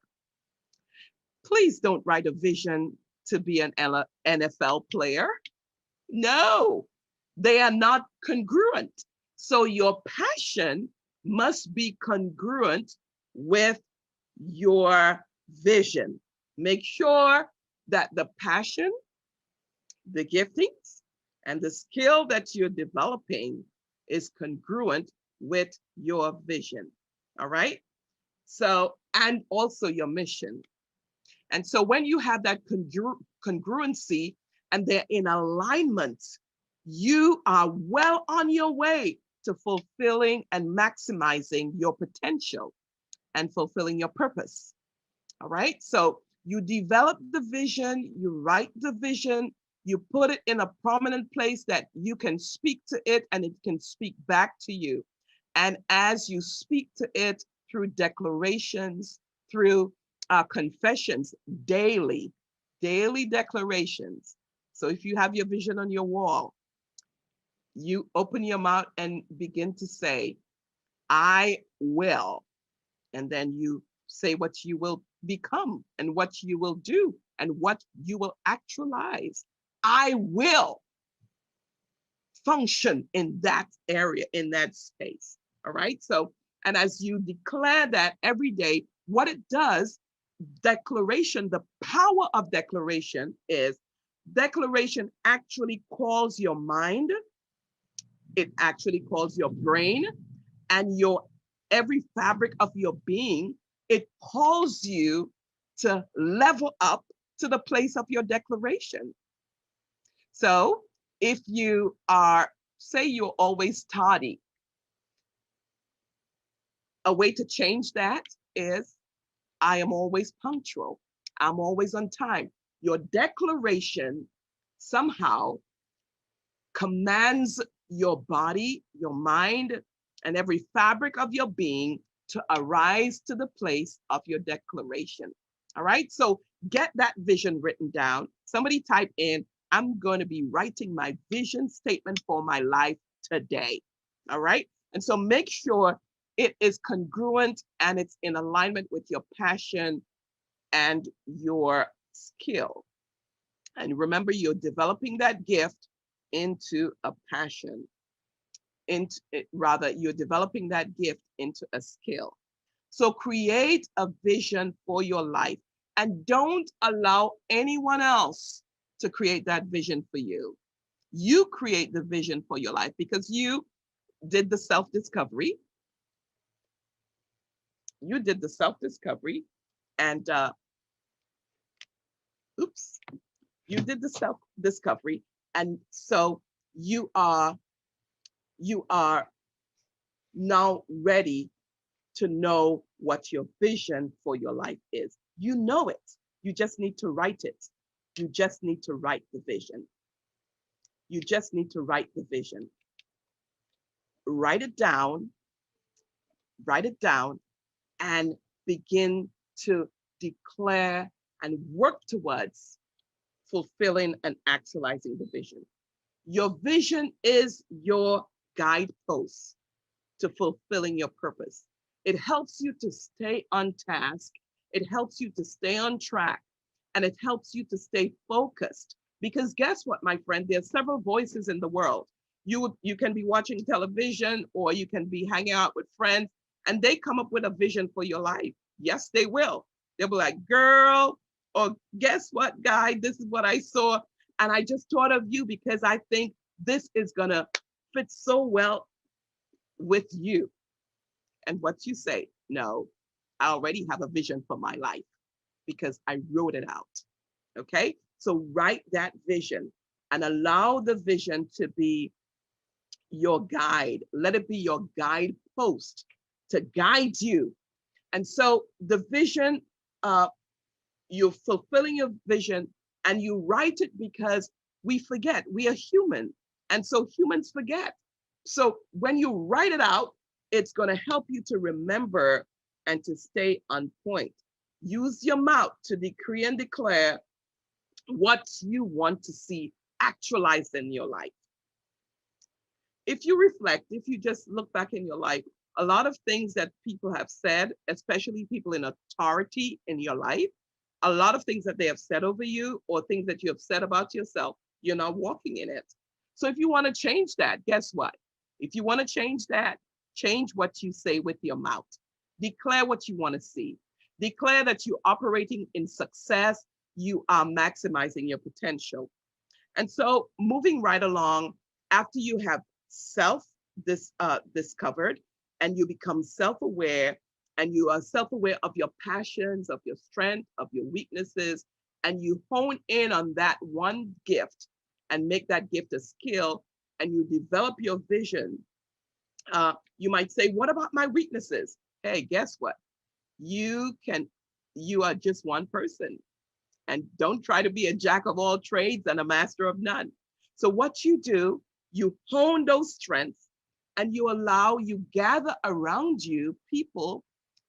please don't write a vision to be an NFL player. No, they are not congruent. So your passion must be congruent with your vision. Make sure that the passion, the giftings, and the skill that you're developing is congruent with your vision. All right? So, and also your mission. And so when you have that congruency and they're in alignment, you are well on your way to fulfilling and maximizing your potential. and fulfilling your purpose. All right. So you develop the vision, you write the vision, you put it in a prominent place that you can speak to it and it can speak back to you. And as you speak to it through declarations, through confessions, daily declarations. So if you have your vision on your wall, you open your mouth and begin to say, I will. And then you say what you will become and what you will do and what you will actualize. I will function in that area, in that space. All right. So, and as you declare that every day, what it does, declaration, the power of declaration is declaration actually calls your mind, it actually calls your brain and your every fabric of your being. It calls you to level up to the place of your declaration. So if you are, say you're always tardy, a way to change that is, I am always punctual. I'm always on time. Your declaration somehow commands your body, your mind, and every fabric of your being to arise to the place of your declaration. All right. So get that vision written down. Somebody type in, I'm going to be writing my vision statement for my life today. All right. And so make sure it is congruent and it's in alignment with your passion and your skill. And remember, you're developing that gift into a passion. You're developing that gift into a skill. So create a vision for your life and don't allow anyone else to create that vision for you. You create the vision for your life because you did the self-discovery. You did the self-discovery and you did the self-discovery. And so you are now ready to know what your vision for your life is. You know it. You just need to write it. You just need to write the vision. You just need to write the vision. Write it down, and begin to declare and work towards fulfilling and actualizing the vision. Your vision is your guidepost to fulfilling your purpose. It helps you to stay on task. It helps you to stay on track, and it helps you to stay focused. Because guess what, my friend? There's several voices in the world. You can be watching television or you can be hanging out with friends and they come up with a vision for your life. Yes, they will. They'll be like, girl, or guess what, guy, this is what I saw. And I just thought of you because I think this is gonna fit so well with you. And what you say, no, I already have a vision for my life because I wrote it out. Okay, so write that vision and allow the vision to be your guide. Let it be your guidepost to guide you. And so the vision, you're fulfilling your vision and you write it because we forget. We are human. And so humans forget. So when you write it out, it's going to help you to remember and to stay on point. Use your mouth to decree and declare what you want to see actualized in your life. If you reflect, if you just look back in your life, a lot of things that people have said, especially people in authority in your life, a lot of things that they have said over you or things that you have said about yourself, you're not walking in it. So if you want to change that, guess what? If you want to change that, change what you say with your mouth. Declare what you want to see. Declare that you're operating in success. You are maximizing your potential. And so moving right along, after you have discovered and you become self-aware and you are self-aware of your passions, of your strength, of your weaknesses, and you hone in on that one gift and make that gift a skill and you develop your vision, you might say, what about my weaknesses? Hey, guess what? you are just one person. And don't try to be a jack of all trades and a master of none. So what you do, you hone those strengths and you gather around you people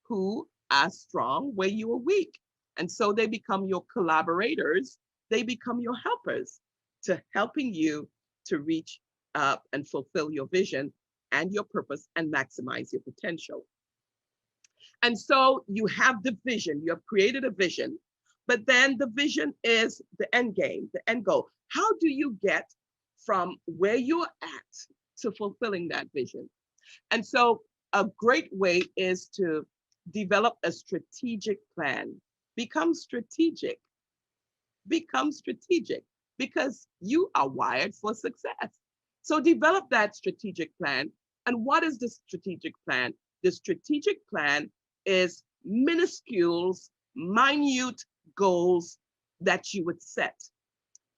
who are strong where you are weak. And so they become your collaborators. They become your helpers to helping you to reach up and fulfill your vision and your purpose and maximize your potential. And so you have the vision, you have created a vision, but then the vision is the end game, the end goal. How do you get from where you're at to fulfilling that vision? And so a great way is to develop a strategic plan. Become strategic because you are wired for success. So develop that strategic plan. And what is the strategic plan? The strategic plan is minuscule, minute goals that you would set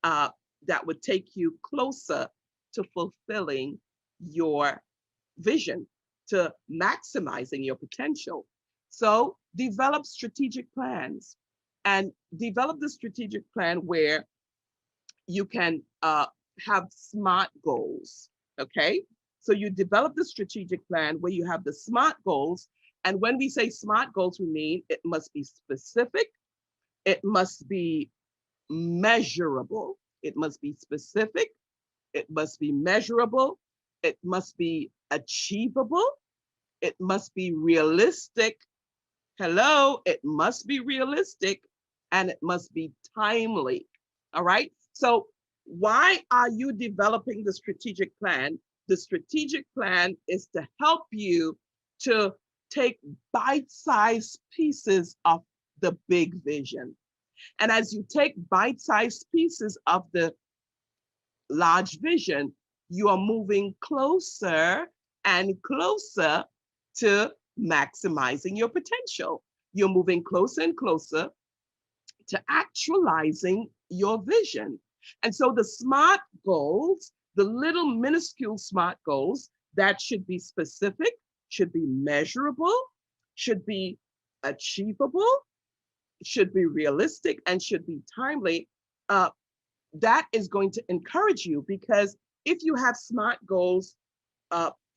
that would take you closer to fulfilling your vision, to maximizing your potential. So develop strategic plans and develop the strategic plan where you can have SMART goals, okay? So you develop the strategic plan where you have the SMART goals. And when we say SMART goals, we mean it must be specific, it must be measurable, it must be specific, it must be measurable, it must be achievable, it must be realistic. Hello, it must be realistic, and it must be timely. All right. So why are you developing the strategic plan? The strategic plan is to help you to take bite-sized pieces of the big vision. And as you take bite-sized pieces of the large vision, you are moving closer and closer to maximizing your potential. You're moving closer and closer to actualizing your vision. And so the SMART goals, the little minuscule SMART goals that should be specific, should be measurable, should be achievable, should be realistic, and should be timely, that is going to encourage you, because if you have SMART goals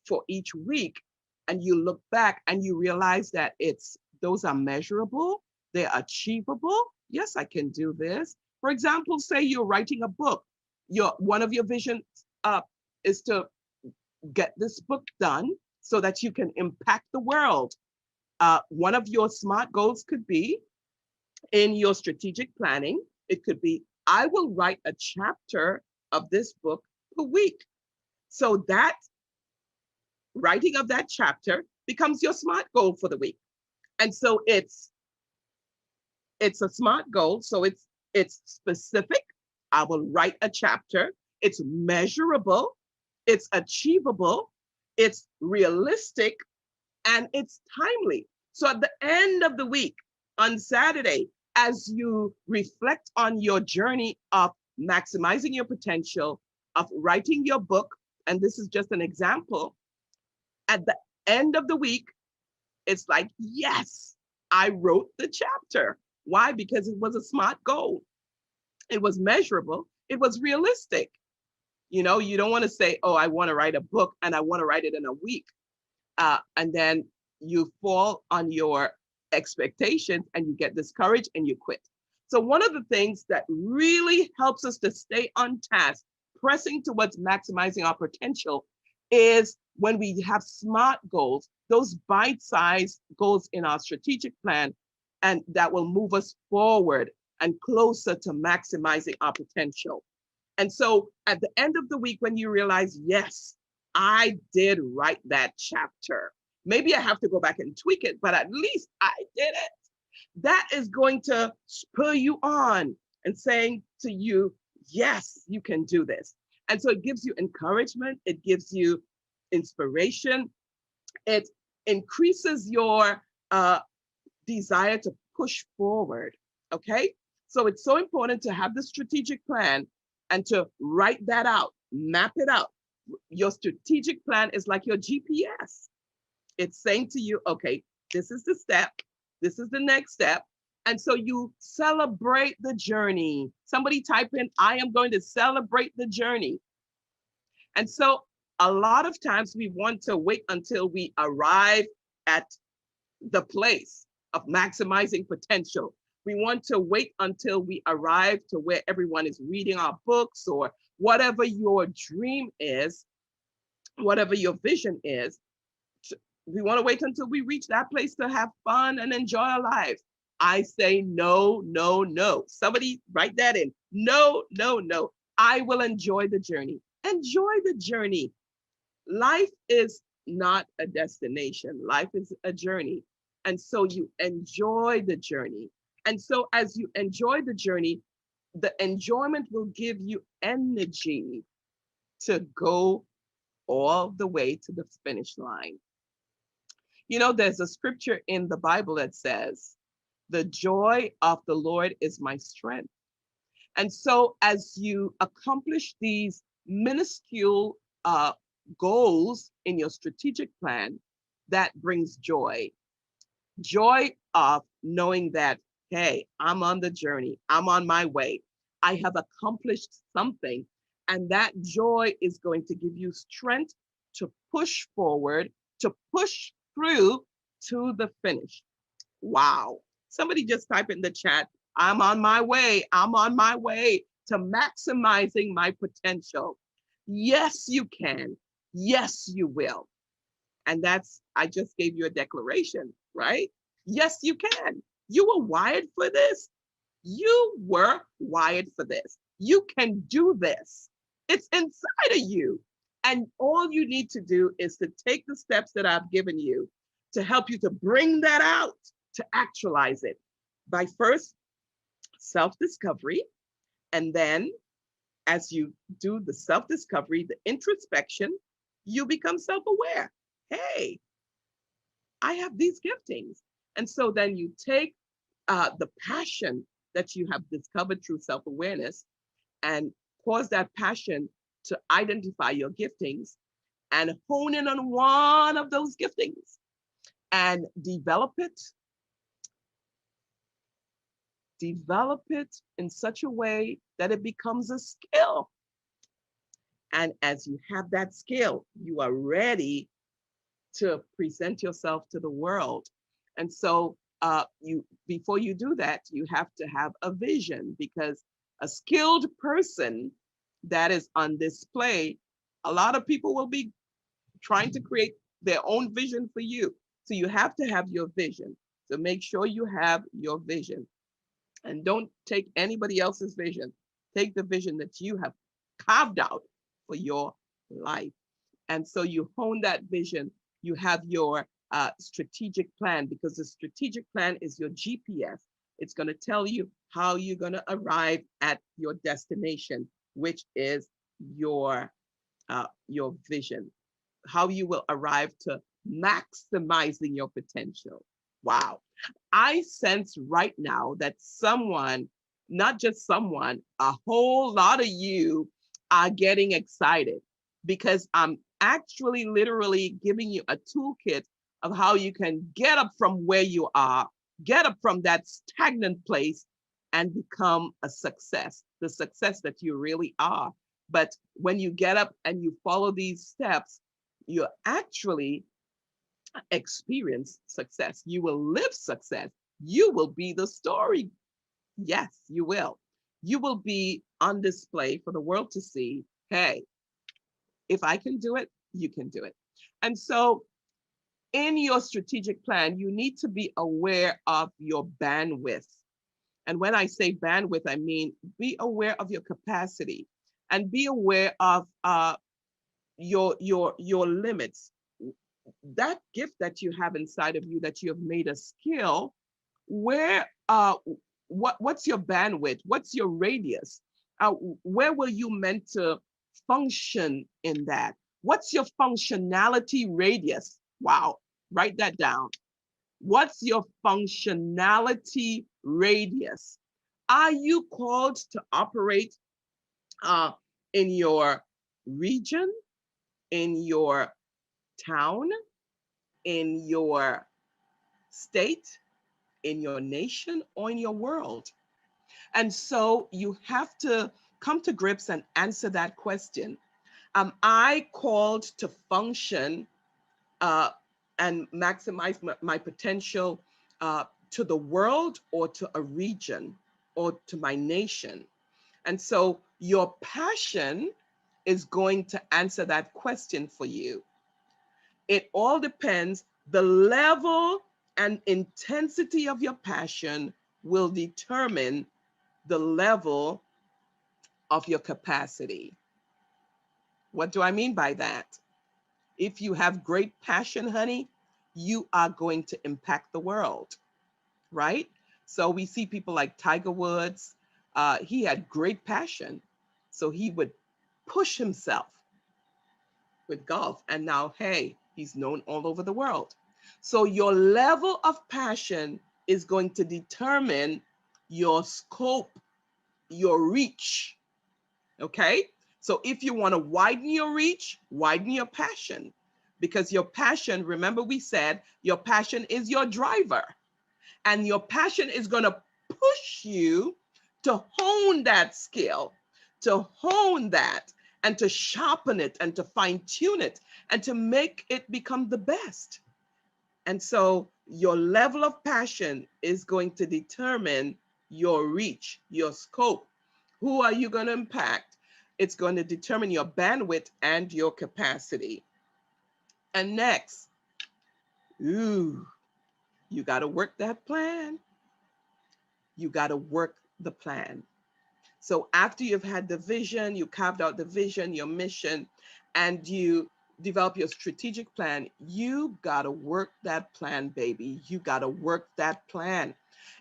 for each week and you look back and you realize that those are measurable, they're achievable. Yes, I can do this. For example, say you're writing a book. One of your visions is to get this book done so that you can impact the world. One of your SMART goals could be in your strategic planning. It could be, I will write a chapter of this book per week. So that writing of that chapter becomes your SMART goal for the week. And so it's a SMART goal. So it's specific. I will write a chapter. It's measurable. It's achievable. It's realistic, and it's timely. So at the end of the week, on Saturday, as you reflect on your journey of maximizing your potential, of writing your book, and this is just an example, at the end of the week, it's like, yes, I wrote the chapter. Why? Because it was a SMART goal. It was measurable. It was realistic. You know, you don't want to say, oh, I want to write a book and I want to write it in a week. And then you fall on your expectations and you get discouraged and you quit. So one of the things that really helps us to stay on task, pressing towards maximizing our potential, is when we have SMART goals, those bite-sized goals in our strategic plan, and that will move us forward and closer to maximizing our potential. And so at the end of the week, when you realize, yes, I did write that chapter, maybe I have to go back and tweak it, but at least I did it. That is going to spur you on and saying to you, yes, you can do this. And so it gives you encouragement. It gives you inspiration. It increases your desire to push forward, okay? So it's so important to have the strategic plan and to write that out, map it out. Your strategic plan is like your GPS. It's saying to you, okay, this is the step, This is the next step. And so you celebrate the journey. Somebody type in, I am going to celebrate the journey. And so a lot of times we want to wait until we arrive at the place of maximizing potential. We want to wait until we arrive to where everyone is reading our books, or whatever your dream is, whatever your vision is. We want to wait until we reach that place to have fun and enjoy our life. I say no, no, no. Somebody write that in. No, no, no. I will enjoy the journey. Enjoy the journey. Life is not a destination. Life is a journey. And so you enjoy the journey. And so as you enjoy the journey, the enjoyment will give you energy to go all the way to the finish line. You know, there's a scripture in the Bible that says, the joy of the Lord is my strength. And so as you accomplish these minuscule goals in your strategic plan, that brings joy. Joy of knowing that, hey, I'm on the journey. I'm on my way. I have accomplished something. And that joy is going to give you strength to push forward, to push through to the finish. Wow. Somebody just type in the chat, I'm on my way. I'm on my way to maximizing my potential. Yes, you can. Yes, you will. And that's, I just gave you a declaration, right? Yes, you can. You were wired for this. You were wired for this. You can do this. It's inside of you. And all you need to do is to take the steps that I've given you to help you to bring that out, to actualize it by first self-discovery. And then as you do the self-discovery, the introspection, you become self-aware. Hey, I have these giftings. And so then you take the passion that you have discovered through self-awareness and cause that passion to identify your giftings and hone in on one of those giftings and develop it in such a way that it becomes a skill. And as you have that skill, you are ready to present yourself to the world. And so before you do that, you have to have a vision, because a skilled person that is on display, a lot of people will be trying to create their own vision for you. So you have to have your vision. So make sure you have your vision. And don't take anybody else's vision. Take the vision that you have carved out for your life. And so you hone that vision. You have your strategic plan, because the strategic plan is your GPS. It's going to tell you how you're going to arrive at your destination, which is your vision, how you will arrive to maximizing your potential. Wow. I sense right now that someone, not just someone, a whole lot of you are getting excited, because I'm actually literally giving you a toolkit of how you can get up from where you are, get up from that stagnant place and become a success, the success that you really are. But when you get up and you follow these steps, you actually experience success. You will live success. You will be the story. Yes, you will. You will be on display for the world to see. Hey, if I can do it, you can do it. And so in your strategic plan, you need to be aware of your bandwidth. And when I say bandwidth, I mean be aware of your capacity and be aware of your limits. That gift that you have inside of you that you have made a skill, where what's your bandwidth? What's your radius? Where were you meant to function in that? What's your functionality radius? Wow, write that down. What's your functionality radius? Are you called to operate in your region, in your town, in your state, in your nation or in your world? And so you have to come to grips and answer that question. Am I called to function and maximize my potential to the world or to a region or to my nation? And so your passion is going to answer that question for you. It all depends. The level and intensity of your passion will determine the level of your capacity. What do I mean by that? If you have great passion, honey, you are going to impact the world, right? So we see people like Tiger Woods. He had great passion. So he would push himself with golf. And now, hey, he's known all over the world. So your level of passion is going to determine your scope, your reach, okay? So if you want to widen your reach, widen your passion, because your passion, remember we said, your passion is your driver, and your passion is going to push you to hone that skill, to hone that, and to sharpen it, and to fine tune it, and to make it become the best. And so your level of passion is going to determine your reach, your scope. Who are you going to impact? It's going to determine your bandwidth and your capacity. And next, you got to work that plan. You got to work the plan. So after you've had the vision, you carved out the vision, your mission, and you develop your strategic plan, you got to work that plan, baby. You got to work that plan.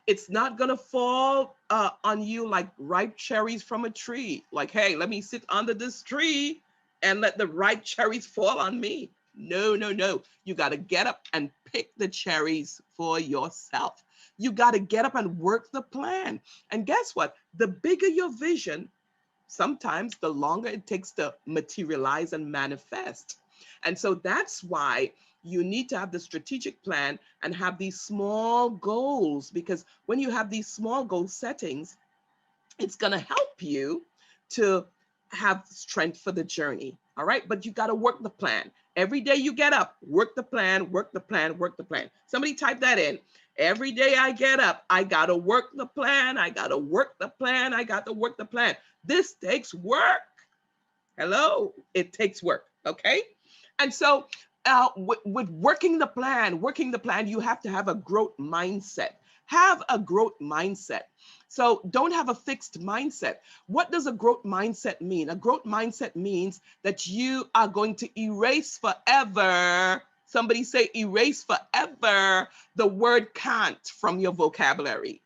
It's not going to fall on you like ripe cherries from a tree. Like, hey, let me sit under this tree and let the ripe cherries fall on me. No, no, no. You got to get up and pick the cherries for yourself. You got to get up and work the plan. And guess what? The bigger your vision, sometimes the longer it takes to materialize and manifest. And so that's why you need to have the strategic plan and have these small goals, because when you have these small goal settings, it's going to help you to have strength for the journey. All right. But you got to work the plan. Every day you get up, work the plan, work the plan, work the plan. Somebody type that in. Every day I get up, I got to work the plan. I got to work the plan. I got to work the plan. This takes work. Hello. It takes work. Okay. And so with working the plan, you have to have a growth mindset. Have a growth mindset. So don't have a fixed mindset. What does a growth mindset mean? A growth mindset means that you are going to erase forever. Somebody say erase forever the word can't from your vocabulary.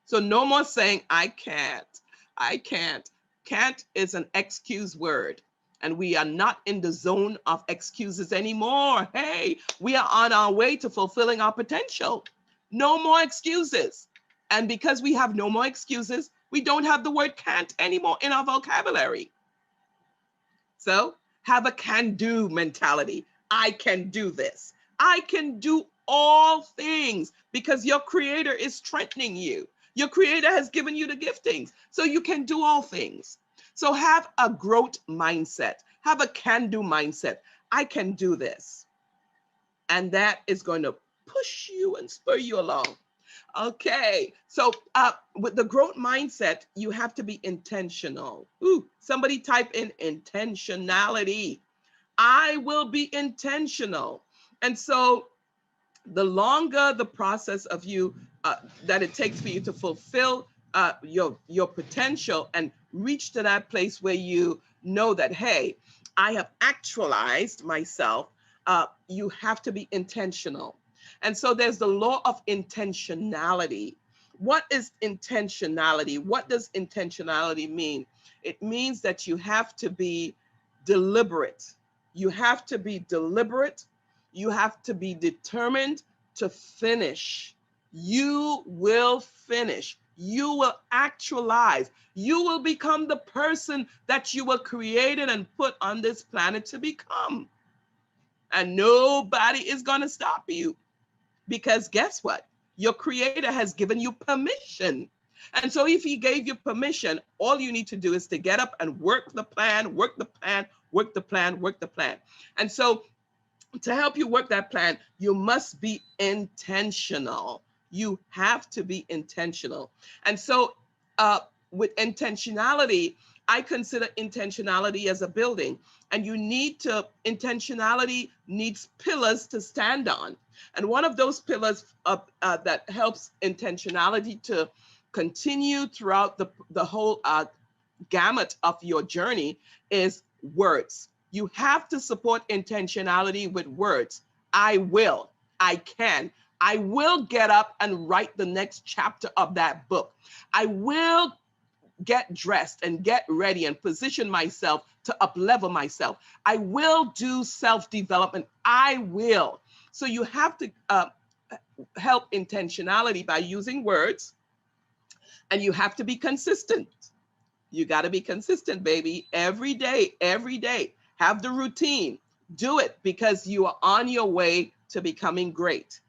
So no more saying I can't. I can't. Can't is an excuse word. And we are not in the zone of excuses anymore. Hey, we are on our way to fulfilling our potential. No more excuses. And because we have no more excuses, we don't have the word can't anymore in our vocabulary. So have a can-do mentality. I can do this. I can do all things because your creator is strengthening you. Your creator has given you the giftings, so you can do all things. So have a growth mindset. Have a can-do mindset. I can do this. And that is going to push you and spur you along. Okay, so with the growth mindset, you have to be intentional. Ooh, somebody type in intentionality. I will be intentional. And so the longer the process of you that it takes for you to fulfill your potential and reach to that place where you know that, hey, I have actualized myself, you have to be intentional. And so there's the law of intentionality. What is intentionality? What does intentionality mean? It means that you have to be deliberate. You have to be deliberate. You have to be determined to finish. You will finish. You will actualize. You will become the person that you were created and put on this planet to become. And nobody is going to stop you. Because guess what? Your creator has given you permission. And so if he gave you permission, all you need to do is to get up and work the plan, work the plan, work the plan, work the plan. And so to help you work that plan, you must be intentional. You have to be intentional. And so with intentionality, I consider intentionality as a building, and intentionality needs pillars to stand on. And one of those pillars that helps intentionality to continue throughout the whole gamut of your journey is words. You have to support intentionality with words. I will, I can, I will get up and write the next chapter of that book. I will get dressed and get ready and position myself to up-level myself. I will do self-development. I will. So you have to help intentionality by using words, and you have to be consistent. You got to be consistent, baby. Every day, every day. Have the routine. Do it because you are on your way to becoming great.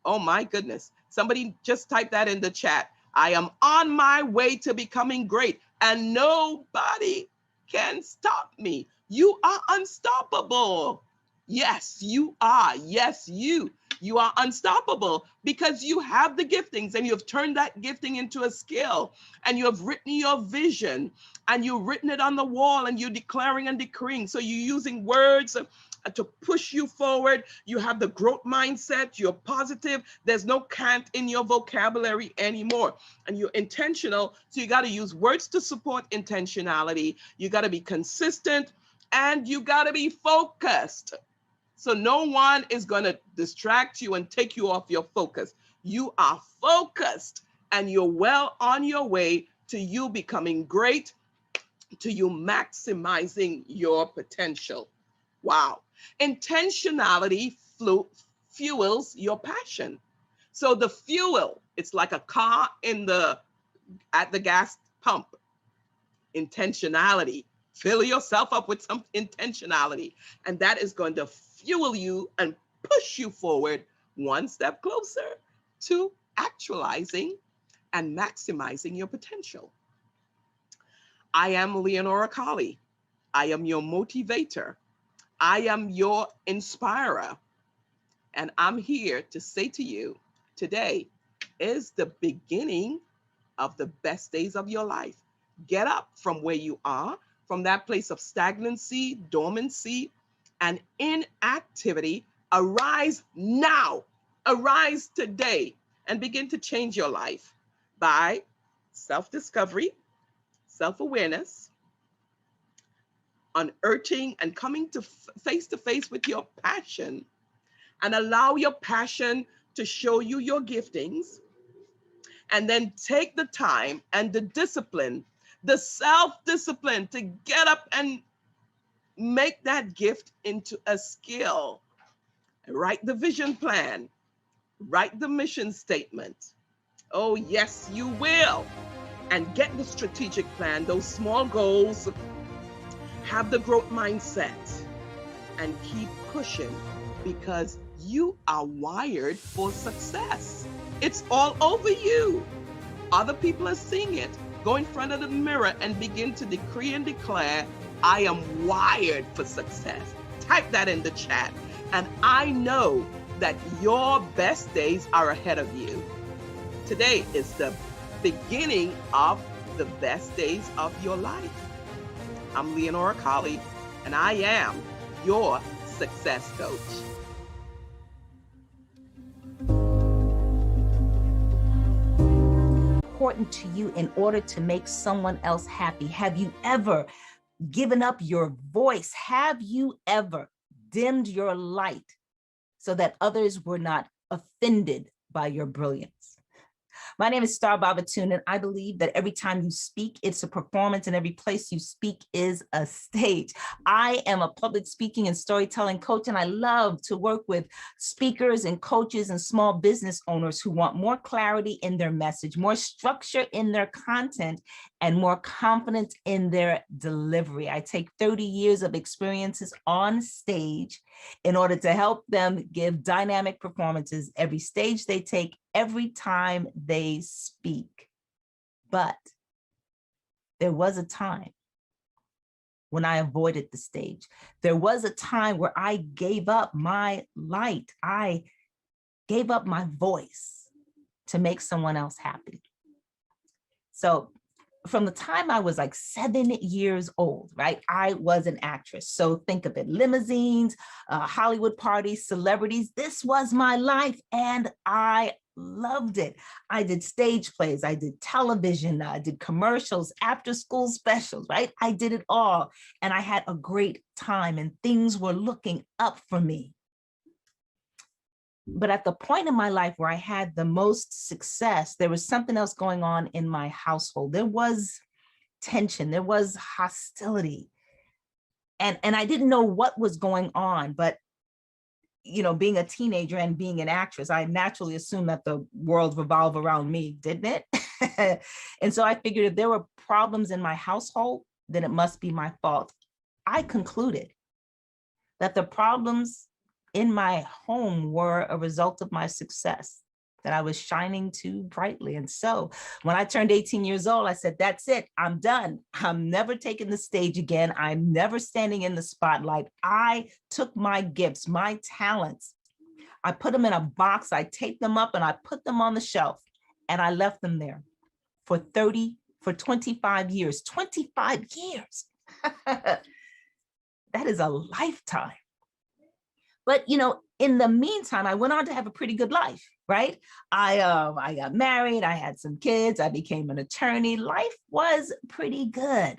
Oh my goodness. Somebody just type that in the chat. I am on my way to becoming great, and nobody can stop me. You are unstoppable. Yes, you are. Yes, you are unstoppable because you have the giftings, and you have turned that gifting into a skill, and you have written your vision, and you've written it on the wall, and you're declaring and decreeing. So you're using words to push you forward. You have the growth mindset. You're positive. There's no can't in your vocabulary anymore. And you're intentional. So you got to use words to support intentionality. You got to be consistent, and you got to be focused. So no one is going to distract you and take you off your focus. You are focused, and you're well on your way to you becoming great, to you maximizing your potential. Wow. Intentionality fuels your passion. So the fuel, it's like a car at the gas pump. Intentionality. Fill yourself up with some intentionality, and that is going to fuel you and push you forward one step closer to actualizing and maximizing your potential. I am Leonora Colley. I am your motivator. I am your inspirer. And I'm here to say to you, today is the beginning of the best days of your life. Get up from where you are, from that place of stagnancy, dormancy, and inactivity. Arise now, arise today, and begin to change your life by self-discovery, self-awareness, unearthing and coming to face with your passion, and allow your passion to show you your giftings, and then take the time and the discipline, the self-discipline to get up and make that gift into a skill. Write the vision plan, write the mission statement. Oh yes, you will. And get the strategic plan, those small goals, have the growth mindset, and keep pushing because you are wired for success. It's all over you. Other people are seeing it. Go in front of the mirror and begin to decree and declare, I am wired for success. Type that in the chat. And I know that your best days are ahead of you. Today is the beginning of the best days of your life. I'm Leonora Colley, and I am your success coach. Important to you in order to make someone else happy? Have you ever given up your voice? Have you ever dimmed your light so that others were not offended by your brilliance? My name is Star Babatun, and I believe that every time you speak, it's a performance, and every place you speak is a stage. I am a public speaking and storytelling coach, and I love to work with speakers and coaches and small business owners who want more clarity in their message, more structure in their content, and more confidence in their delivery. I take 30 years of experiences on stage in order to help them give dynamic performances every stage they take, every time they speak. But there was a time when I avoided the stage. There was a time where I gave up my light. I gave up my voice to make someone else happy. So from the time I was like 7 years old, right, I was an actress. So think of it, limousines, Hollywood parties, celebrities. This was my life and I loved it. I did stage plays, I did television, I did commercials, after school specials, right? I did it all. And I had a great time and things were looking up for me. But at the point in my life where I had the most success, there was something else going on in my household. There was tension, there was hostility. And I didn't know what was going on, but you know, being a teenager and being an actress, I naturally assumed that the world revolved around me, didn't it? And so I figured if there were problems in my household, then it must be my fault. I concluded that the problems in my home were a result of my success, that I was shining too brightly. And so when I turned 18 years old, I said, that's it, I'm done. I'm never taking the stage again. I'm never standing in the spotlight. I took my gifts, my talents, I put them in a box, I taped them up and I put them on the shelf and I left them there for 25 years, 25 years. That is a lifetime. But, you know, in the meantime, I went on to have a pretty good life, right? I got married, I had some kids, I became an attorney. Life was pretty good.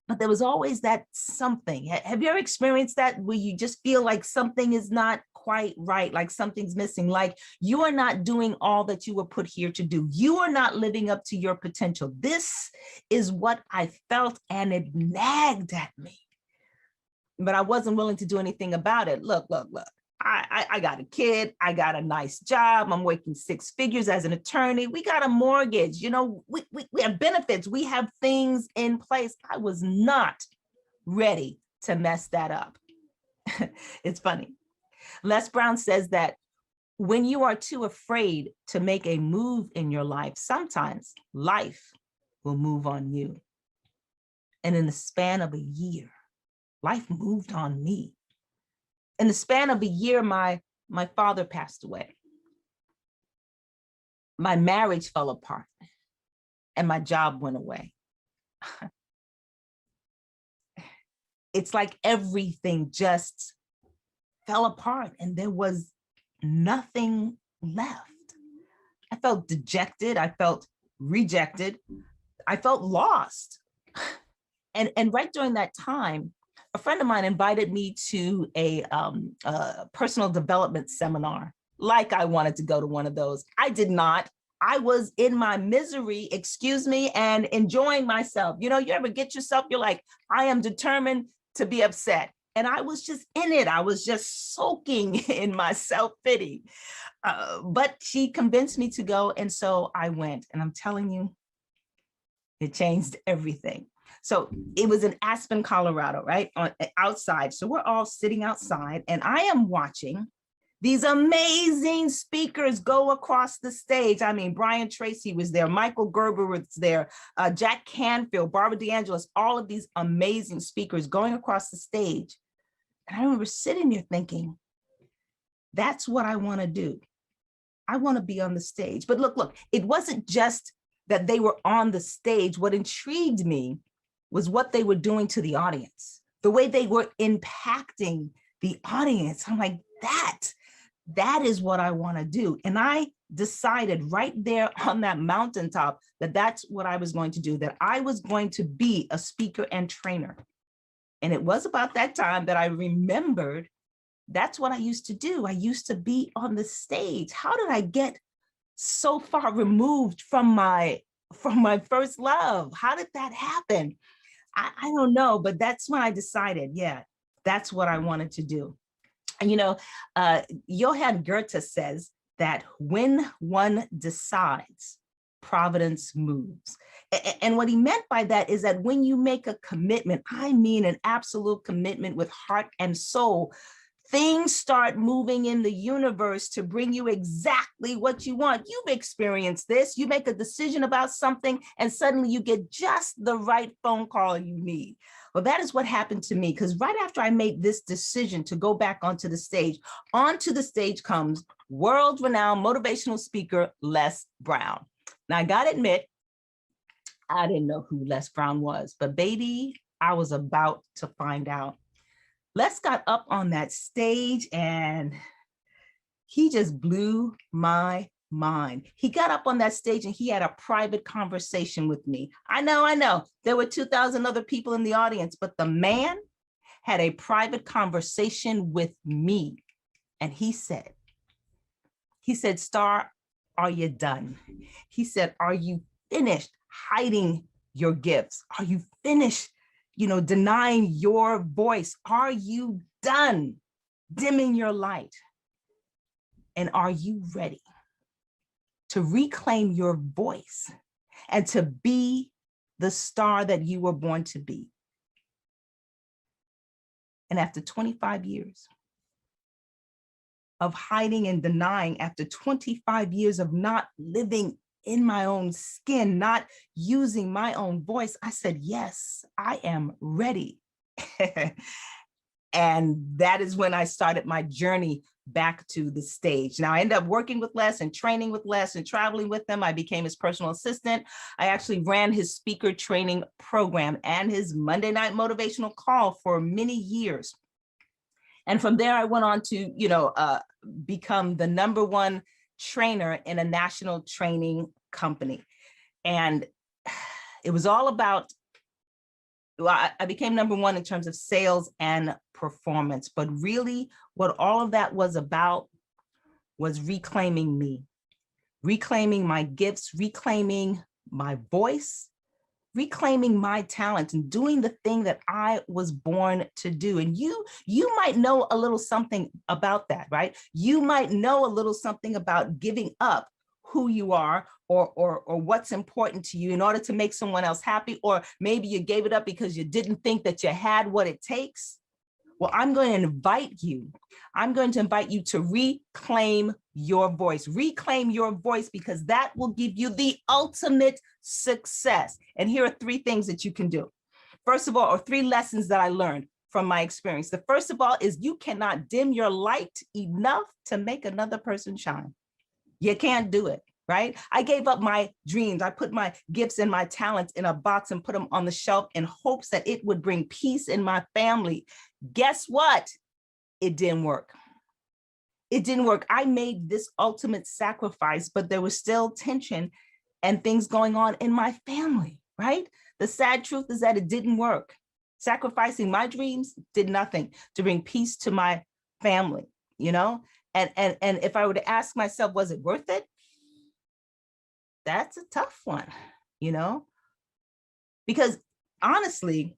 But there was always that something. Have you ever experienced that where you just feel like something is not quite right, like something's missing, like you are not doing all that you were put here to do. You are not living up to your potential. This is what I felt and it nagged at me. But I wasn't willing to do anything about it. Look. I got a kid. I got a nice job. I'm working 6 figures as an attorney. We got a mortgage. You know, we have benefits. We have things in place. I was not ready to mess that up. It's funny. Les Brown says that when you are too afraid to make a move in your life, sometimes life will move on you. And in the span of a year, life moved on me. In the span of a year, my father passed away. My marriage fell apart and my job went away. It's like everything just fell apart and there was nothing left. I felt dejected. I felt rejected. I felt lost. And right during that time, a friend of mine invited me to a personal development seminar, like I wanted to go to one of those. I did not. I was in my misery, excuse me, and enjoying myself. You know, you ever get yourself, you're like, I am determined to be upset. And I was just in it. I was just soaking in my self-pity. But she convinced me to go. And so I went. And I'm telling you, it changed everything. So it was in Aspen, Colorado, right? Outside. So we're all sitting outside and I am watching these amazing speakers go across the stage. I mean, Brian Tracy was there, Michael Gerber was there, Jack Canfield, Barbara DeAngelis, all of these amazing speakers going across the stage. And I remember sitting there thinking, that's what I want to do. I want to be on the stage. But look, it wasn't just that they were on the stage. What intrigued me was what they were doing to the audience, the way they were impacting the audience. I'm like, that is what I want to do. And I decided right there on that mountaintop that that's what I was going to do, that I was going to be a speaker and trainer. And it was about that time that I remembered that's what I used to do. I used to be on the stage. How did I get so far removed from my first love? How did that happen? I don't know, but that's when I decided, yeah, that's what I wanted to do. And, you know, Johann Goethe says that when one decides, providence moves. And what he meant by that is that when you make a commitment, I mean an absolute commitment with heart and soul, things start moving in the universe to bring you exactly what you want. You've experienced this. You make a decision about something and suddenly you get just the right phone call you need. Well, that is what happened to me, because right after I made this decision to go back onto the stage comes world-renowned motivational speaker, Les Brown. Now, I gotta admit, I didn't know who Les Brown was, but baby, I was about to find out. Les got up on that stage and he just blew my mind. He got up on that stage and he had a private conversation with me. I know. There were 2,000 other people in the audience, but the man had a private conversation with me. And he said, Star, are you done? He said, are you finished hiding your gifts? Are you finished, denying your voice? Are you done dimming your light? And are you ready to reclaim your voice and to be the star that you were born to be? And after 25 years of hiding and denying, after 25 years of not living in my own skin, not using my own voice, I said, yes, I am ready. And that is when I started my journey back to the stage. Now, I ended up working with Les and training with Les and traveling with him. I became his personal assistant. I actually ran his speaker training program and his Monday night motivational call for many years. And from there, I went on to, become the #1 trainer in a national training company. And it was all about, I became #1 in terms of sales and performance, but really what all of that was about was reclaiming me, reclaiming my gifts, reclaiming my voice, reclaiming my talent, and doing the thing that I was born to do. And you might know a little something about that, right? You might know a little something about giving up who you are or what's important to you in order to make someone else happy, or maybe you gave it up because you didn't think that you had what it takes. Well, I'm going to invite you to reclaim your voice. Reclaim your voice, because that will give you the ultimate success. And here are 3 things that you can do. First of all, or 3 lessons that I learned from my experience. The first of all is you cannot dim your light enough to make another person shine. You can't do it, right? I gave up my dreams. I put my gifts and my talents in a box and put them on the shelf in hopes that it would bring peace in my family. Guess what? It didn't work. It didn't work. I made this ultimate sacrifice, but there was still tension and things going on in my family, right? The sad truth is that it didn't work. Sacrificing my dreams did nothing to bring peace to my family, And if I were to ask myself, was it worth it? That's a tough one, Because honestly,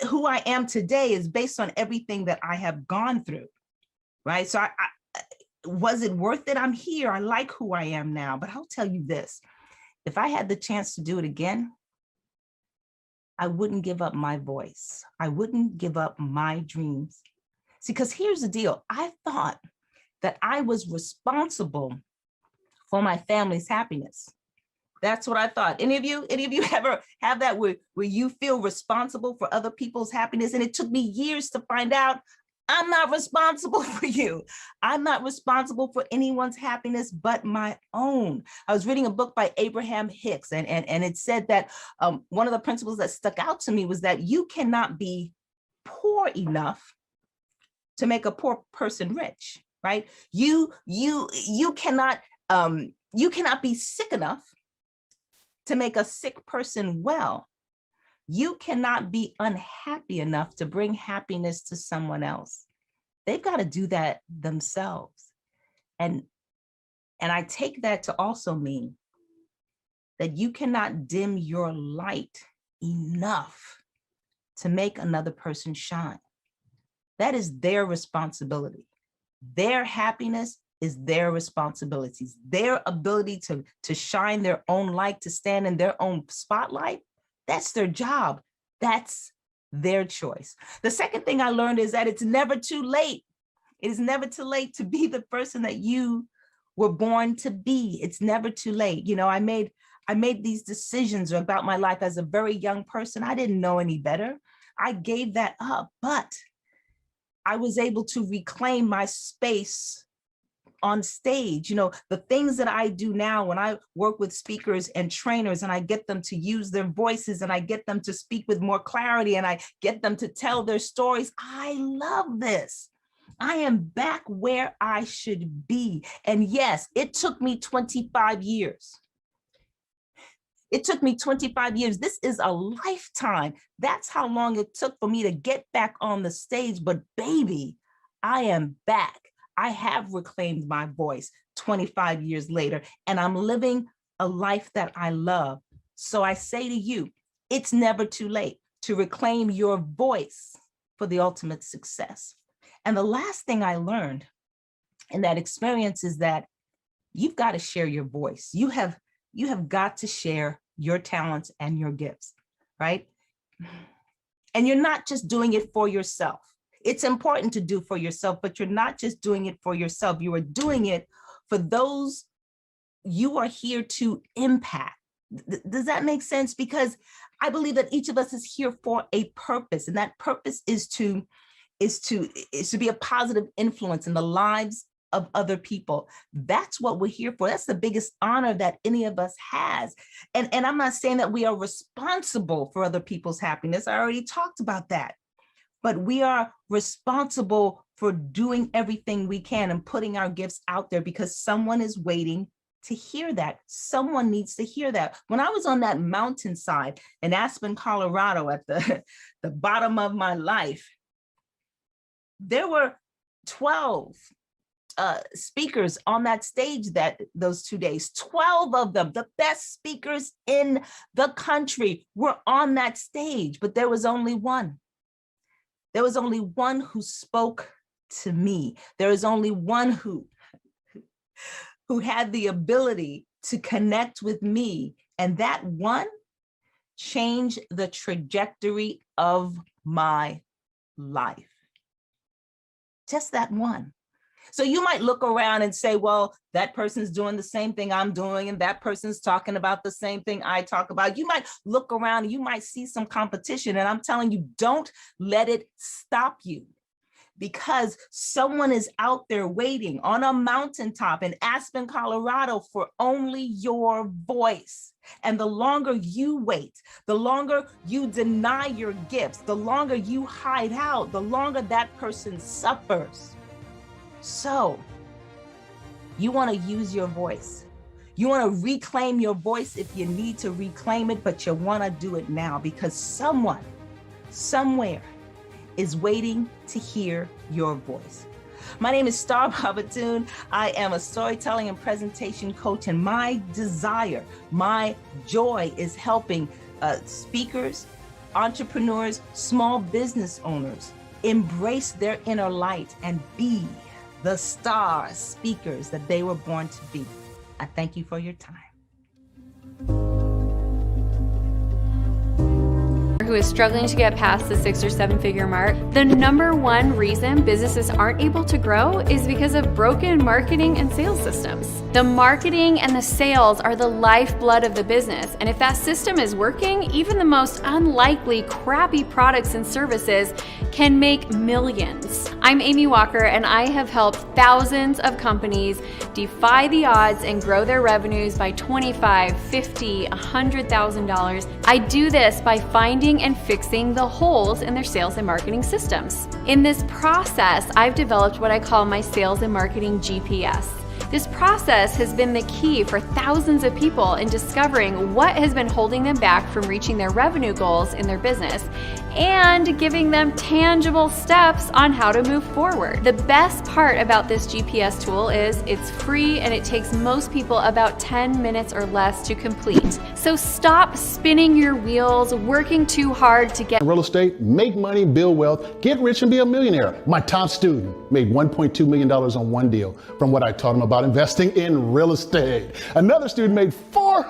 who I am today is based on everything that I have gone through, right? So was it worth it? I'm here. I like who I am now. But I'll tell you this, if I had the chance to do it again, I wouldn't give up my voice. I wouldn't give up my dreams. See, because here's the deal. I thought that I was responsible for my family's happiness. That's what I thought. Any of you ever have that where you feel responsible for other people's happiness? And it took me years to find out I'm not responsible for you. I'm not responsible for anyone's happiness but my own. I was reading a book by Abraham Hicks, and it said that one of the principles that stuck out to me was that you cannot be poor enough to make a poor person rich, right? You cannot be sick enough to make a sick person well. You cannot be unhappy enough to bring happiness to someone else. They've got to do that themselves. And I take that to also mean that you cannot dim your light enough to make another person shine. That is their responsibility. Their happiness is their responsibilities. Their ability to shine their own light, to stand in their own spotlight, that's their job. That's their choice. The second thing I learned is that it's never too late It is never too late to be the person that you were born to be. It's never too late. You know, I made these decisions about my life as a very young person. I didn't know any better. I gave that up, but I was able to reclaim my space on stage. You know, the things that I do now when I work with speakers and trainers, and I get them to use their voices, and I get them to speak with more clarity, and I get them to tell their stories. I love this. I am back where I should be. And yes, it took me 25 years. It took me 25 years. This is a lifetime. That's how long it took for me to get back on the stage. But baby, I am back. I have reclaimed my voice 25 years later, and I'm living a life that I love. So I say to you, it's never too late to reclaim your voice for the ultimate success. And the last thing I learned in that experience is that you've got to share your voice. You have got to share your talents and your gifts, right? And you're not just doing it for yourself. It's important to do for yourself, but you're not just doing it for yourself. You are doing it for those you are here to impact. Does that make sense? Because I believe that each of us is here for a purpose, and that purpose is to be a positive influence in the lives of other people. That's what we're here for. That's the biggest honor that any of us has. And I'm not saying that we are responsible for other people's happiness. I already talked about that. But we are responsible for doing everything we can and putting our gifts out there, because someone is waiting to hear that. Someone needs to hear that. When I was on that mountainside in Aspen, Colorado, at the bottom of my life, there were 12 speakers on that stage those 2 days. 12 of them, the best speakers in the country, were on that stage, but there was only one. There was only one who spoke to me. There was only one who had the ability to connect with me. And that one changed the trajectory of my life. Just that one. So you might look around and say, well, that person's doing the same thing I'm doing, and that person's talking about the same thing I talk about. You might look around and you might see some competition, and I'm telling you, don't let it stop you, because someone is out there waiting on a mountaintop in Aspen, Colorado, for only your voice. And the longer you wait, the longer you deny your gifts, the longer you hide out, the longer that person suffers. So you want to use your voice. You want to reclaim your voice if you need to reclaim it, but you want to do it now, because someone, somewhere, is waiting to hear your voice. My name is Star Babatun. I am a storytelling and presentation coach, and my desire, my joy is helping speakers, entrepreneurs, small business owners embrace their inner light and be the star speakers that they were born to be. I thank you for your time. Who is struggling to get past the 6 or 7 figure mark. The number one reason businesses aren't able to grow is because of broken marketing and sales systems. The marketing and the sales are the lifeblood of the business, and if that system is working, even the most unlikely crappy products and services can make millions. I'm Amy Walker, and I have helped thousands of companies defy the odds and grow their revenues by $25,000, $50,000, $100,000. I do this by finding and fixing the holes in their sales and marketing systems. In this process, I've developed what I call my sales and marketing GPS. This process has been the key for thousands of people in discovering what has been holding them back from reaching their revenue goals in their business and giving them tangible steps on how to move forward. The best part about this GPS tool is it's free and it takes most people about 10 minutes or less to complete. So stop spinning your wheels, working too hard to get real estate, make money, build wealth, get rich and be a millionaire. My top student made $1.2 million on one deal from what I taught him about investing in real estate. Another student made $400